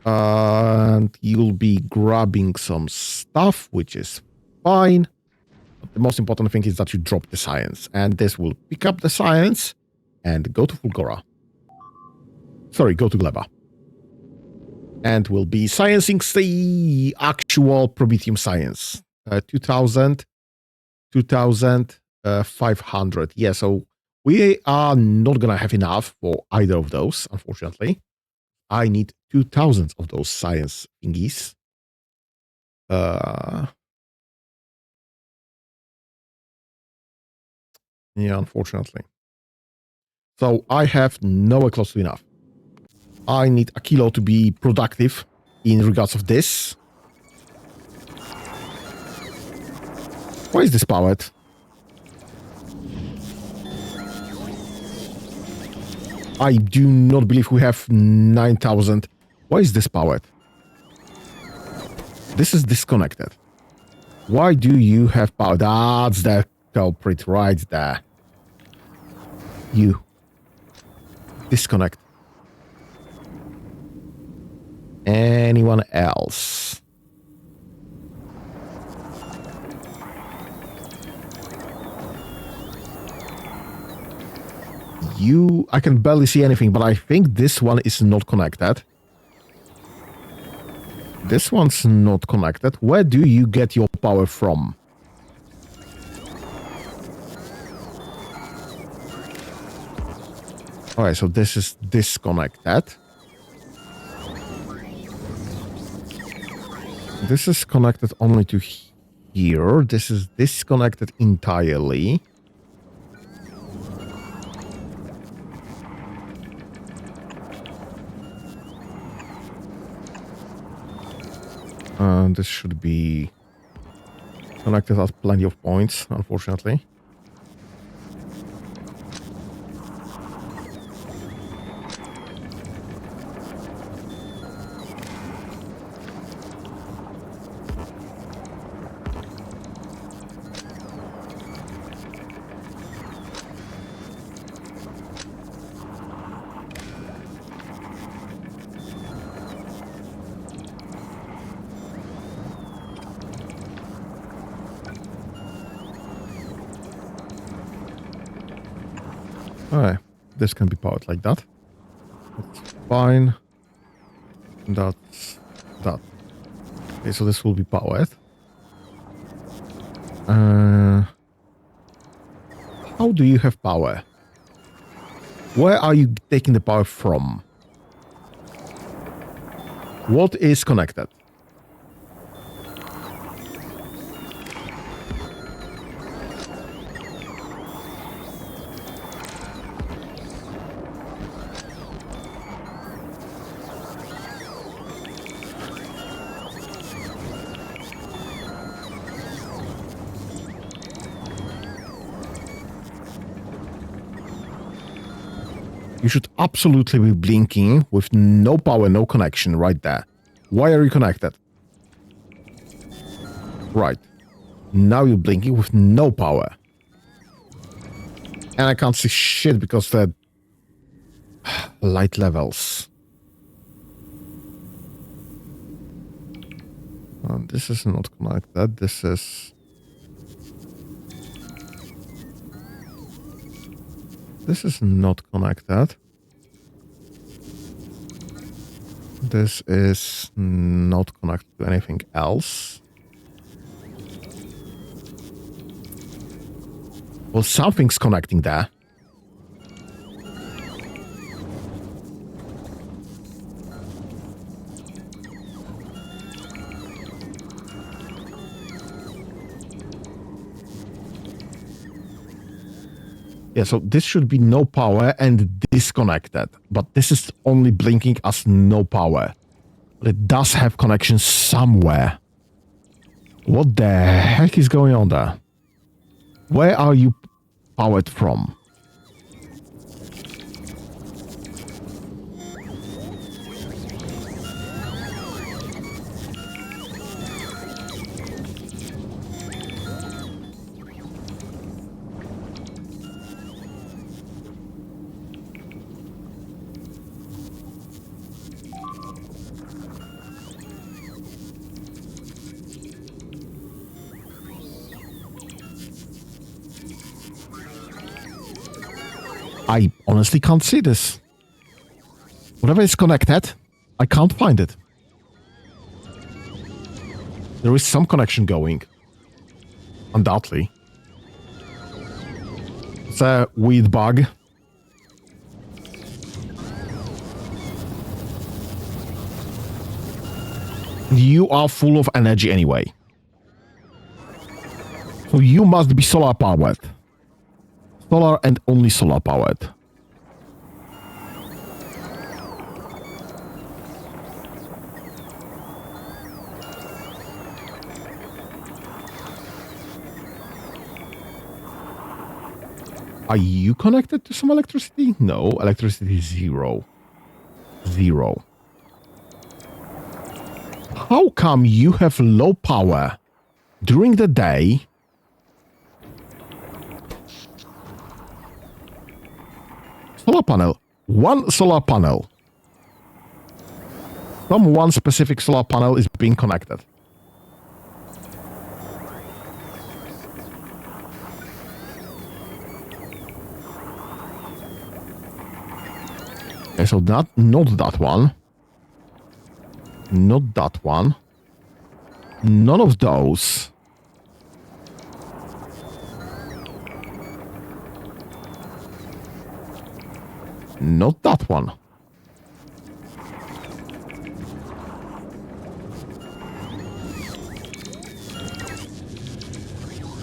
And you'll be grabbing some stuff, which is fine. But the most important thing is that you drop the science. And this will pick up the science and go to Fulgora. Sorry, go to Gleba. And we'll be sciencing the actual Prometheum science. 2,000, 2,500. Yeah, so we are not going to have enough for either of those, unfortunately. I need 2,000 of those science thingies. Yeah, unfortunately. So I have nowhere close to enough. I need Aquilo to be productive in regards of this. Why is this powered? I do not believe we have 9,000. Why is this powered? This is disconnected. Why do you have power? That's the culprit right there. You. Disconnect. Anyone else? I can barely see anything, but I think this one is not connected. This one's not connected. Where do you get your power from? Alright, so this is disconnected. This is connected only to here. This is disconnected entirely. This should be connected at plenty of points, unfortunately. Alright, this can be powered like that. That's fine. And that's that. Okay, so this will be powered. How do you have power? Where are you taking the power from? What is connected? You should absolutely be blinking with no power, no connection right there. Why are you connected? Right. Now you're blinking with no power. And I can't see shit because the light levels. This is not connected. This is... This is not connected. This is not connected to anything else. Well, something's connecting there. Yeah, so this should be no power and disconnected, but this is only blinking as no power. But it does have connection somewhere. What the heck is going on there? Where are you powered from? I honestly can't see this. Whatever is connected, I can't find it. There is some connection going. Undoubtedly. It's a weird bug. You are full of energy anyway. So you must be solar powered. Solar and only solar powered. Are you connected to some electricity? No, electricity is zero. Zero. How come you have low power during the day? Solar panel. One solar panel. Some one specific solar panel is being connected. Okay, so not that one. Not that one. None of those. Not that one.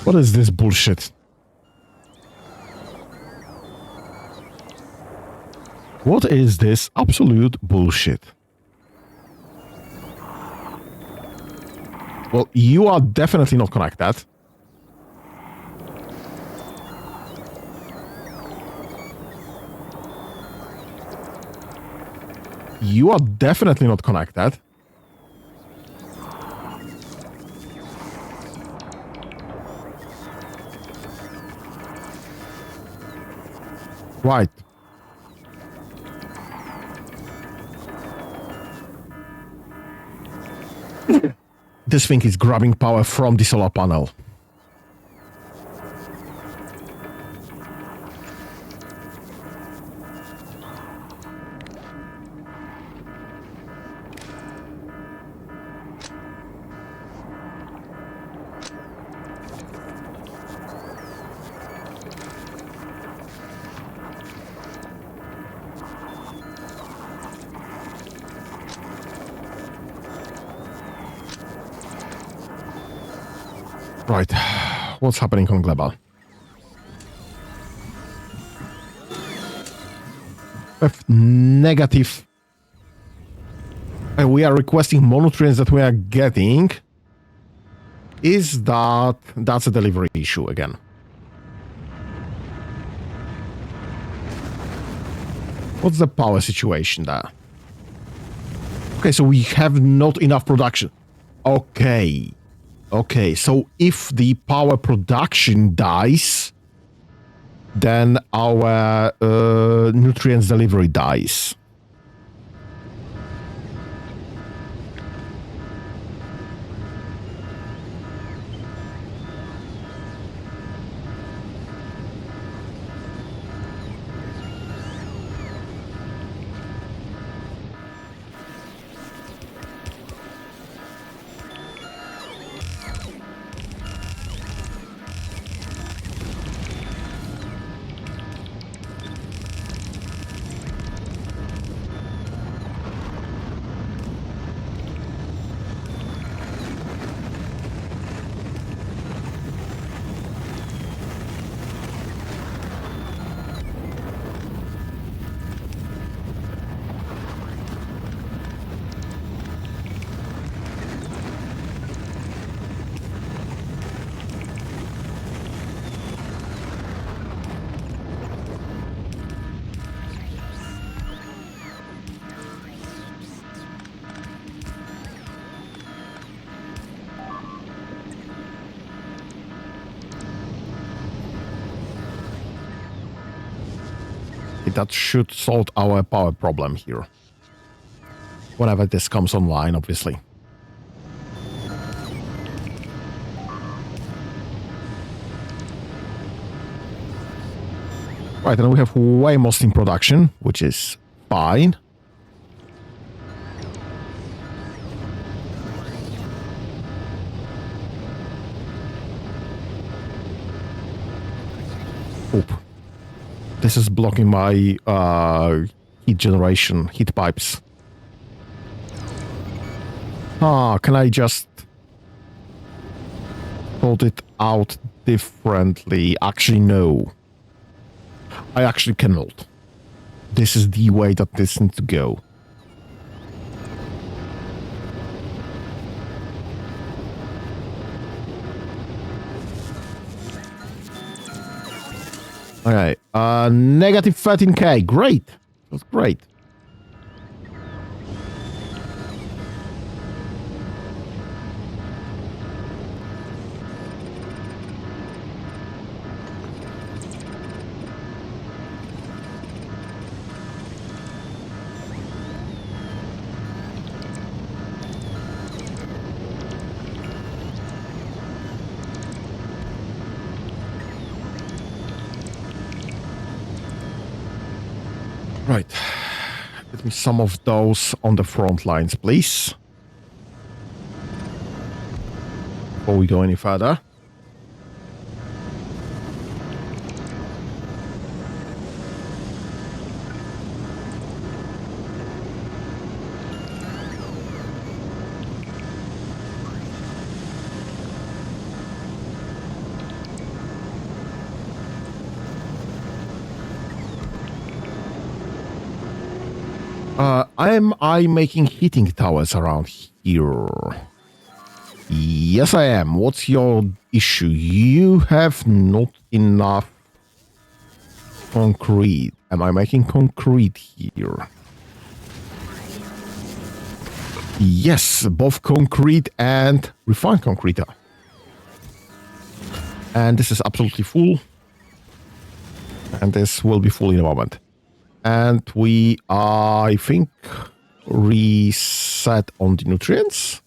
What is this bullshit? What is this absolute bullshit? Well, you are definitely not connected. You are definitely not connected. Right. This thing is grabbing power from the solar panel. Right. What's happening on global? We have negative. And we are requesting more nutrients that we are getting. Is that's a delivery issue again? What's the power situation there? Okay, so we have not enough production. Okay. Okay, so if the power production dies, then our nutrients delivery dies. That should solve our power problem here. Whenever this comes online, obviously. Right, and we have way more steam production, which is fine. Oop. This is blocking my heat generation, heat pipes. Can I just sort it out differently? Actually, no. I actually cannot. This is the way that this needs to go. Okay, negative 13k. Great. That's great. Right. Give me some of those on the front lines, please. Before we go any further. Am I making heating towers around here? Yes, I am. What's your issue? You have not enough concrete. Am I making concrete here? Yes, both concrete and refined concrete. And this is absolutely full. And this will be full in a moment. And we are, I think, reset on the nutrients.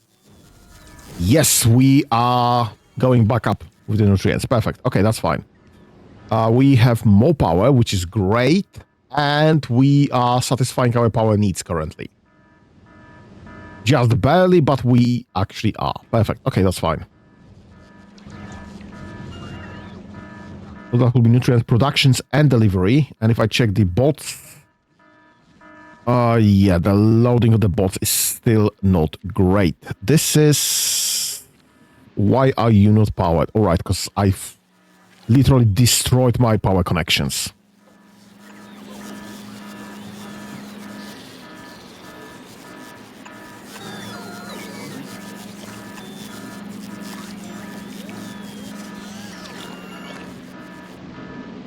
Yes, we are going back up with the nutrients. Perfect. Okay, that's fine. We have more power, which is great. And we are satisfying our power needs currently. Just barely, but we actually are. Perfect. Okay, that's fine. So that will be nutrient productions and delivery. And if I check the bots, yeah, the loading of the bots is still not great. This is Why are you not powered? All right, because I've literally destroyed my power connections.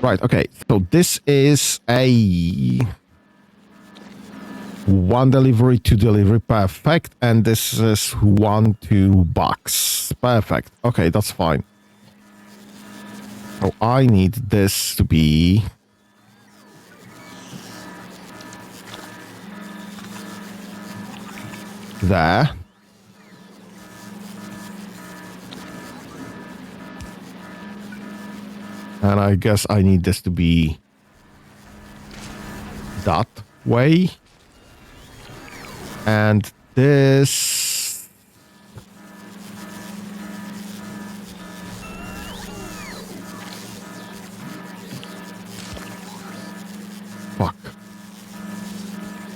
Right, okay, so this is a 1 delivery, 2 delivery, perfect, and this is 1, 2 box, perfect. Okay, that's fine. So I need this to be there. And I guess I need this to be that way. And this... Fuck.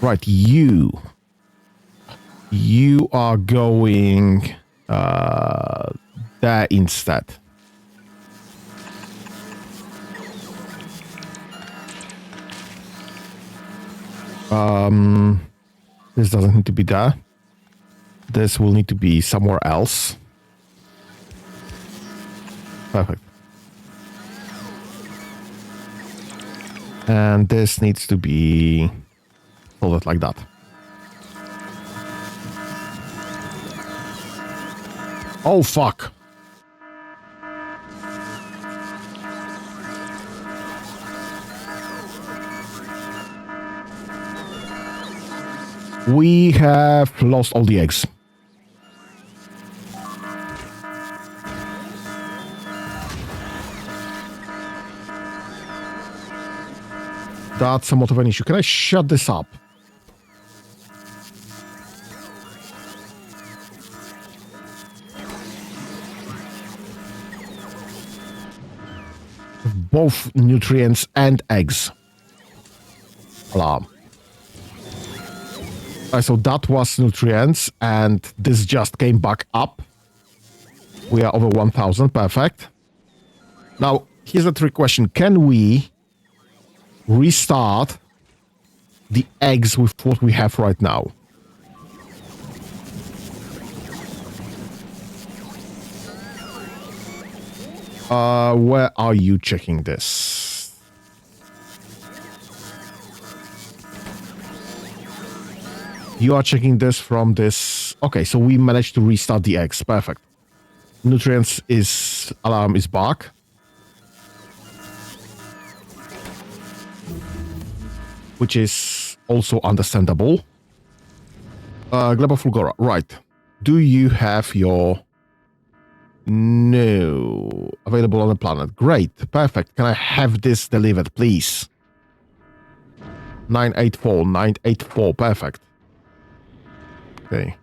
Right, you are going there instead. This doesn't need to be there. This will need to be somewhere else. Perfect. And this needs to be folded like that. Oh, fuck. We have lost all the eggs. That's somewhat of an issue. Can I shut this up? Both nutrients and eggs. Alarm. So that was nutrients, and this just came back up. We are over 1,000, perfect. Now, here's a trick question. Can we restart the eggs with what we have right now? Where are you checking this? You are checking this from this. Okay, so we managed to restart the eggs. Perfect. Nutrients is alarm is back. Which is also understandable. Gleba Fulgora, right. Do you have your... No. Available on the planet. Great. Perfect. Can I have this delivered, please? 984. 984. Perfect. Okay.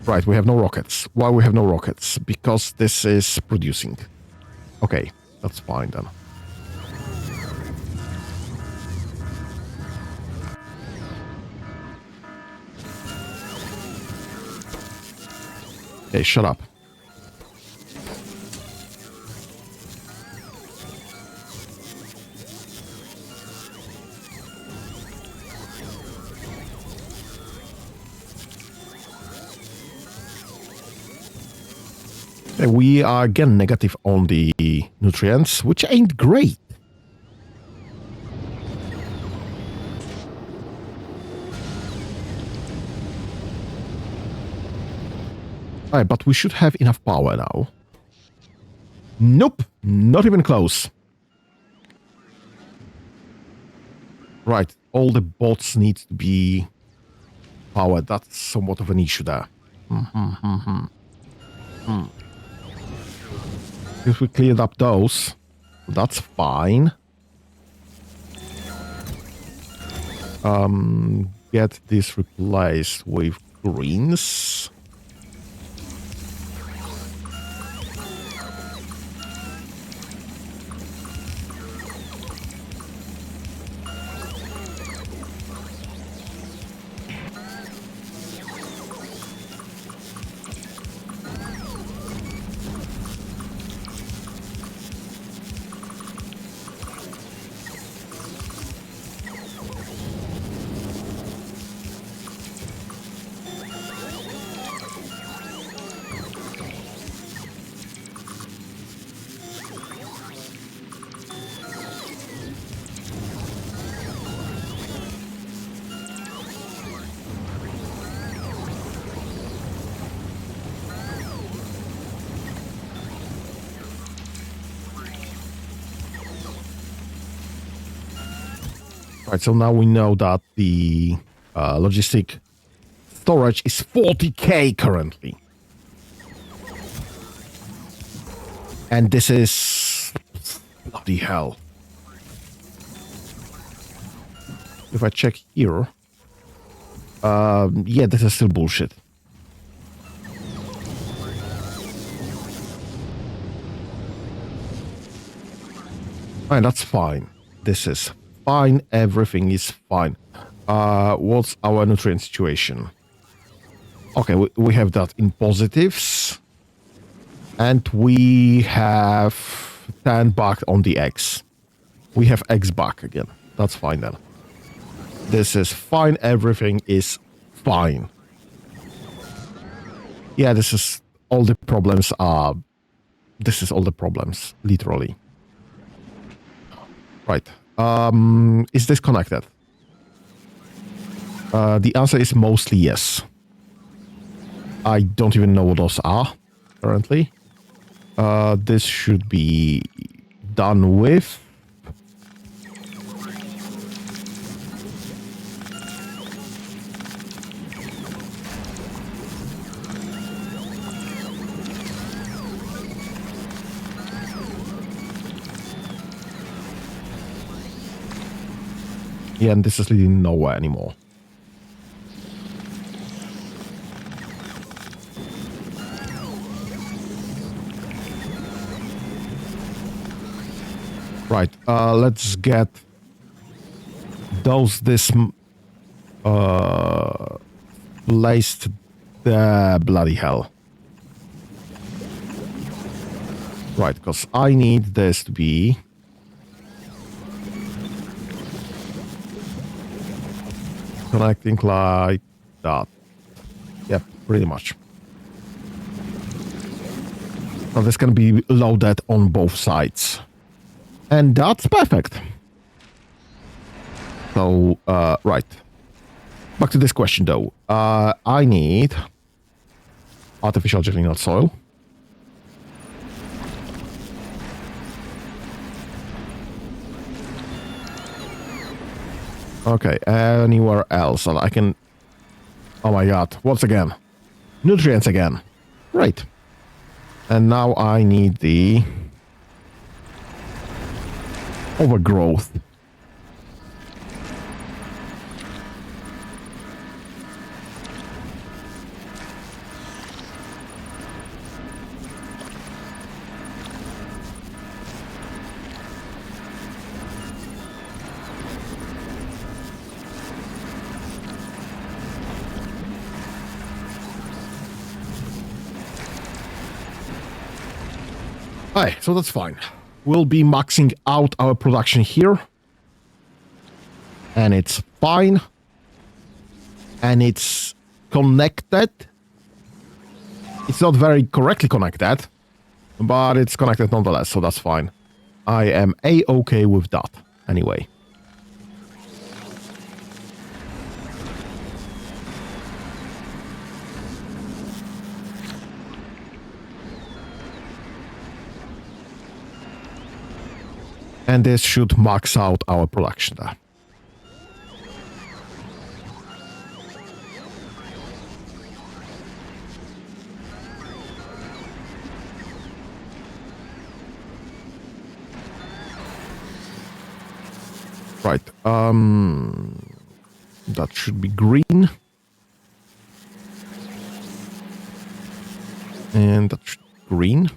Right, we have no rockets. Why we have no rockets? Because this is producing. Okay, that's fine then. Okay, shut up. We are again negative on the nutrients, which ain't great. Alright, but we should have enough power now. Nope, not even close. Right, all the bots need to be powered. That's somewhat of an issue there. If we cleared up those, that's fine. Get this replaced with greens. Right, so now we know that the logistic storage is 40k currently. And this is... bloody hell. If I check here... yeah, this is still bullshit. Alright, that's fine. This is fine. Everything is fine. What's our nutrient situation? Okay, we have that in positives. And we have 10 back on the X. We have X back again. That's fine then. This is fine. Everything is fine. Yeah, this is all the problems are... This is all the problems, literally. Right. Is this connected? The answer is mostly yes. I don't even know what those are currently. This should be done with. Yeah, and this is leading nowhere anymore. Right, let's get this placed there, bloody hell. Right, because I need this to be connecting like that. Yep, pretty much. Now this can be loaded on both sides. And that's perfect. So, right. Back to this question though. I need artificial germinal soil. Okay, anywhere else that I can... Oh my god, once again. Nutrients again. Right. And now I need the... overgrowth. Hi, so that's fine. We'll be maxing out our production here. And it's fine. And it's connected. It's not very correctly connected, but it's connected nonetheless, so that's fine. I am A-okay with that, anyway. And this should max out our production there. Right, that should be green. And that should be green.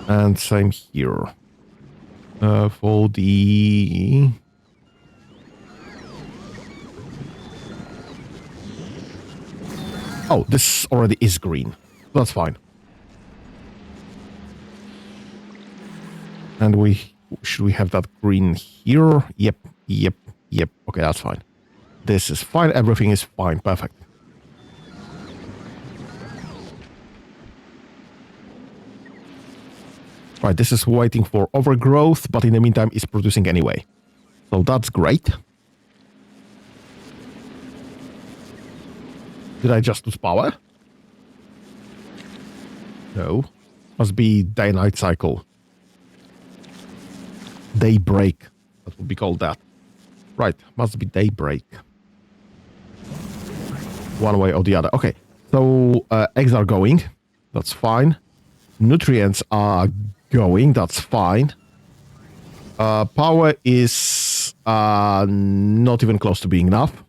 And same here. For the... Oh, this already is green. That's fine. And should we have that green here? Yep. Okay, that's fine. This is fine. Everything is fine. Perfect. Right, this is waiting for overgrowth, but in the meantime, it's producing anyway. So that's great. Did I just lose power? No. Must be day-night cycle. Daybreak. That would be called that. Right, must be daybreak. One way or the other. Okay, so eggs are going. That's fine. Nutrients are going. That's fine. Power is not even close to being enough.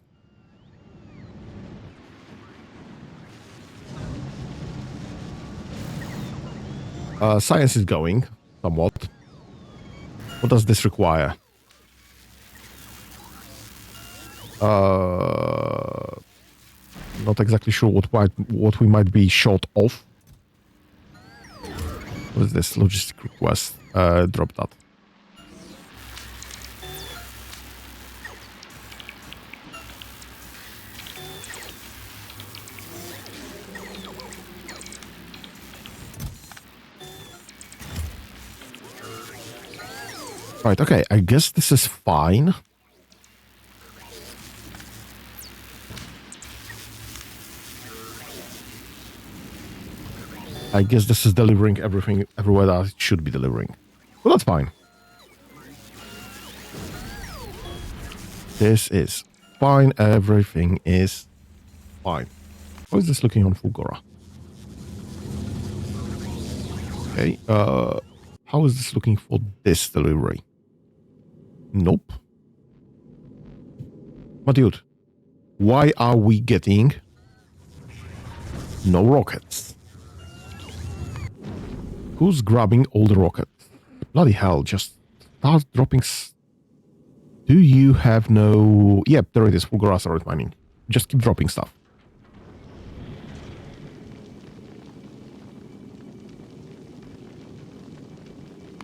Science is going somewhat. What does this require? Not exactly sure what we might be short of. What is this? Logistic request. Drop that. Right, okay, I guess this is fine. I guess this is delivering everything everywhere that it should be delivering. Well, that's fine. This is fine. Everything is fine. How is this looking on Fulgora? Okay, how is this looking for this delivery? Nope. But dude, why are we getting no rockets? Who's grabbing all the rockets? Bloody hell, just start dropping... Do you have no... Yep, there it is, Fulgora started mining. Just keep dropping stuff.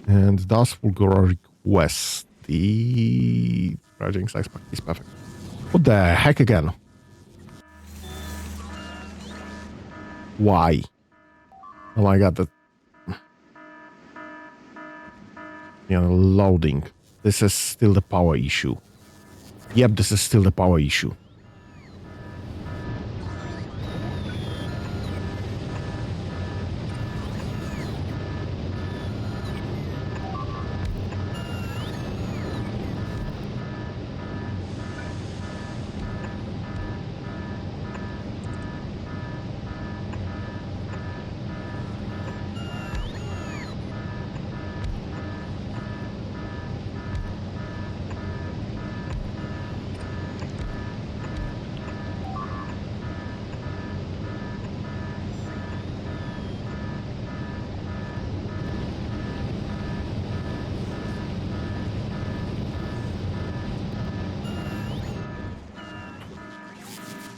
And does Fulgora request the charging size pack is perfect. What the heck again? Why? Oh my god, that... Yeah, loading. This is still the power issue. Yep, this is still the power issue.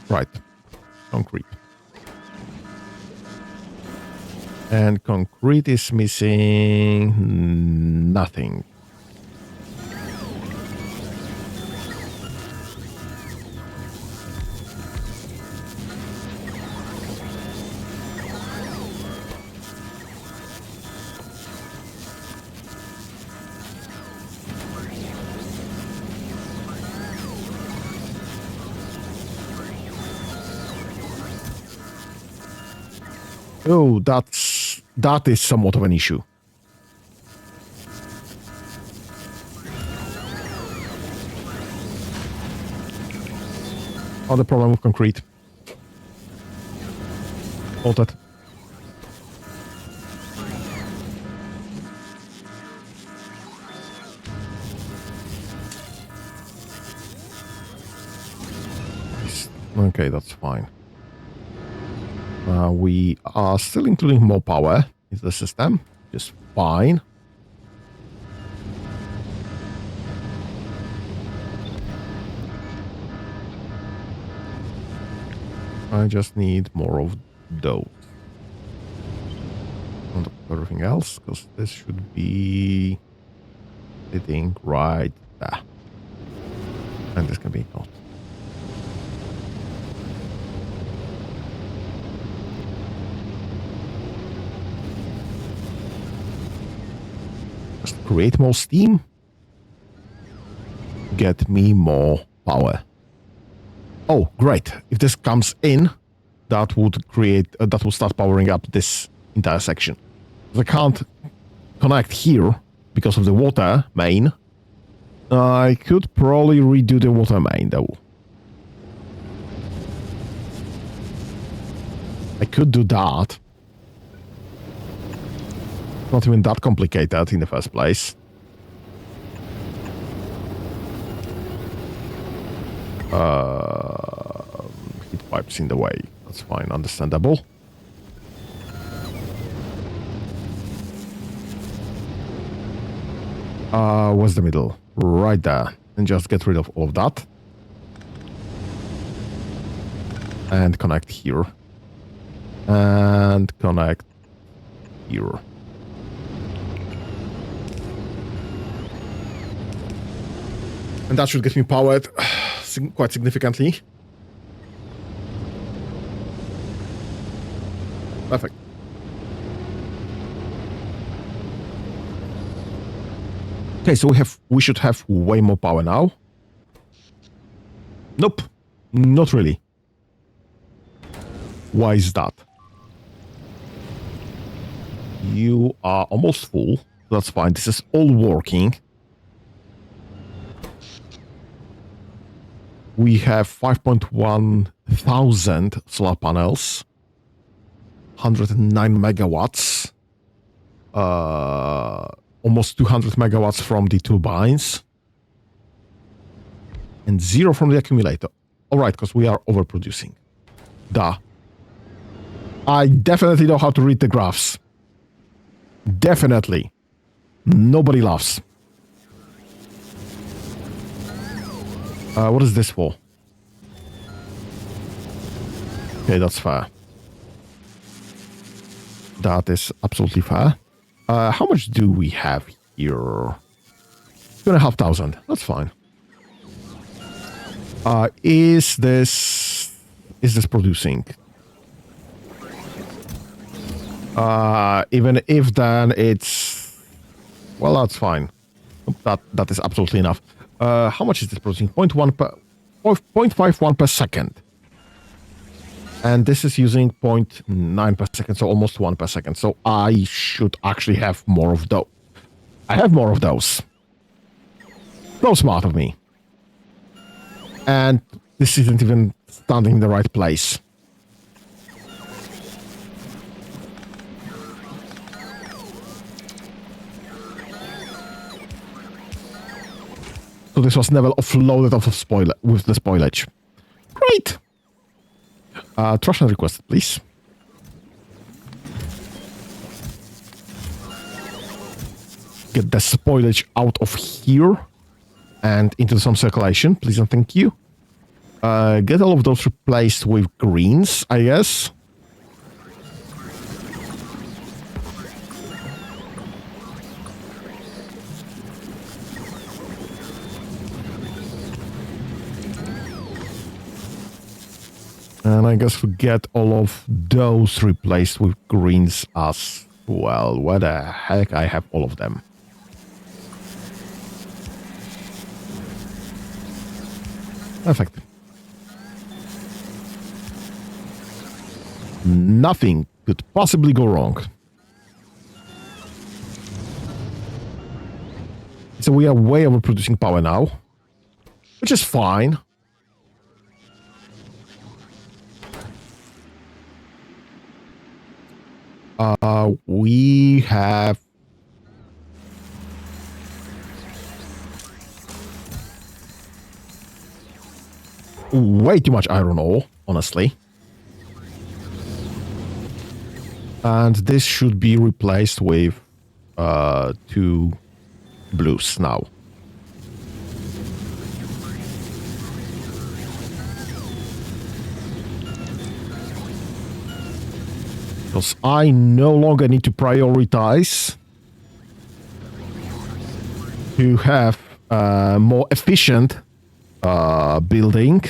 Right. Concrete. And concrete is missing nothing. Oh, that is somewhat of an issue. Other problem with concrete. Altered. Okay, that's fine. We are still including more power into the system. Just fine. I just need more of those. On top of everything else, because this should be sitting right there. And this can be ignored. Just create more steam. Get me more power. Oh, great. If this comes in, that would create, that will start powering up this entire section. If I can't connect here, because of the water main. I could probably redo the water main, though. I could do that. Not even that complicated in the first place. Heat pipes in the way. That's fine, understandable. Where's the middle? Right there. And just get rid of all of that. And connect here. And connect here. And that should get me powered quite significantly. Perfect. Okay, so we should have way more power now. Nope, not really. Why is that? You are almost full. That's fine. This is all working. We have 5.1 thousand solar panels. 109 megawatts. Almost 200 megawatts from the turbines. And 0 from the accumulator. Alright, because we are overproducing. Duh. I definitely know how to read the graphs. Definitely. Nobody laughs. What is this for? Okay, that's fair. That is absolutely fair. How much do we have here? 2,500. That's fine. Is this producing? Even if then it's... Well, that's fine. That is absolutely enough. How much is this producing? 0.51 per second. And this is using 0.9 per second, so almost 1 per second. So I should actually have more of those. I have more of those. So smart of me. And this isn't even standing in the right place. So this was never offloaded off of spoiler with the spoilage. Great! Trash and request, please. Get the spoilage out of here and into some circulation, please and thank you. Get all of those replaced with greens, I guess. And I guess we get all of those replaced with greens as well. Where the heck I have all of them? Perfect. Nothing could possibly go wrong. So we are way overproducing power now, which is fine. We have way too much iron ore, honestly. And this should be replaced with 2 blues now. Because I no longer need to prioritize to have more efficient building.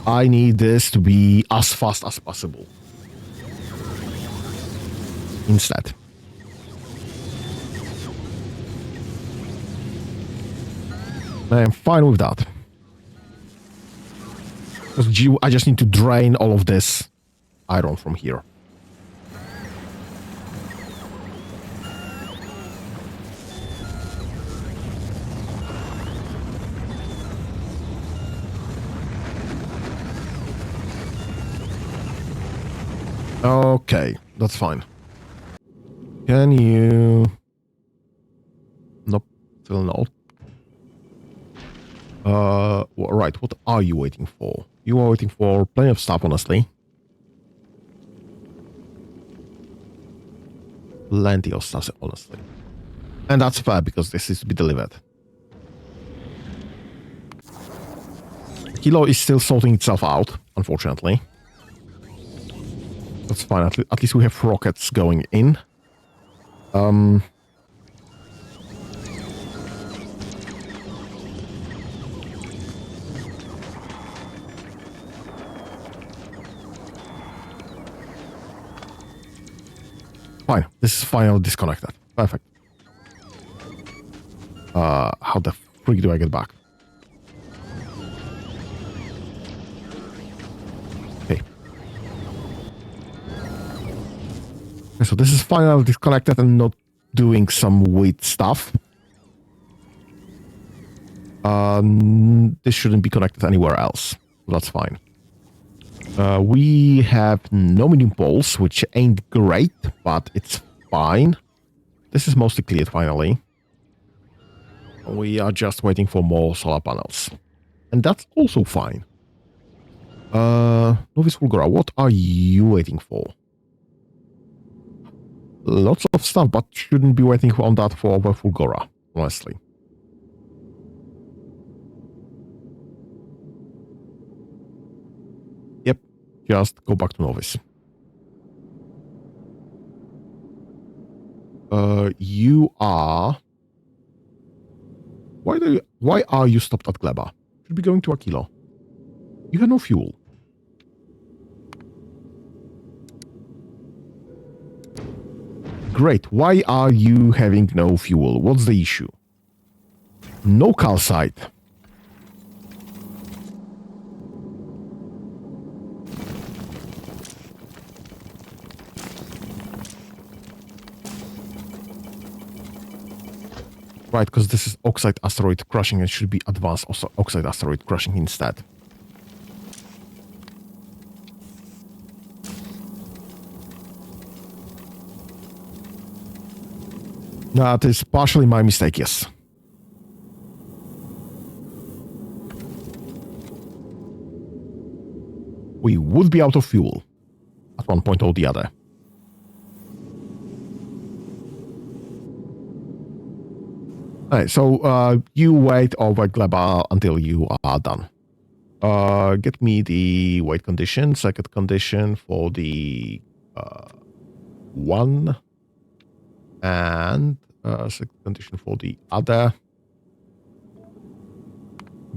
I need this to be as fast as possible. Instead. I'm fine with that. Because I just need to drain all of this iron from here. Okay, that's fine. Can you... Nope, still not. Right, what are you waiting for? You are waiting for plenty of stuff, honestly. Plenty of stuff, honestly. And that's fair, because this is to be delivered. Aquilo is still sorting itself out, unfortunately. That's fine, at least we have rockets going in. Fine, this is finally disconnected. Perfect. How the freak do I get back? Okay. Okay, so this is finally disconnected and not doing some weird stuff. This shouldn't be connected anywhere else. That's fine. We have no medium poles, which ain't great, but it's fine. This is mostly cleared finally. We are just waiting for more solar panels. And that's also fine. Novice Fulgora, what are you waiting for? Lots of stuff, but shouldn't be waiting on that for the Fulgora, honestly. Yep, just go back to Novice. You are... Why are you stopped at Gleba? Should be going to Aquilo. You have no fuel. Great. Why are you having no fuel? What's the issue? No calcite. Right, because this is oxide asteroid crushing. It should be advanced oxide asteroid crushing instead. That is partially my mistake, yes. We would be out of fuel at one point or the other. Alright, so you wait over Gleba until you are done. Get me the wait condition, second condition for the one, and second condition for the other.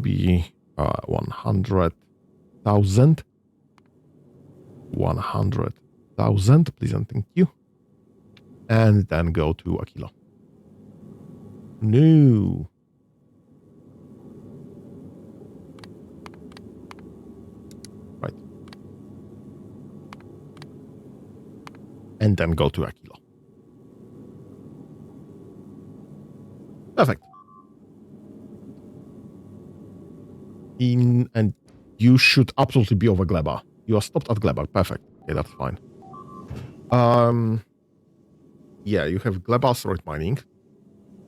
Be 100,000. 100,000, please and thank you. And then go to Aquilo. No. Right. And then go to Aquilo. Perfect. And you should absolutely be over Gleba. You are stopped at Gleba. Perfect. Okay, that's fine. Yeah, you have Gleba asteroid mining,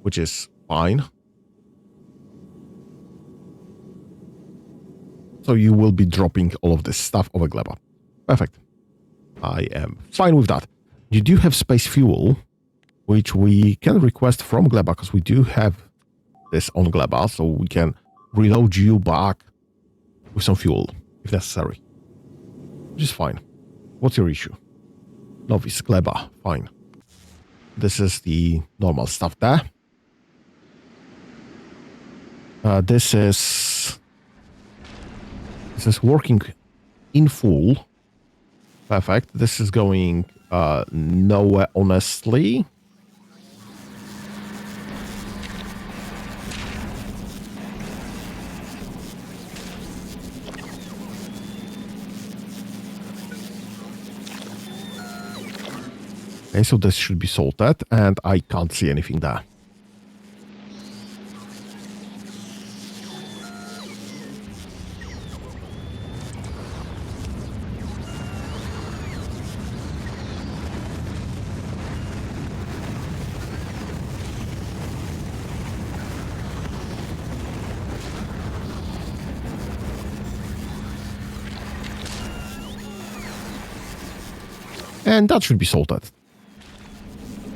which is fine. So you will be dropping all of this stuff over Gleba. Perfect. I am fine with that. You do have space fuel, which we can request from Gleba, because we do have this on Gleba, so we can reload you back with some fuel, if necessary. Which is fine. What's your issue? Novice, Gleba, fine. This is the normal stuff there. This is working in full. Perfect. This is going nowhere, honestly. Okay, so this should be sorted, and I can't see anything there. And that should be salted.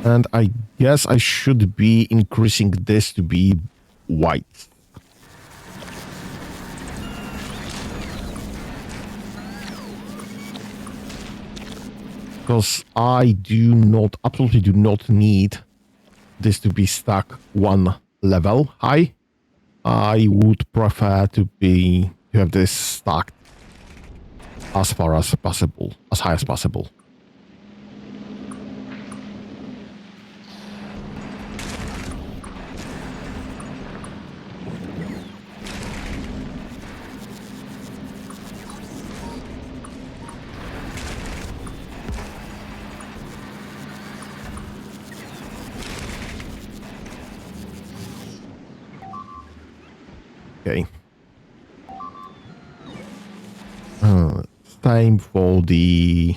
And I guess I should be increasing this to be white. Because I absolutely do not need this to be stuck one level high. I would prefer to have this stacked as far as possible, as high as possible. Okay. Time for the...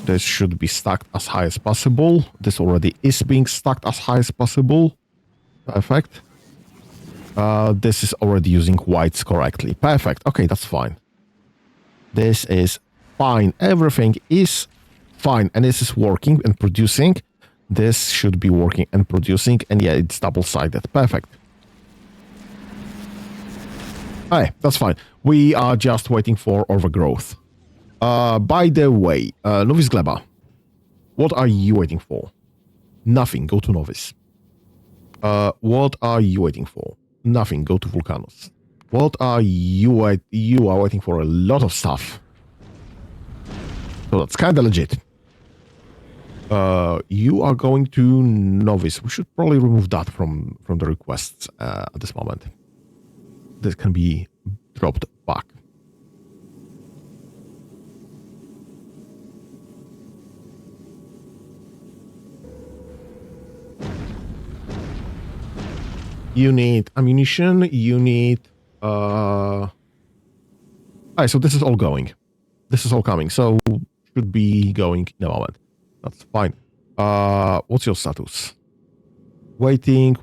This should be stacked as high as possible. This already is being stacked as high as possible. Perfect. This is already using whites correctly. Perfect. Okay, that's fine. This is fine. Everything is fine. And this is working and producing. This should be working and producing. And yeah, it's double-sided. Perfect. Hey, that's fine. We are just waiting for overgrowth. By the way, Novice Gleba, what are you waiting for? Nothing. Go to Novice. What are you waiting for? Nothing. Go to Vulcanus. What are you are waiting for a lot of stuff. So that's kind of legit. You are going to Novice. We should probably remove that from the requests at this moment. This can be dropped back. You need ammunition. You need... Alright, so this is all going. This is all coming. So should be going in a moment. That's fine. What's your status? Waiting.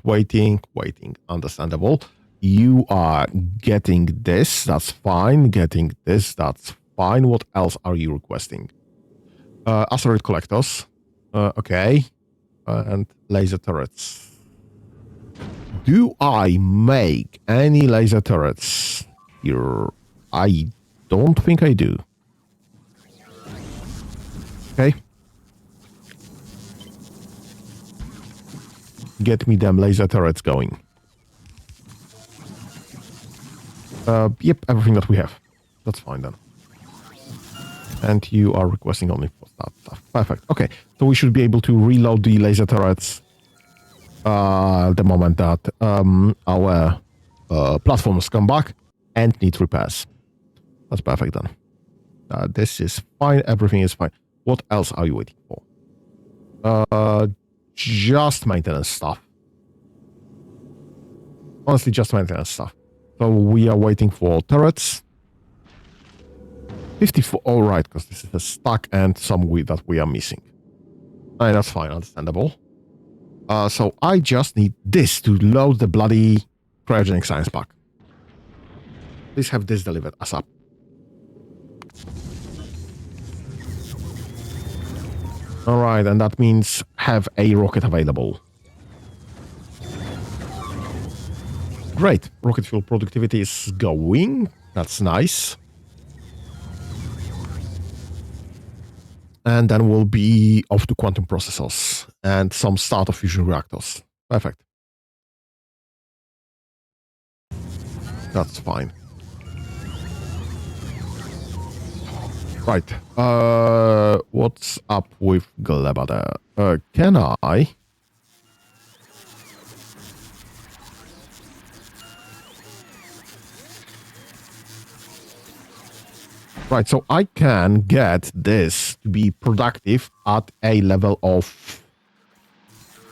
Understandable. You are getting this. That's fine. Getting this. That's fine. What else are you requesting? Asteroid collectors. Okay. And laser turrets. Do I make any laser turrets here? I don't think I do. Okay. Get me them laser turrets going. Yep, everything that we have. That's fine then. And you are requesting only for that stuff. Perfect. Okay, so we should be able to reload the laser turrets the moment that our platforms come back and need repairs. That's perfect then. This is fine. Everything is fine. What else are you waiting for? Just maintenance stuff. Honestly, just maintenance stuff. So we are waiting for turrets. 54. All right, because this is a stack and some that we are missing. That's fine. Understandable. So I just need this to load the bloody cryogenic science pack. Please have this delivered ASAP. Alright, and that means have a rocket available. Great. Rocket fuel productivity is going. That's nice. And then we'll be off to quantum processors and some start of fusion reactors. Perfect. That's fine. Right. What's up with Gleba there? Can I? Right, so I can get this to be productive at a level of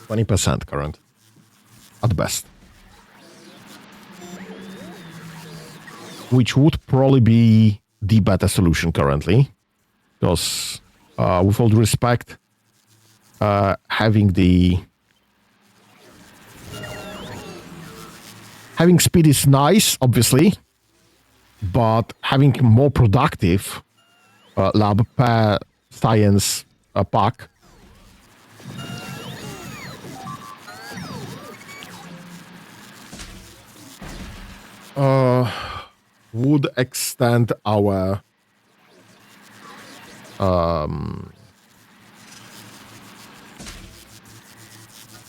20% current, at best. Which would probably be the better solution currently, because with all due respect, having speed is nice, obviously, but having more productive lab per science pack would extend our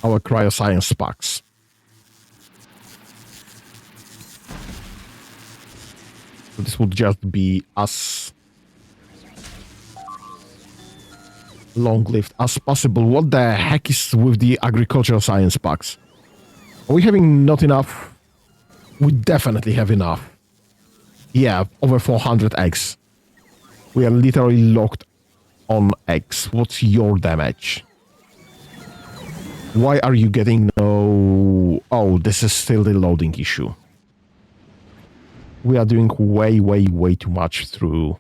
cryoscience packs. So this would just be as long-lived as possible. What the heck is with the agricultural science packs? Are we having not enough? We definitely have enough. Yeah, over 400 eggs. We are literally locked on eggs. What's your damage? Why are you getting no... Oh, this is still the loading issue. We are doing way, way, way too much through...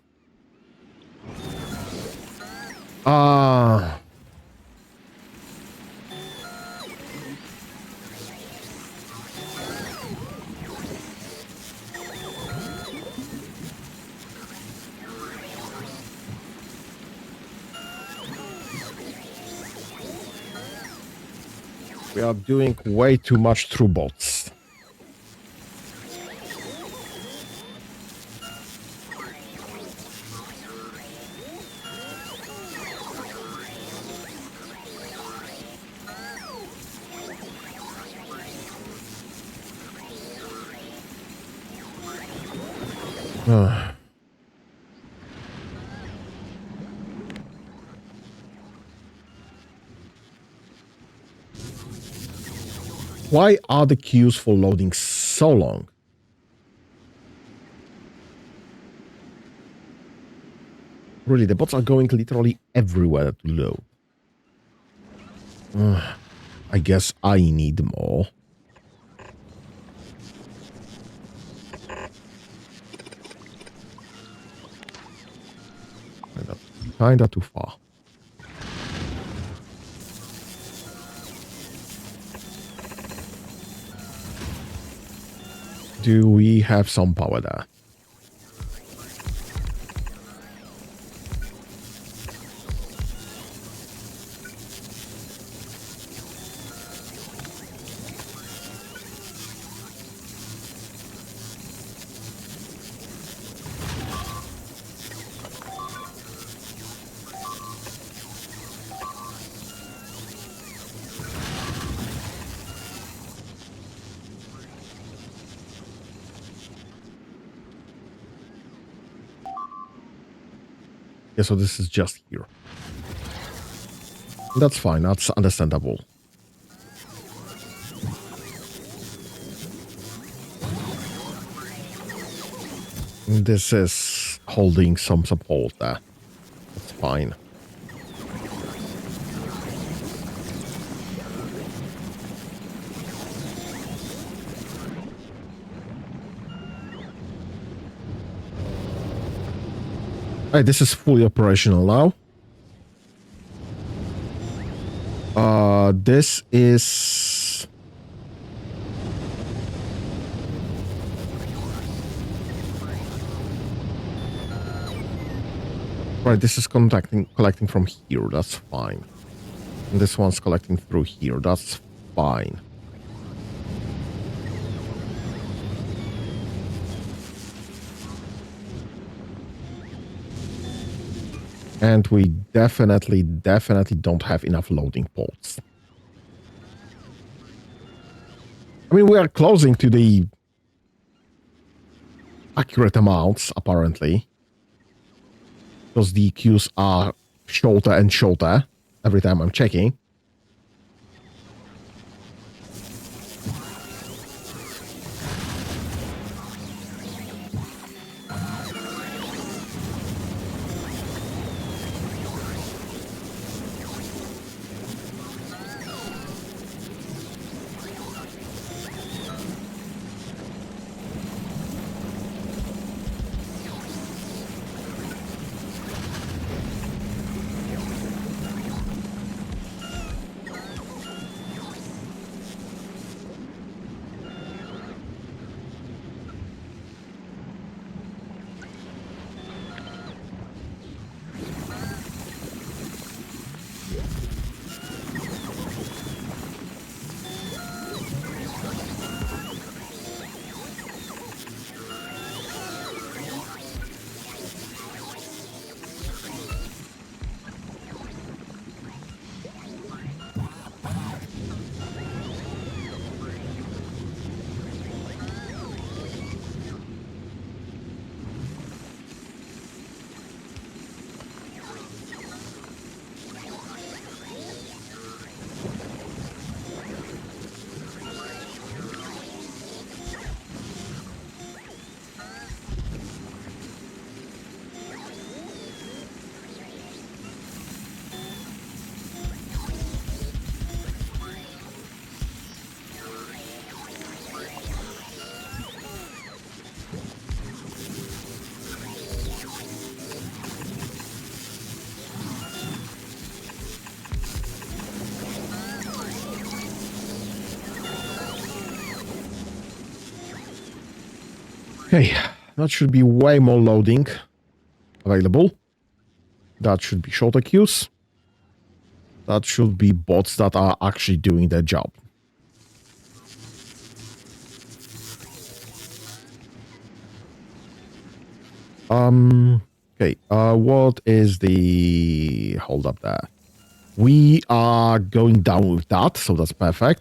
We are doing way too much through bots. Why are the queues for loading so long? Really, the bots are going literally everywhere to load. I guess I need more. Kinda too far. Do we have some power there? Yeah, so this is just here. That's fine, that's understandable. This is holding some support there. That's fine. Hey, this is fully operational now. This is... Right, this is collecting from here, that's fine. And this one's collecting through here, that's fine. And we definitely don't have enough loading ports. I mean, we are closing to the accurate amounts, apparently. Because the queues are shorter and shorter every time I'm checking. Okay, that should be way more loading available. That should be shorter queues. That should be bots that are actually doing their job. Okay, what is the... Hold up there. We are going down with that, so that's perfect.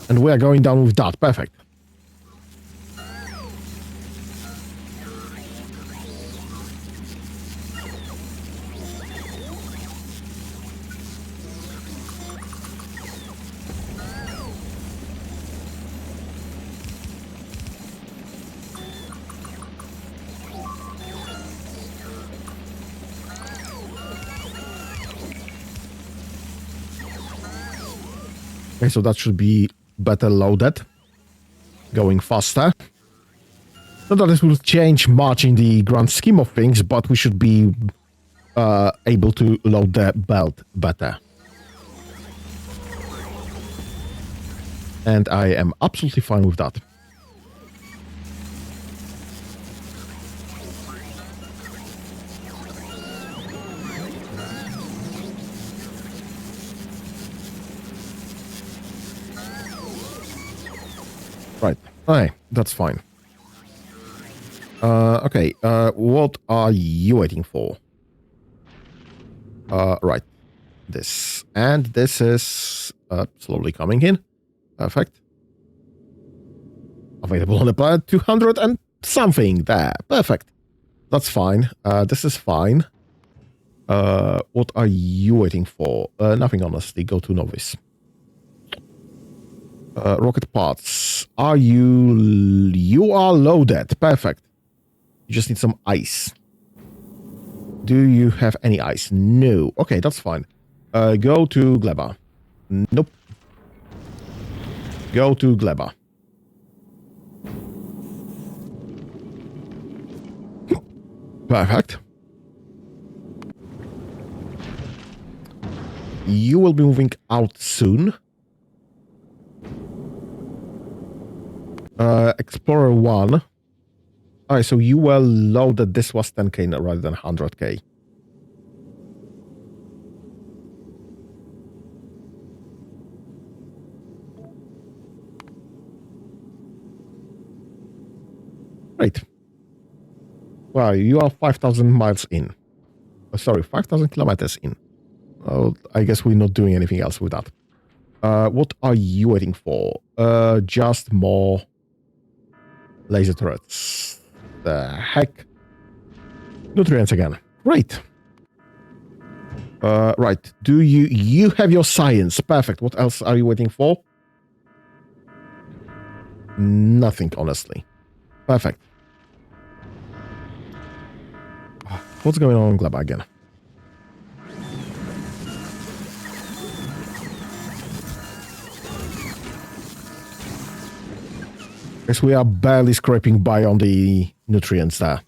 And we are going down with that, perfect. Okay, so that should be better loaded, going faster. Not that this will change much in the grand scheme of things, but we should be able to load the belt better. And I am absolutely fine with that. Right. Okay, that's fine. Okay, what are you waiting for? Right. This. And this is slowly coming in. Perfect. Available on the planet 200 and something there. Perfect. That's fine. This is fine. What are you waiting for? Nothing, honestly. Go to novice. Rocket parts. Are you... You are loaded. Perfect. You just need some ice. Do you have any ice? No. Okay, that's fine. Go to Gleba. Nope. Go to Gleba. Perfect. You will be moving out soon. Explorer 1. Alright, so you were loaded. This was 10k rather than 100k. Right. Well, you are 5,000 miles in. Sorry, 5,000 kilometers in. Oh, I guess we're not doing anything else with that. What are you waiting for? Just more laser turrets. The heck? Nutrients again. Great. Right. Do you have your science? Perfect. What else are you waiting for? Nothing, honestly. Perfect. What's going on in Gleba again? Guess we are barely scraping by on the nutrients there.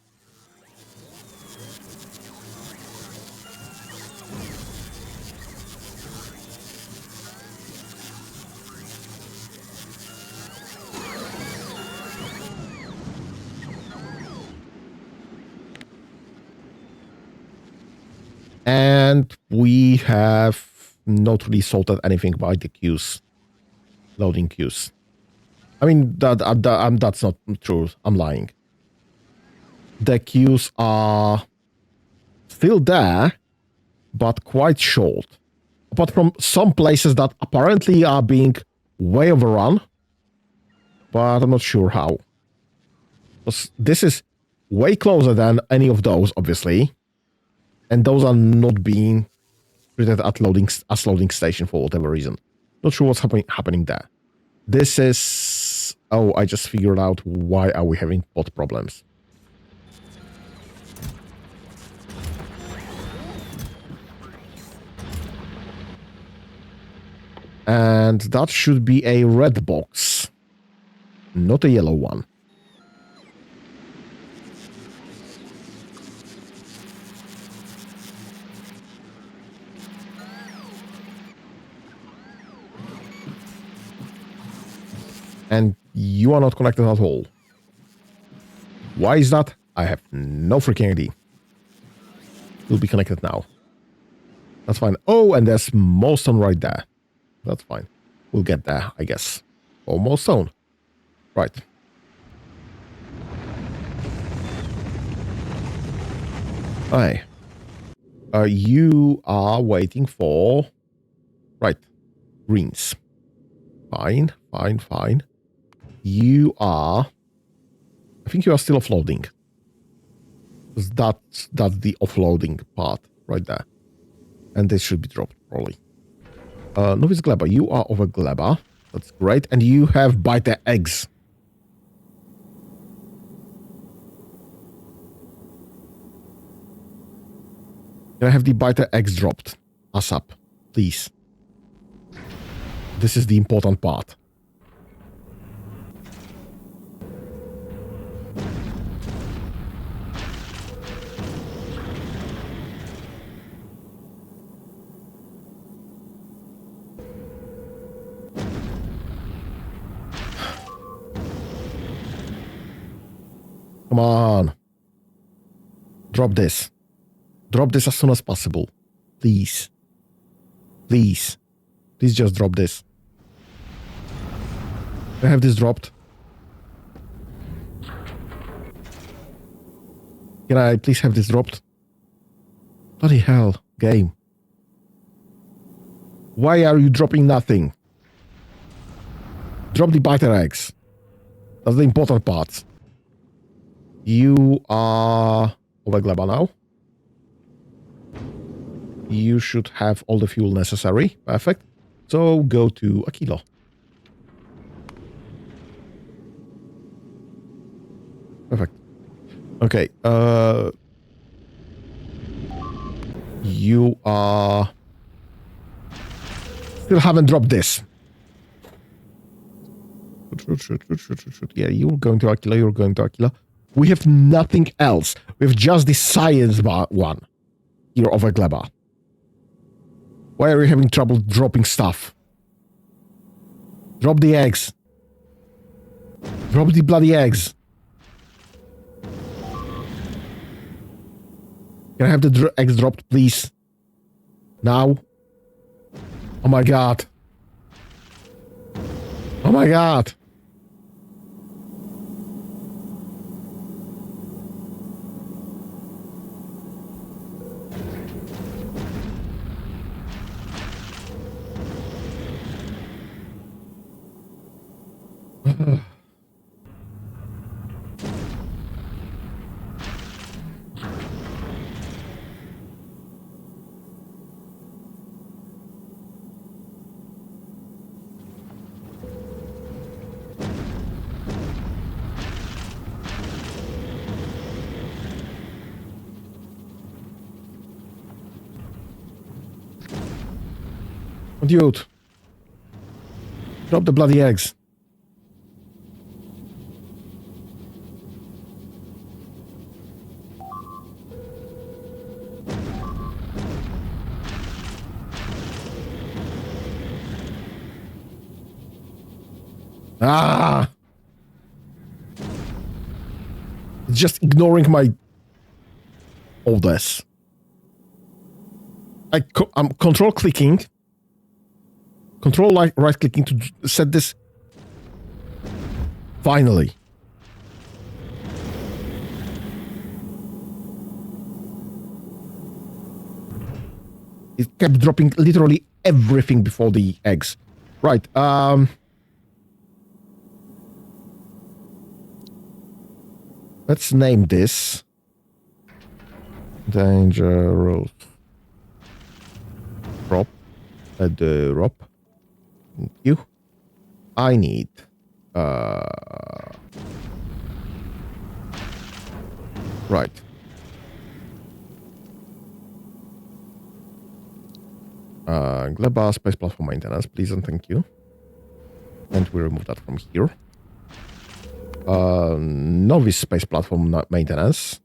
And we have not really sorted anything by the queues. Loading queues. I mean, that's not true. I'm lying. The queues are still there, but quite short. Apart from some places that apparently are being way overrun. But I'm not sure how. Because this is way closer than any of those, obviously. And those are not being treated at loading station for whatever reason. Not sure what's happening there. This is... Oh, I just figured out why are we having bot problems. And that should be a red box, not a yellow one. And you are not connected at all. Why is that? I have no freaking idea. We'll be connected now. That's fine. Oh, and there's more stone right there. That's fine. We'll get there, I guess. Almost stone. Right. Hey. You are waiting for... Right. Greens. Fine, fine, fine. You are... I think you are still offloading. That's the offloading part right there. And this should be dropped, probably. Novice Gleba, you are over Gleba. That's great. And you have biter eggs. Can I have the biter eggs dropped? ASAP, please. This is the important part. Come on. Drop this. Drop this as soon as possible. Please. Please. Please just drop this. Can I have this dropped? Can I please have this dropped? Bloody hell, game. Why are you dropping nothing? Drop the biter eggs. That's the important part. You are over Gleba now. You should have all the fuel necessary. Perfect. So go to Aquilo. Perfect. Okay. You are... Still haven't dropped this. Yeah, you're going to Aquilo, you're going to Aquilo. We have nothing else. We have just the science one. Here over Gleba. Why are you having trouble dropping stuff? Drop the eggs. Drop the bloody eggs. Can I have the eggs dropped, please? Now? Oh my god. Oh my god. Dude. Drop the bloody eggs. Ah! It's just ignoring my... all this. I'm control clicking. Control right clicking to set this. Finally. It kept dropping literally everything before the eggs. Right. Let's name this dangerous drop. Drop. Thank you. I need right. Gleba space platform maintenance, please and thank you. And we remove that from here. Novice space platform maintenance.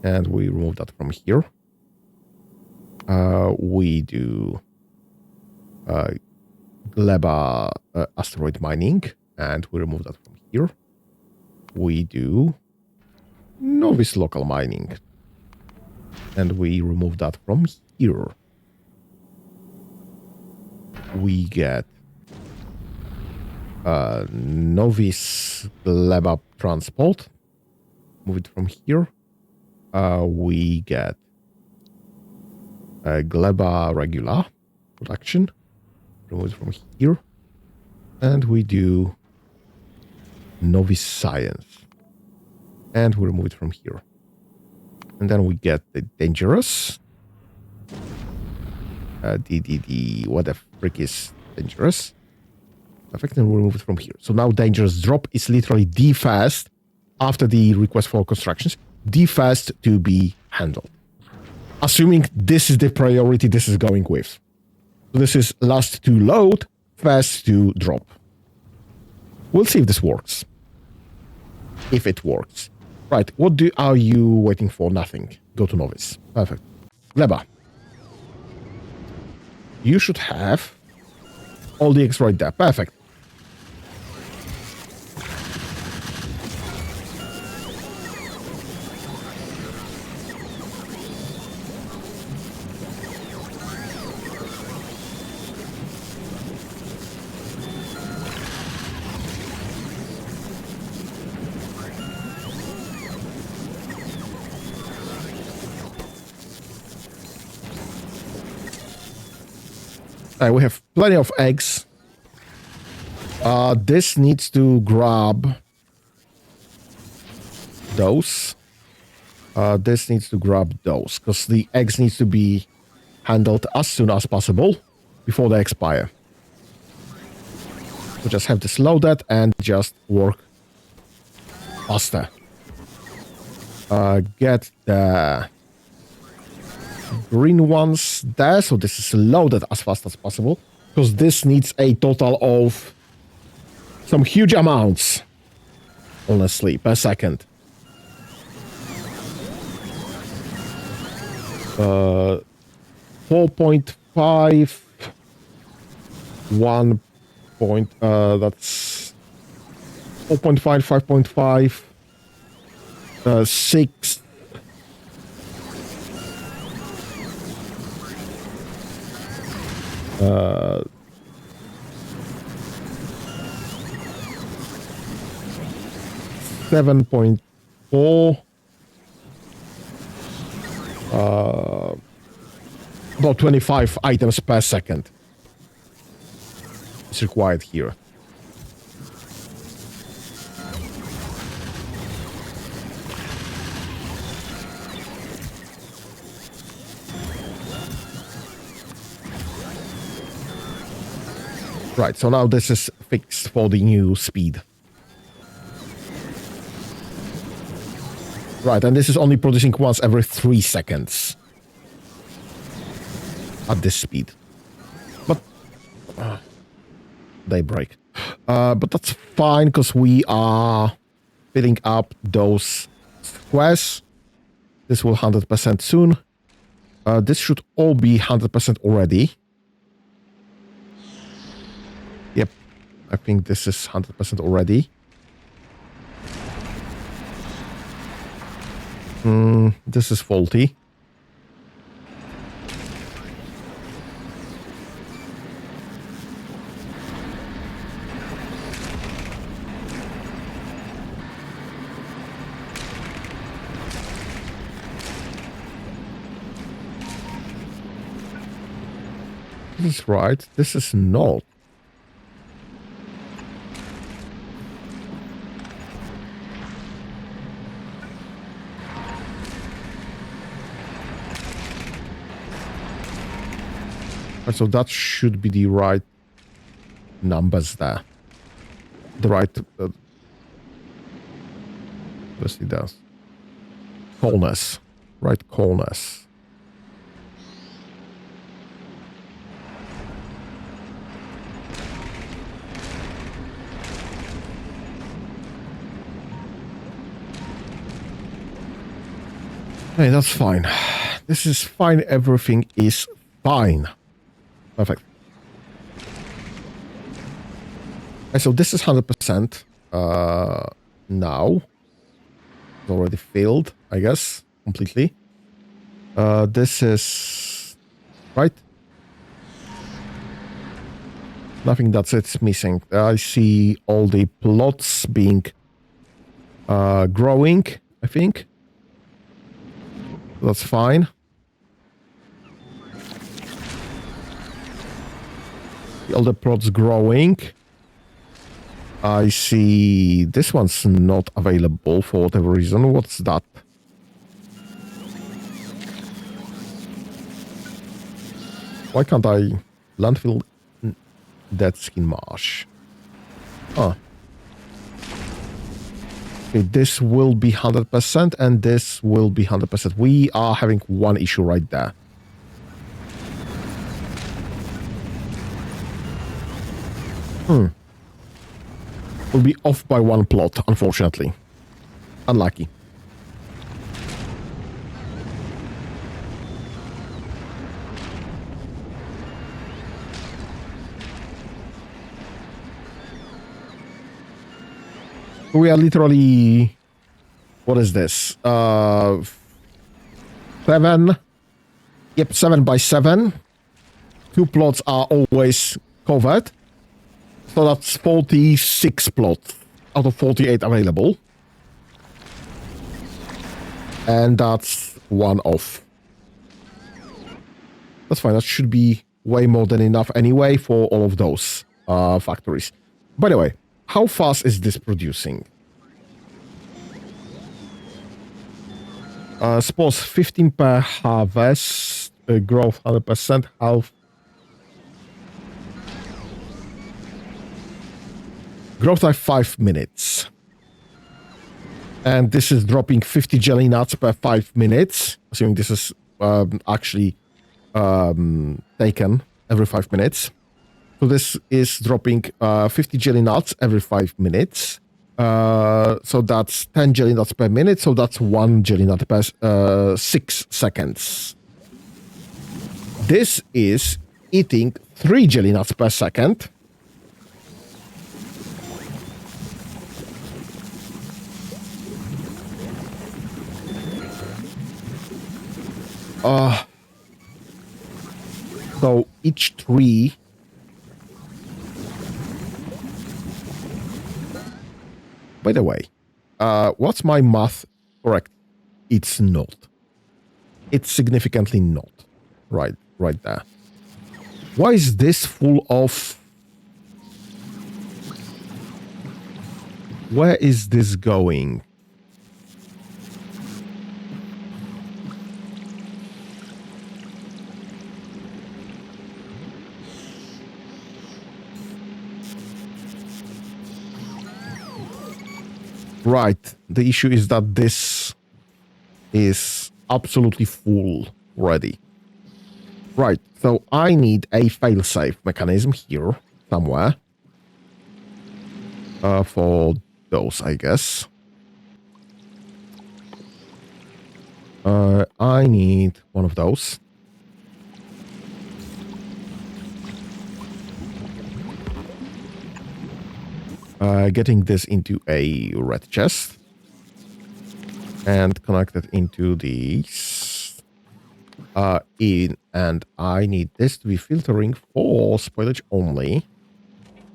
And we remove that from here. We do Gleba asteroid mining, and we remove that from here. we do novice local mining. And we remove that from here. We get novice gleba transport. Move it from here. We get gleba regular production. Remove it from here. And we do novice science. And we remove it from here. And then we get the dangerous. What the frick is dangerous? Perfect, and we'll remove it from here. So now dangerous drop is literally D-fast after the request for constructions. D-fast to be handled. Assuming this is the priority this is going with. So this is last to load, fast to drop. We'll see if this works. If it works. Right, what are you waiting for? Nothing. Go to novice. Perfect. Gleba. You should have all the eggs right there. Perfect. We have plenty of eggs. This needs to grab those. This needs to grab those because the eggs needs to be handled as soon as possible before they expire. So just have this loaded and just work faster. Get the green ones there, so this is loaded as fast as possible because this needs a total of some huge amounts, honestly, per second. 4.5 1 point that's 4.5 5.5 6 7.4 about 25 items per second is required here. Right, so now this is fixed for the new speed. Right, and this is only producing once every 3 seconds. At this speed. But they break. But that's fine because we are filling up those squares. This will 100% soon. This should all be 100% already. Yep, I think this is 100% already. This is faulty. This is right. This is not. So that should be the right numbers there. The right... yes, it does. Coolness. Right coolness. Hey, that's fine. This is fine. Everything is fine. Perfect. Okay, so this is 100%. now. It's already filled, I guess, completely. This is... right? Nothing that's it's missing. I see all the plots being growing, I think. That's fine. All the plots growing. I see this one's not available for whatever reason. What's that? Why can't I landfill dead skin marsh? Oh. Okay, this will be 100% and this will be 100%. We are having one issue right there. Will be off by one plot, unfortunately. Unlucky. We are literally... what is this? 7. Yep, 7 by 7. 2 plots are always covered. So that's 46 plots out of 48 available. And that's one off. That's fine. That should be way more than enough anyway for all of those factories. By the way, how fast is this producing? Suppose 15 per harvest, growth 100%, health. Growth like 5 minutes. And this is dropping 50 jelly nuts per 5 minutes. Assuming this is actually taken every 5 minutes. So this is dropping 50 jelly nuts every 5 minutes. So that's 10 jelly nuts per minute. So that's 1 jelly nut per 6 seconds. This is eating 3 jelly nuts per second. So each tree... By the way, what's my math correct? It's not. It's significantly not. Right there. Why is this full of... where is this going? Right. The issue is that this is absolutely full already. Right. So I need a failsafe mechanism here somewhere. For those, I guess. I need one of those. Getting this into a red chest and connect it into these and I need this to be filtering for spoilage only.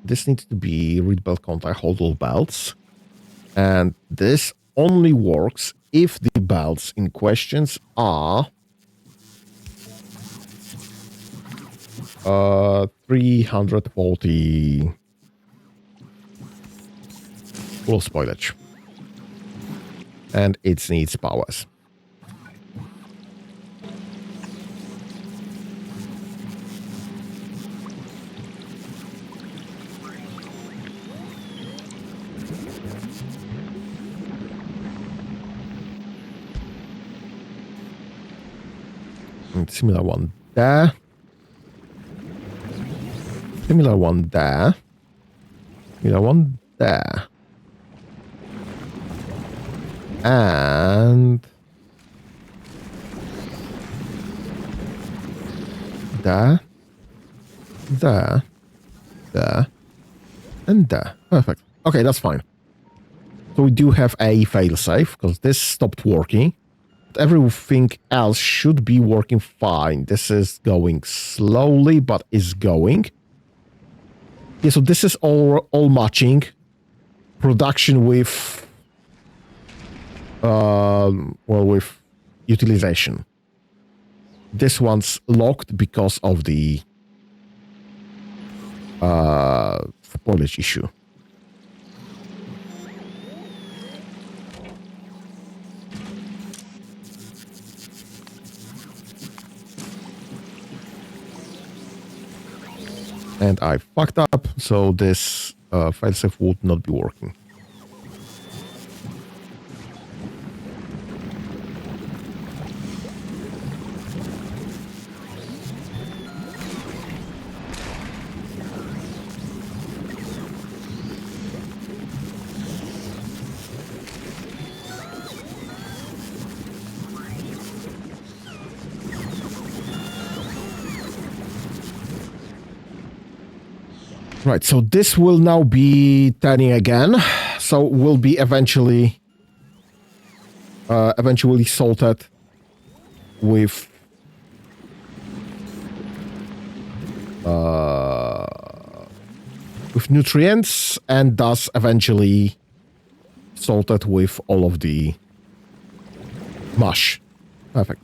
This needs to be read belt contact, hold all belts, and this only works if the belts in questions are 340 full spoilage. And it needs powers. And similar one there. Similar one there. Similar one there. And there, and there. Perfect. Okay, that's fine. So So we do have a failsafe because this stopped working. But everything else should be working fine. This is going slowly, but is going. Yeah, so this is all matching. Production with with utilization. This one's locked because of the spoilage issue. And I fucked up, so this failsafe would not be working. Right, so this will now be turning again. So will be eventually salted with nutrients and thus eventually salted with all of the mush. Perfect.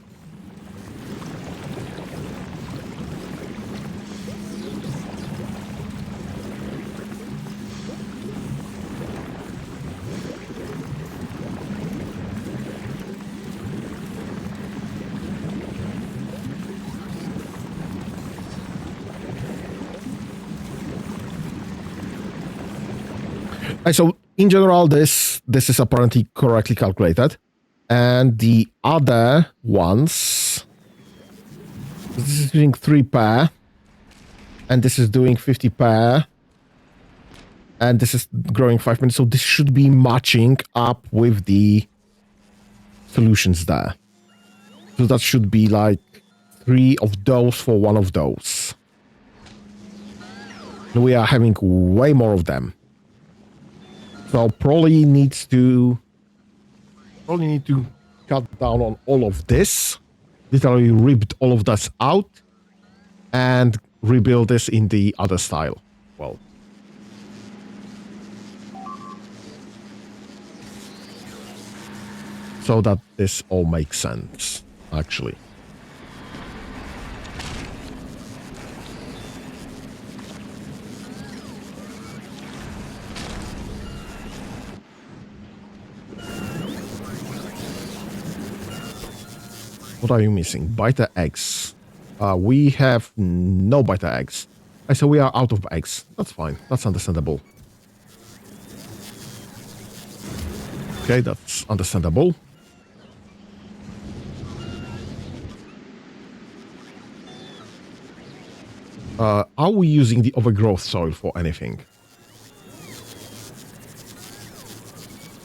So in general, this is apparently correctly calculated. And the other ones, this is doing 3 per, and this is doing 50 per, and this is growing 5 minutes. So this should be matching up with the solutions there. So that should be like 3 of those for 1 of those. And we are having way more of them. So probably need to cut down on all of this. Literally ripped all of this out and rebuild this in the other style. Well, so that this all makes sense, actually. What are you missing? Biter eggs. We have no biter eggs. So we are out of eggs. That's fine. That's understandable. Okay, that's understandable. Are we using the overgrowth soil for anything?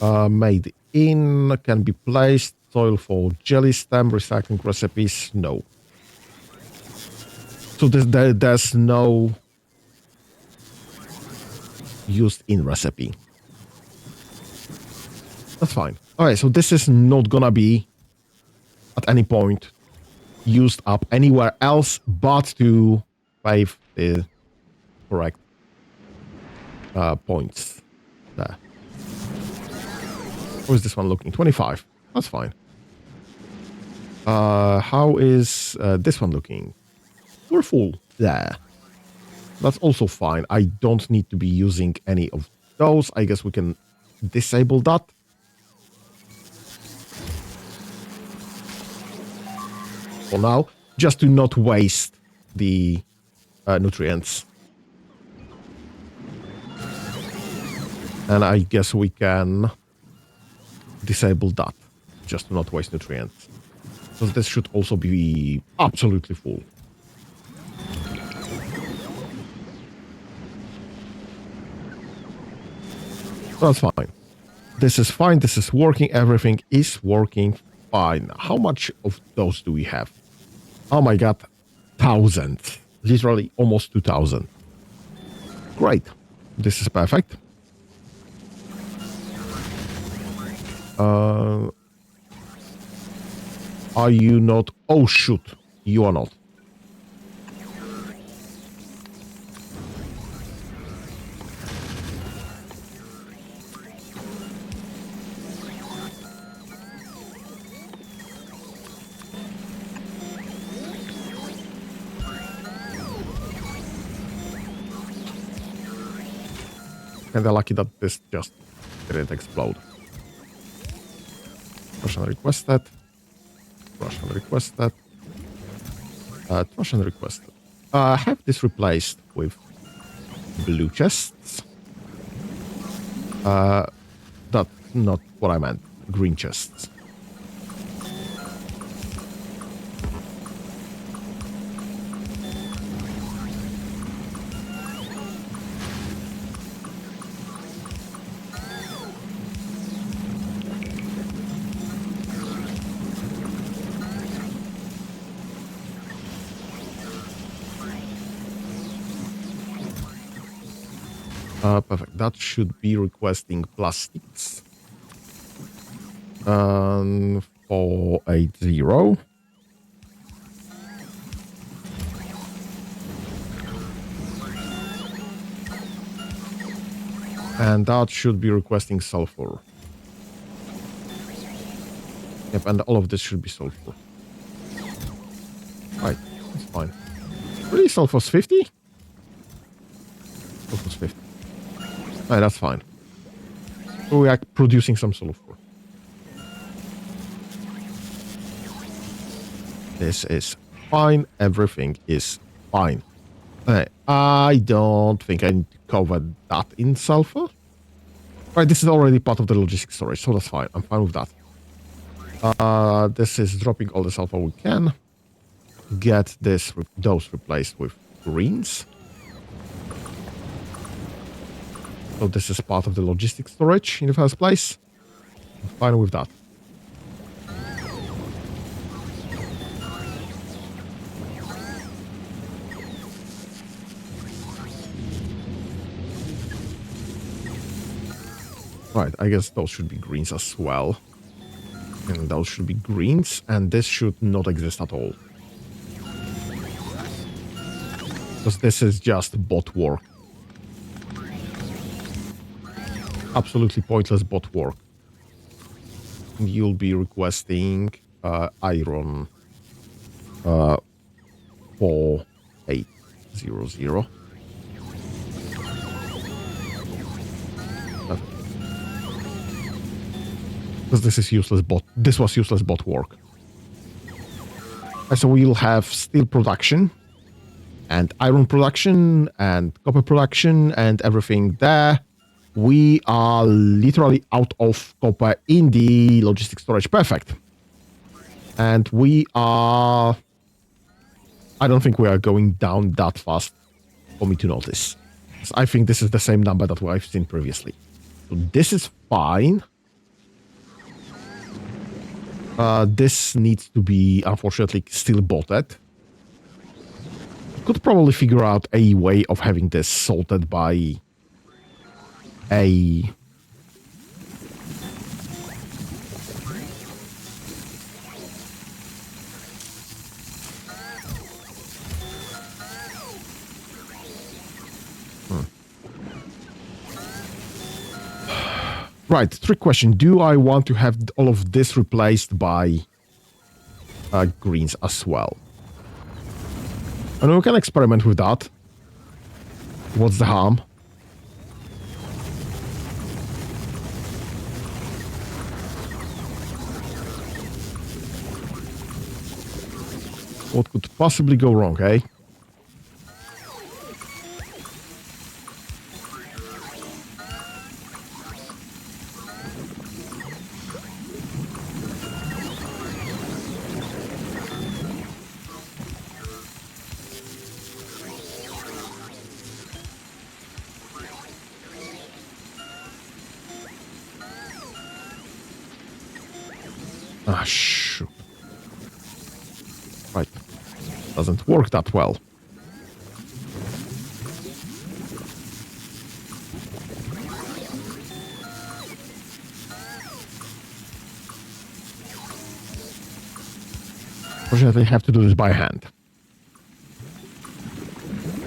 Made in, can be placed. Soil for jelly stem, recycling recipes, no. So there's no used in recipe. That's fine. Alright, so this is not gonna be at any point used up anywhere else but to save the correct points there. How is this one looking? 25. That's fine. How is this one looking? We're full there. That's also fine. I don't need to be using any of those. I guess we can disable that. For now, just to not waste the nutrients. And I guess we can disable that, just to not waste nutrients. So this should also be absolutely full. That's fine. This is fine. This is working. Everything is working fine. How much of those do we have? Oh my god, 1,000. Literally almost 2,000. Great. This is perfect. Uh, are you not? Oh, shoot. You are not. Kinda lucky that this just didn't explode. Russian requested. Russian requested. Russian requested. Have this replaced with blue chests. That's not what I meant. Green chests. Perfect. That should be requesting plastics. 480. And that should be requesting sulfur. Yep, and all of this should be sulfur. Right, that's fine. Really, sulfur's 50? Sulfur's 50. Right, that's fine. So we are producing some sulfur. This is fine. Everything is fine. I don't think I need to cover that in sulfur. Right, this is already part of the logistics storage, so that's fine. I'm fine with that. This is dropping all the sulfur we can. Get those replaced with greens. So this is part of the logistics storage in the first place. I'm fine with that. Right, I guess those should be greens as well. And those should be greens, and this should not exist at all. Because this is just bot work. Absolutely pointless bot work. And you'll be requesting iron 4800. Because this is useless bot. This was useless bot work. So we'll have steel production and iron production and copper production and everything there. We are literally out of copper in the logistics storage. Perfect. And we are... I don't think we are going down that fast for me to notice. So I think this is the same number that I've seen previously. So this is fine. This needs to be, unfortunately, still botted. Could probably figure out a way of having this sorted by a... Right, trick question. Do I want to have all of this replaced by greens as well? I know we can experiment with that. What's the harm? What could possibly go wrong, eh? Ah, shoot. Right. Doesn't work that well. unfortunately have to do this by hand.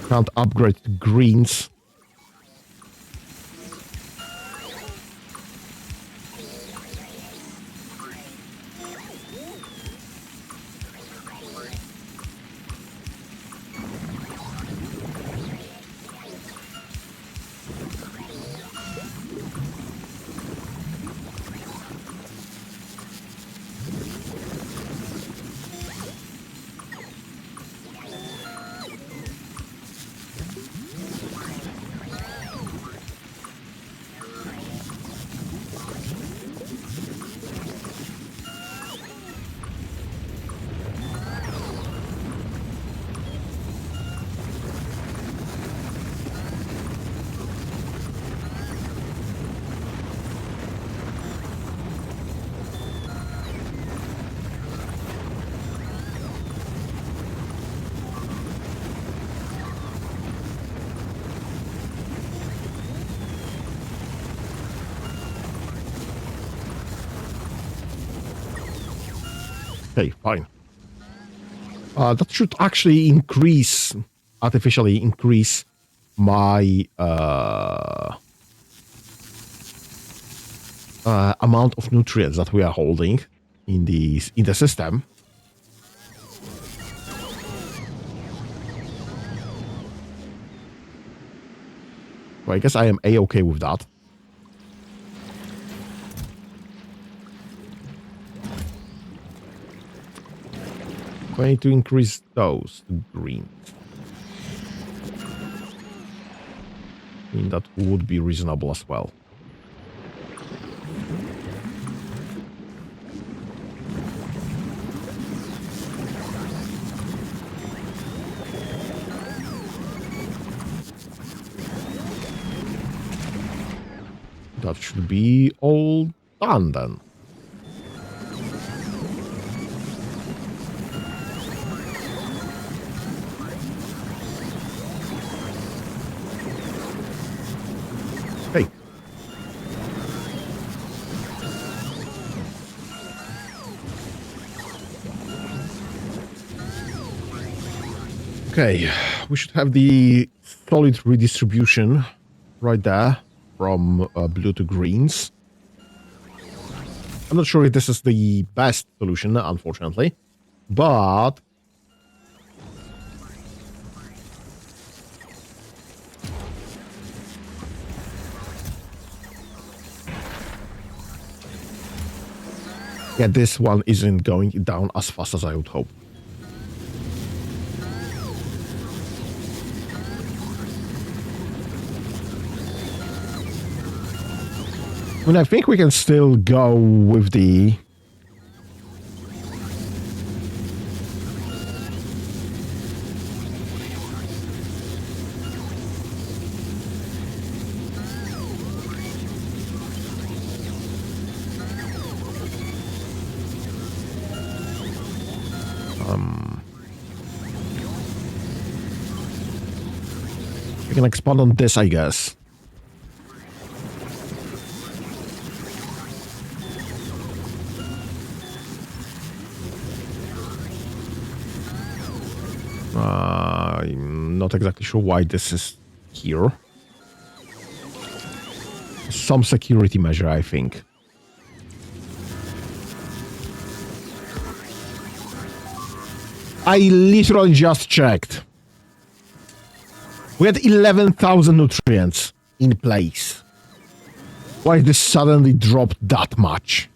Can't upgrade to greens. Okay, fine. That should actually artificially increase my amount of nutrients that we are holding in the system. So I guess I am a-okay with that. I need to increase those to green. I mean, that would be reasonable as well. That should be all done then. Hey. Okay, we should have the solid redistribution right there from blue to greens. I'm not sure if this is the best solution, unfortunately, but yeah, this one isn't going down as fast as I would hope. I mean, I think we can still go with the... we can expand on this, I guess. I'm not exactly sure why this is here. Some security measure, I think. I literally just checked. We had 11,000 nutrients in place. Why did this suddenly drop that much?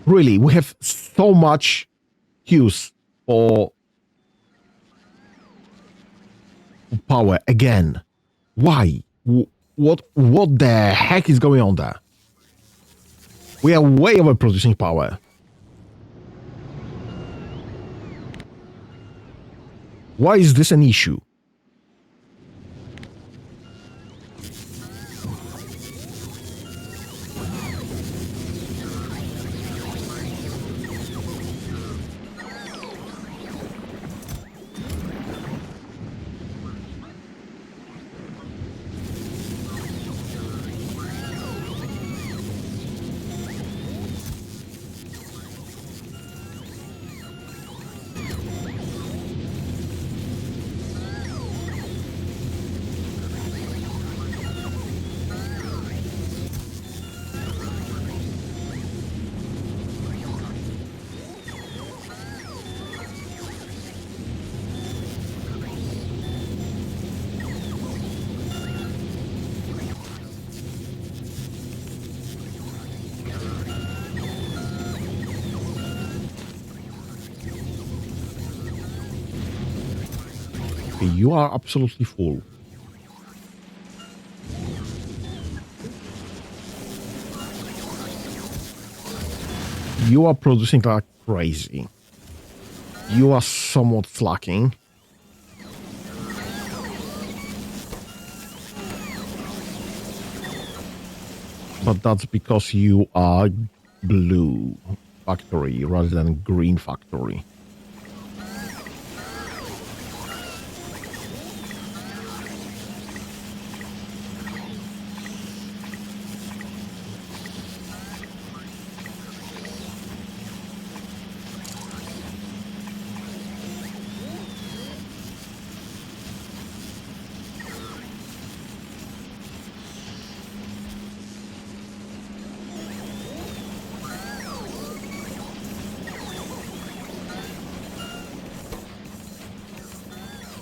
Really, we have so much use for power again. Why? What the heck is going on there? We are way overproducing power. Why is this an issue? You are absolutely full. You are producing like crazy. You are somewhat slacking. But that's because you are blue factory rather than green factory.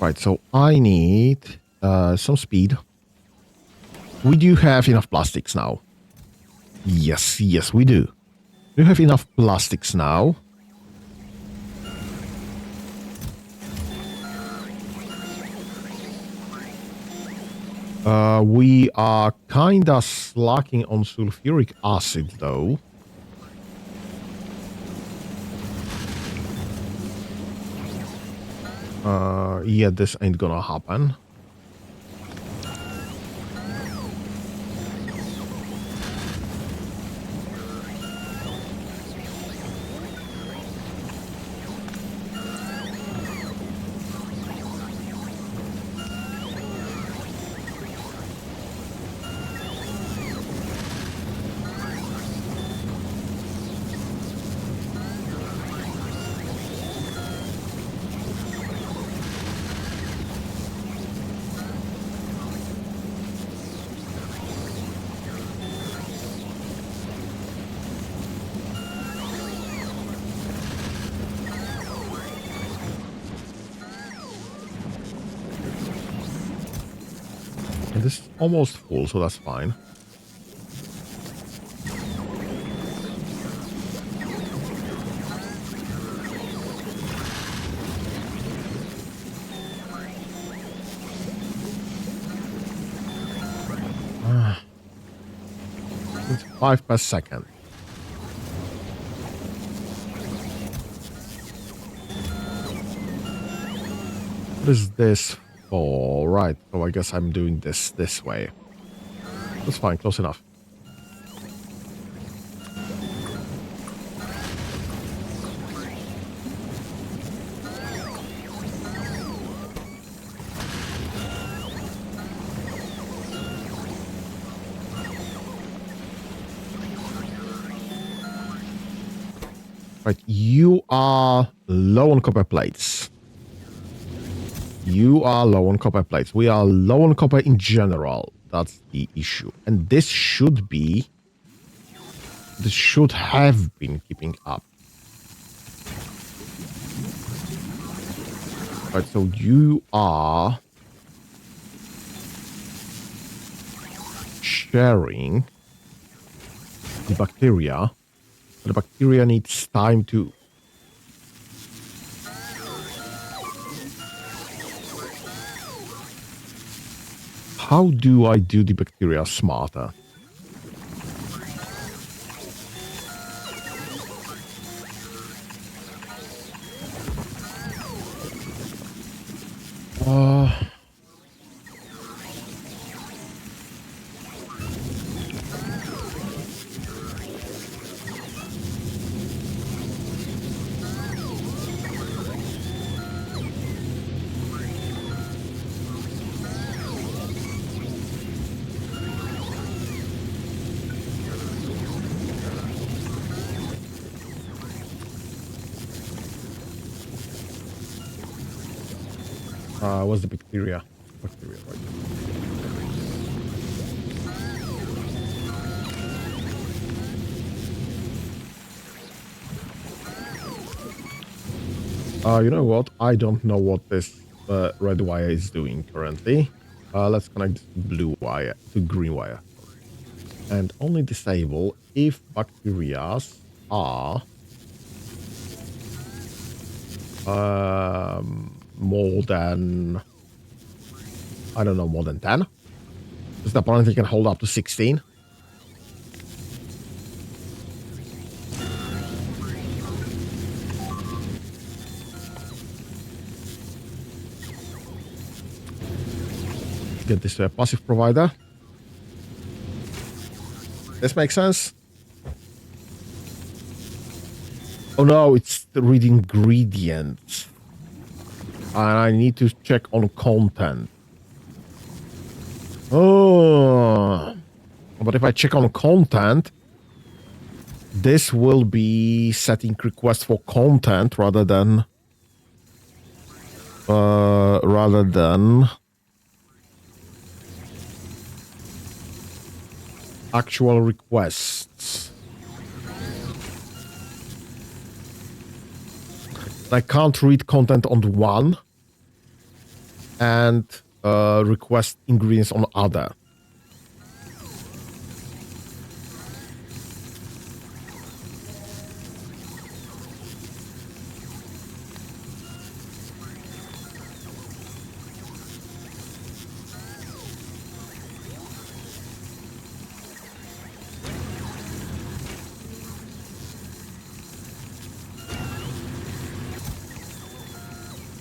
Right, so I need some speed. We do have enough plastics now. Yes, we do. We have enough plastics now. We are kinda slacking on sulfuric acid, though. Yeah, this ain't gonna happen. And this is almost full, so that's fine. It's 5 per second. What is this for? Right, so I guess I'm doing this way. That's fine, close enough. Right, you are low on copper plates. You are low on copper plates. We are low on copper in general. That's the issue. And this should have been keeping up. Right, so you are sharing the bacteria. The bacteria needs time to... How do I do the bacteria smarter? What's the bacteria? Bacteria, right? You know what? I don't know what this red wire is doing currently. Let's connect this to blue wire, to green wire. And only disable if bacteria are more than, I don't know, more than 10. Because apparently can hold up to 16. Get this to a passive provider. This makes sense. Oh no, it's the read ingredients. And I need to check on content. Oh. But if I check on content, this will be setting request for content rather than actual requests. I can't read content on one and request ingredients on other.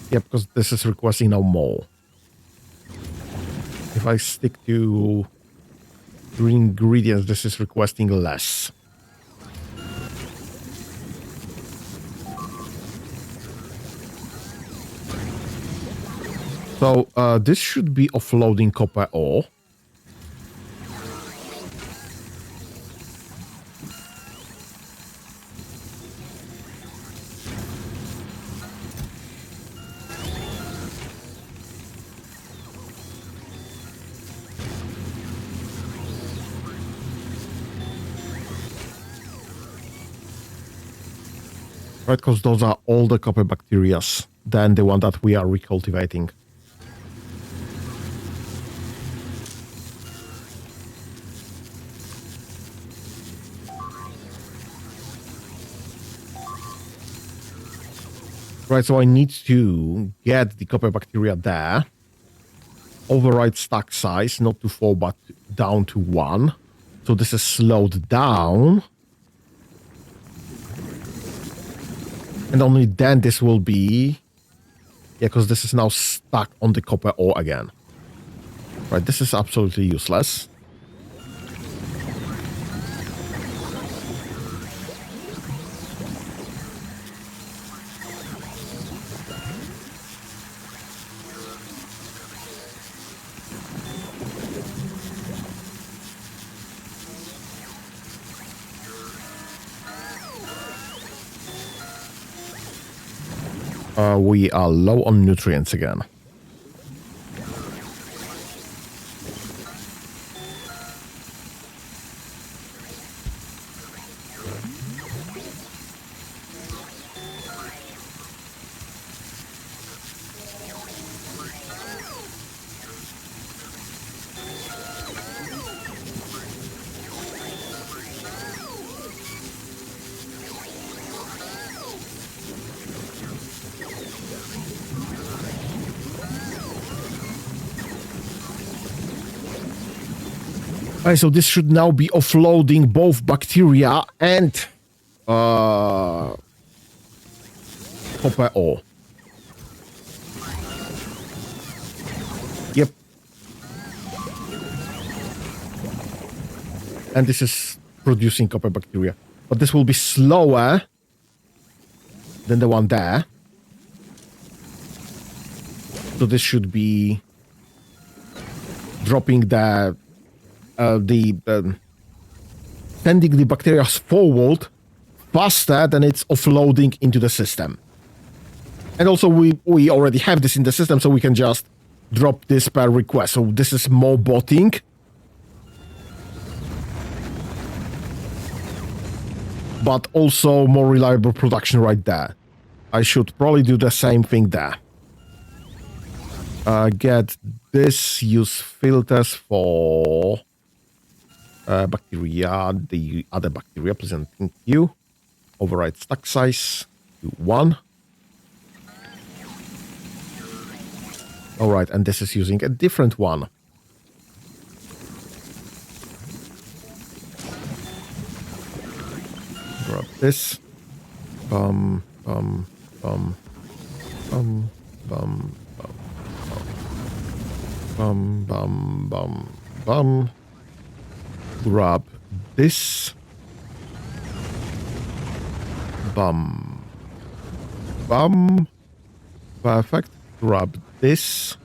Yeah, because this is requesting now more. If I stick to green ingredients, this is requesting less. So this should be offloading copper ore. Right, because those are all the copper bacterias than the one that we are recultivating. Right, so I need to get the copper bacteria there. Override stack size, not to 4, but down to 1. So this is slowed down. And only then this will be... Yeah, because this is now stuck on the copper ore again. Right, this is absolutely useless. We are low on nutrients again. Okay, so this should now be offloading both bacteria and copper ore. Yep. And this is producing copper bacteria. But this will be slower than the one there. So this should be dropping sending the bacteria forward faster than it's offloading into the system. And also we already have this in the system, so we can just drop this per request. So this is more botting. But also more reliable production right there. I should probably do the same thing there. Get this, use filters for bacteria, the other bacteria, please and thank you. Override stack size to 1. Alright, and this is using a different one. Grab this. Bum. Grab this. Bum. Perfect. Grab this.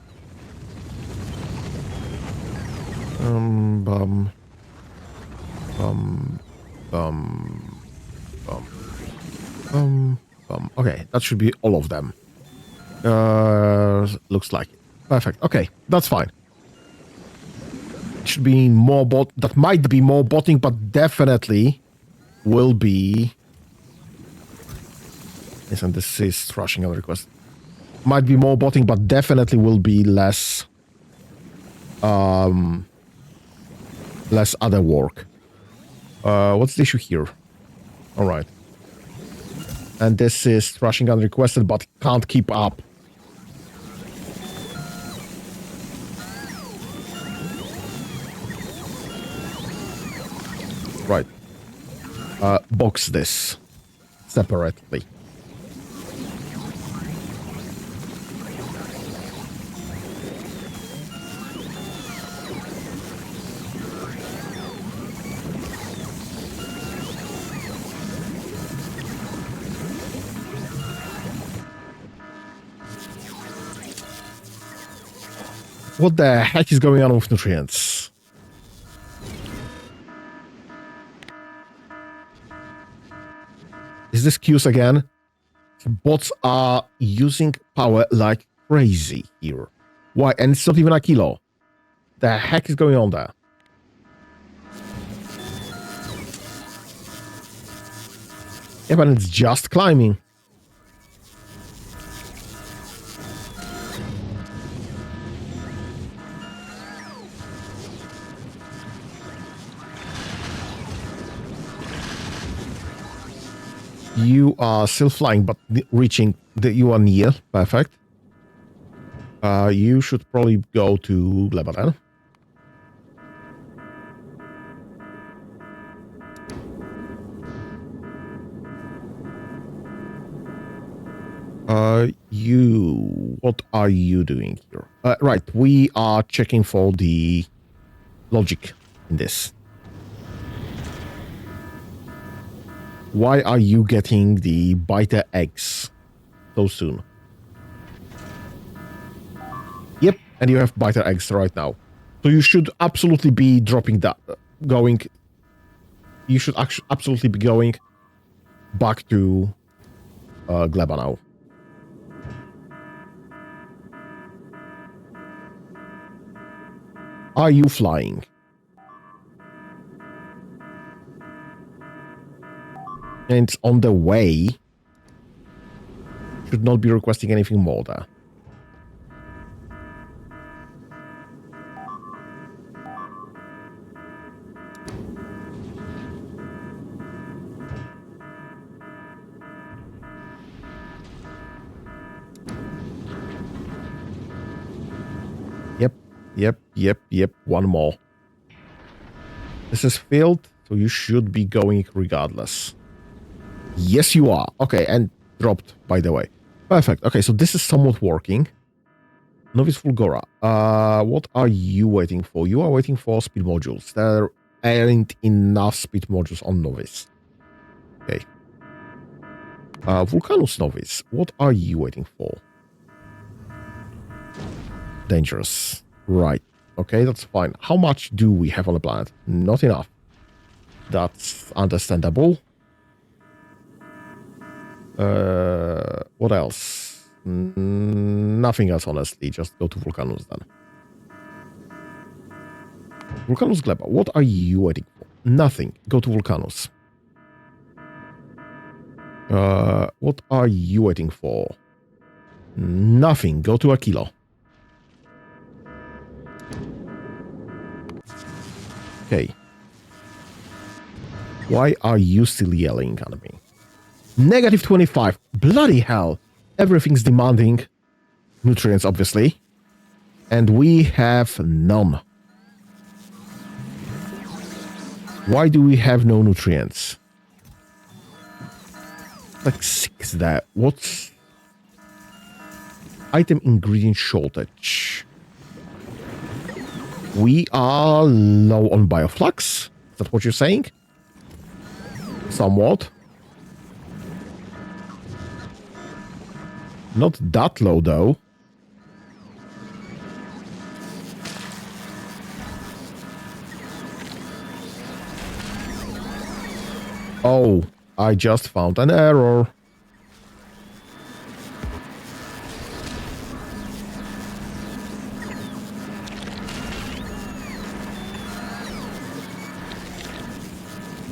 Okay, that should be all of them. Looks like it. Perfect. Okay, that's fine. It should be more bot. That might be more botting, but definitely will be. Yes, and this is thrashing on request. Might be more botting, but definitely will be less. Less other work. What's the issue here? All right. And this is thrashing unrequested, but can't keep up. Right. Box this separately. What the heck is going on with nutrients? Is this Q's again? Bots are using power like crazy here. Why? And it's not even Aquilo. The heck is going on there? Yeah, but it's just climbing. You are still flying, but reaching you are near. Perfect. You should probably go to Lebanon. What are you doing here? Right, we are checking for the logic in this. Why are you getting the biter eggs so soon? Yep, and you have biter eggs right now. So you should absolutely be dropping that, going. You should absolutely be going back to Gleba now. Are you flying? And it's on the way. Should not be requesting anything more there. Yep. One more. This is filled, so you should be going regardless. Yes, you are. Okay, and dropped, by the way. Perfect. Okay, so this is somewhat working. Novice Fulgora. What are you waiting for? You are waiting for speed modules. There aren't enough speed modules on Novice. Okay. Vulcanus Novice. What are you waiting for? Dangerous. Right. Okay, that's fine. How much do we have on the planet? Not enough. That's understandable. What else? Nothing else, honestly. Just go to Vulcanus then. Vulcanus Gleba, what are you waiting for? Nothing. Go to Vulcanus. What are you waiting for? Nothing. Go to Aquilo. Okay. Why are you still yelling at me? Negative 25. Bloody hell. Everything's demanding nutrients, obviously. And we have none. Why do we have no nutrients? Like 6 there. What's... Item ingredient shortage. We are low on bioflux. Is that what you're saying? Somewhat. Not that low, though. Oh, I just found an error.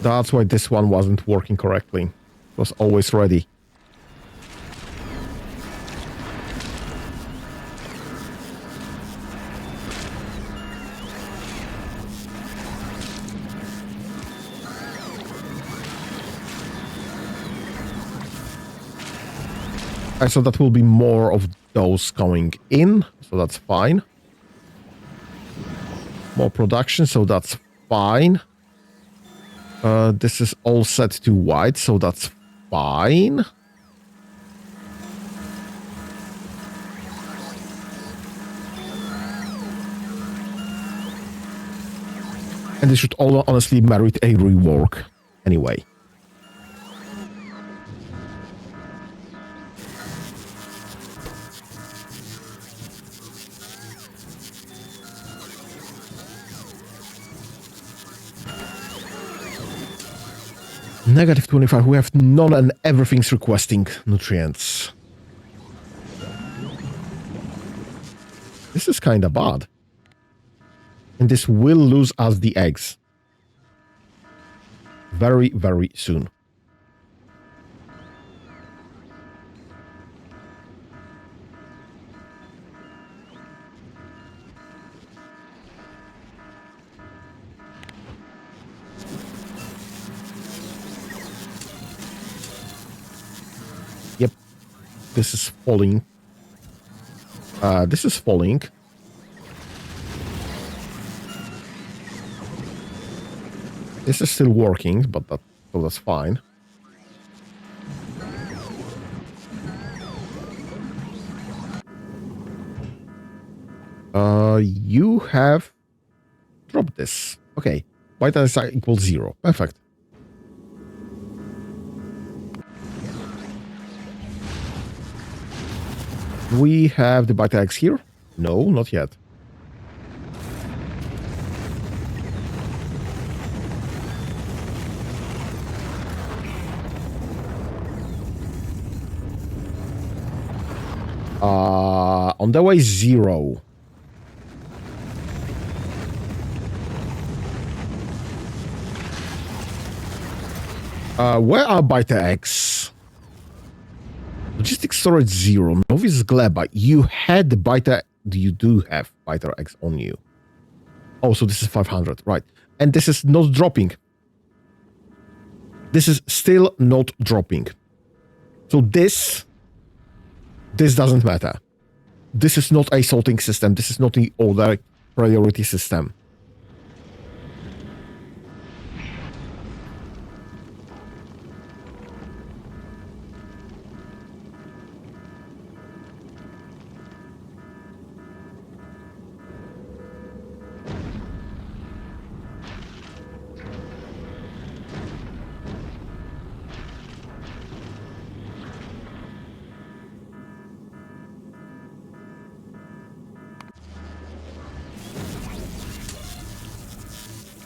That's why this one wasn't working correctly. It was always ready. So that will be more of those coming in, so that's fine. More production, so that's fine. This is all set to white, so that's fine. And this should all honestly merit a rework anyway. Negative 25. We have none and everything's requesting nutrients. This is kind of bad. And this will lose us the eggs. Very, very soon. Yep. This is falling. This is falling. This is still working, but so that's fine. You have dropped this. Okay. Vital equals 0. Perfect. We have the Bite X here? No, not yet. On the way 0. Where are Beta X? Logistics storage 0. Novice Gleba. You had the Beta. You do have Beta X on you. Oh, so this is 500. Right. And this is not dropping. This is still not dropping. So this doesn't matter. This is not a sorting system. This is not the order priority system.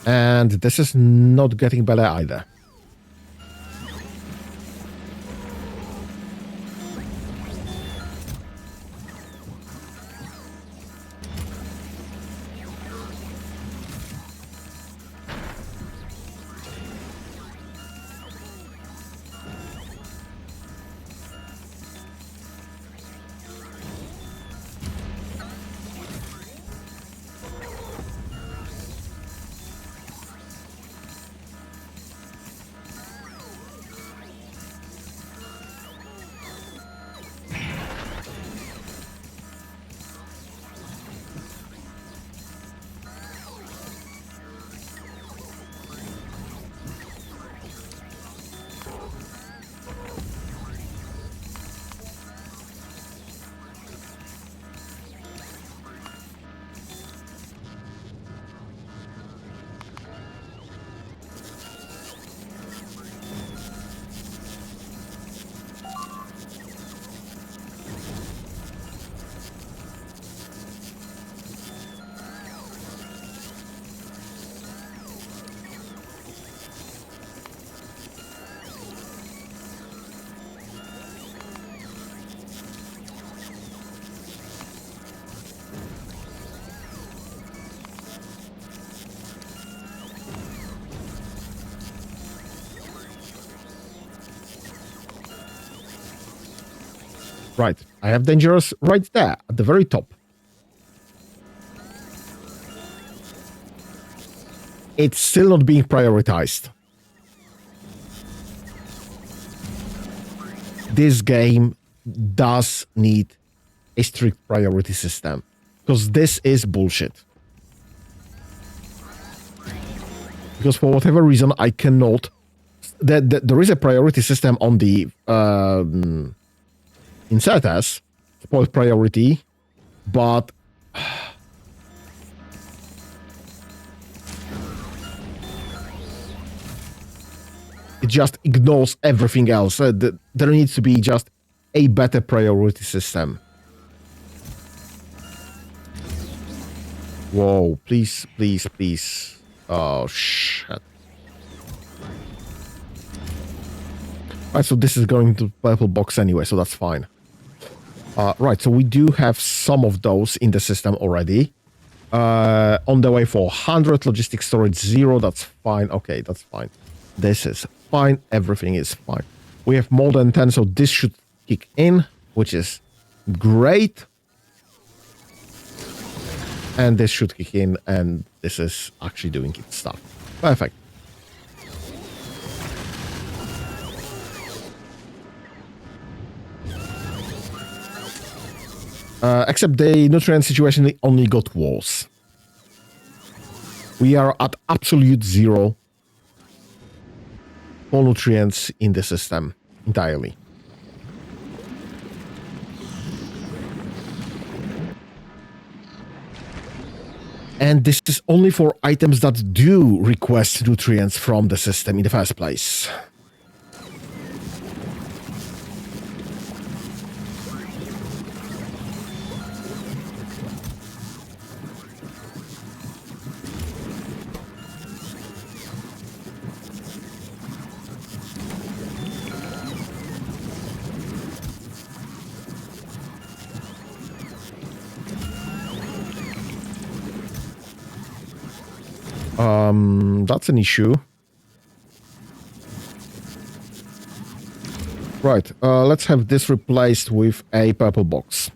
And this is not getting better either. Right. I have dangerous right there at the very top. It's still not being prioritized. This game does need a strict priority system because this is bullshit. Because for whatever reason, I cannot. There is a priority system on the insert as spoiled priority, but it just ignores everything else. There needs to be just a better priority system. Whoa, please, please, please. Oh, shit. Right, so this is going to purple box anyway, so that's fine. Right, so we do have some of those in the system already. On the way for 100, logistics storage 0, that's fine. Okay, that's fine. This is fine. Everything is fine. We have more than 10, so this should kick in, which is great. And this should kick in, and this is actually doing its stuff. Perfect. Except the nutrient situation only got worse. We are at absolute 0 for nutrients in the system entirely. And this is only for items that do request nutrients from the system in the first place. That's an issue. Right, let's have this replaced with a purple box.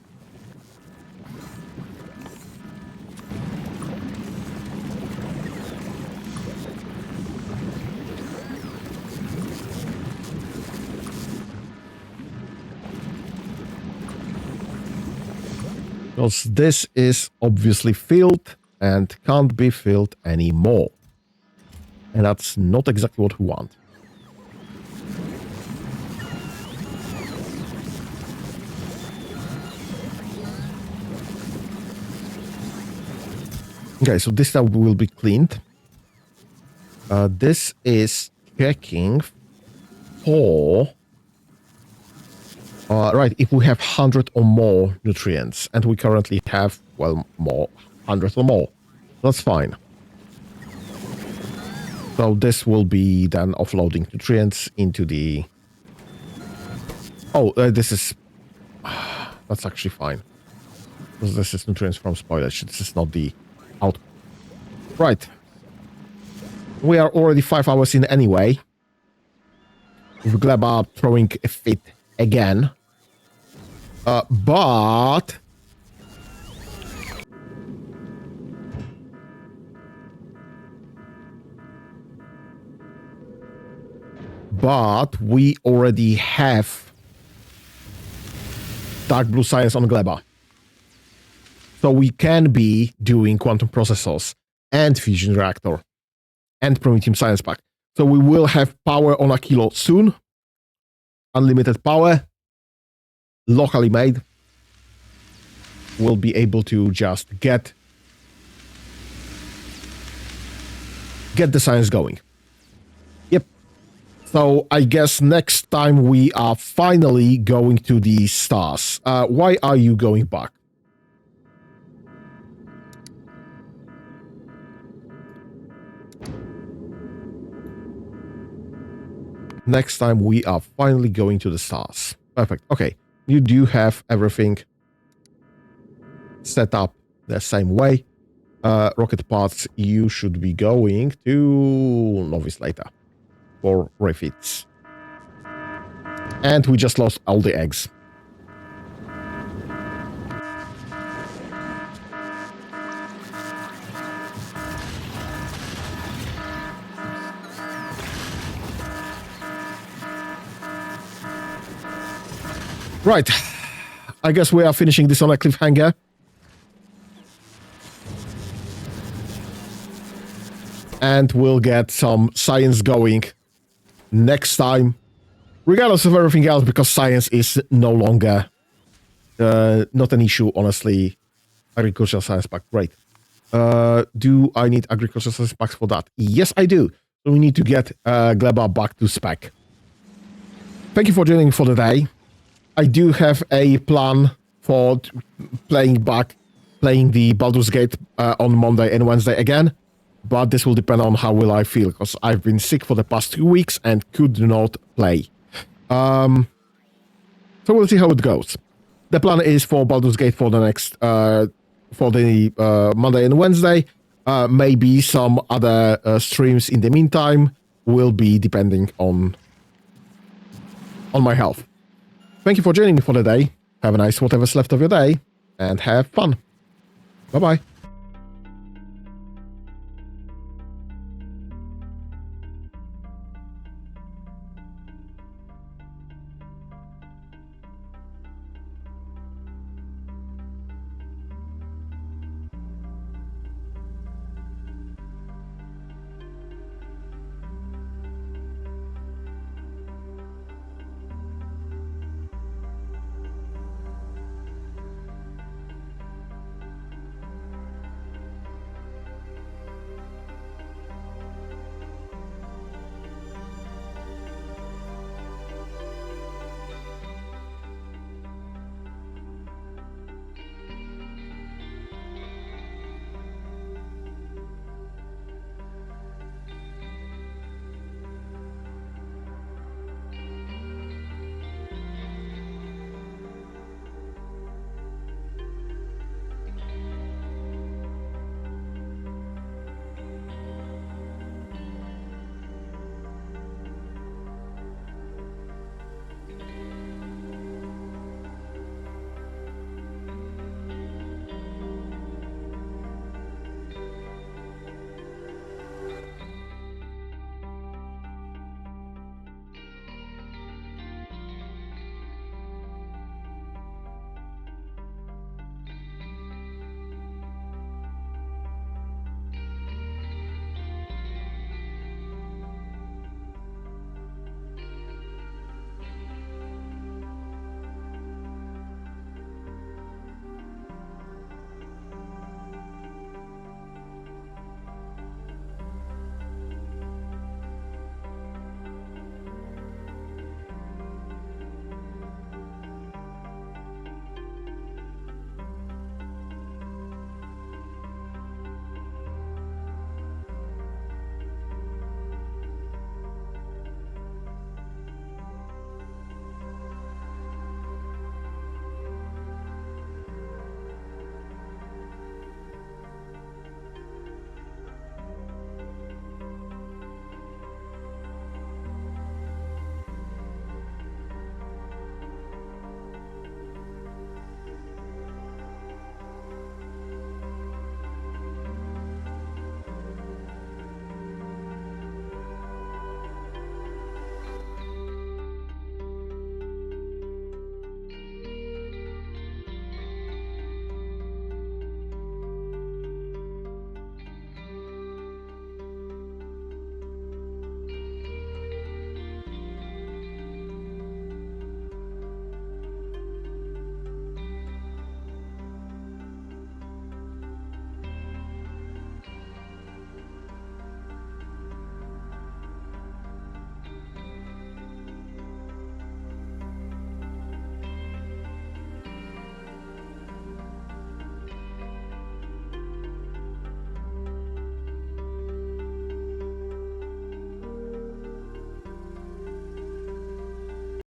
Because this is obviously filled and can't be filled anymore. And that's not exactly what we want. Okay, so this tab will be cleaned. This is checking for... right, if we have 100 or more nutrients, and we currently have, well, more, 100 or more. That's fine. So this will be then offloading nutrients into the... Oh, this is... That's actually fine. Because this is nutrients from spoilage. This is not the out. Right. We are already 5 hours in anyway. With Gleba throwing a fit again. But we already have dark blue science on Gleba. So we can be doing quantum processors and fusion reactor and Prometheum science pack. So we will have power on Aquilo soon. Unlimited power. Locally made. We'll be able to just get the science going. Yep. So I guess next time we are finally going to the stars. Why are you going back? Next time we are finally going to the stars. Perfect. Okay. You do have everything set up the same way. Rocket parts, you should be going to Novice later for refits. And we just lost all the eggs. Right. I guess we are finishing this on a cliffhanger. And we'll get some science going next time. Regardless of everything else, because science is no longer not an issue, honestly. Agricultural science pack, great. Do I need agricultural science packs for that? Yes, I do. So we need to get Gleba back to spec. Thank you for joining me for the day. I do have a plan for playing the Baldur's Gate on Monday and Wednesday again, but this will depend on how will I feel, because I've been sick for the past 2 weeks and could not play. So we'll see how it goes. The plan is for Baldur's Gate for the next Monday and Wednesday. Maybe some other streams in the meantime will be depending on my health. Thank you for joining me for the day. Have a nice whatever's left of your day, and have fun. Bye-bye.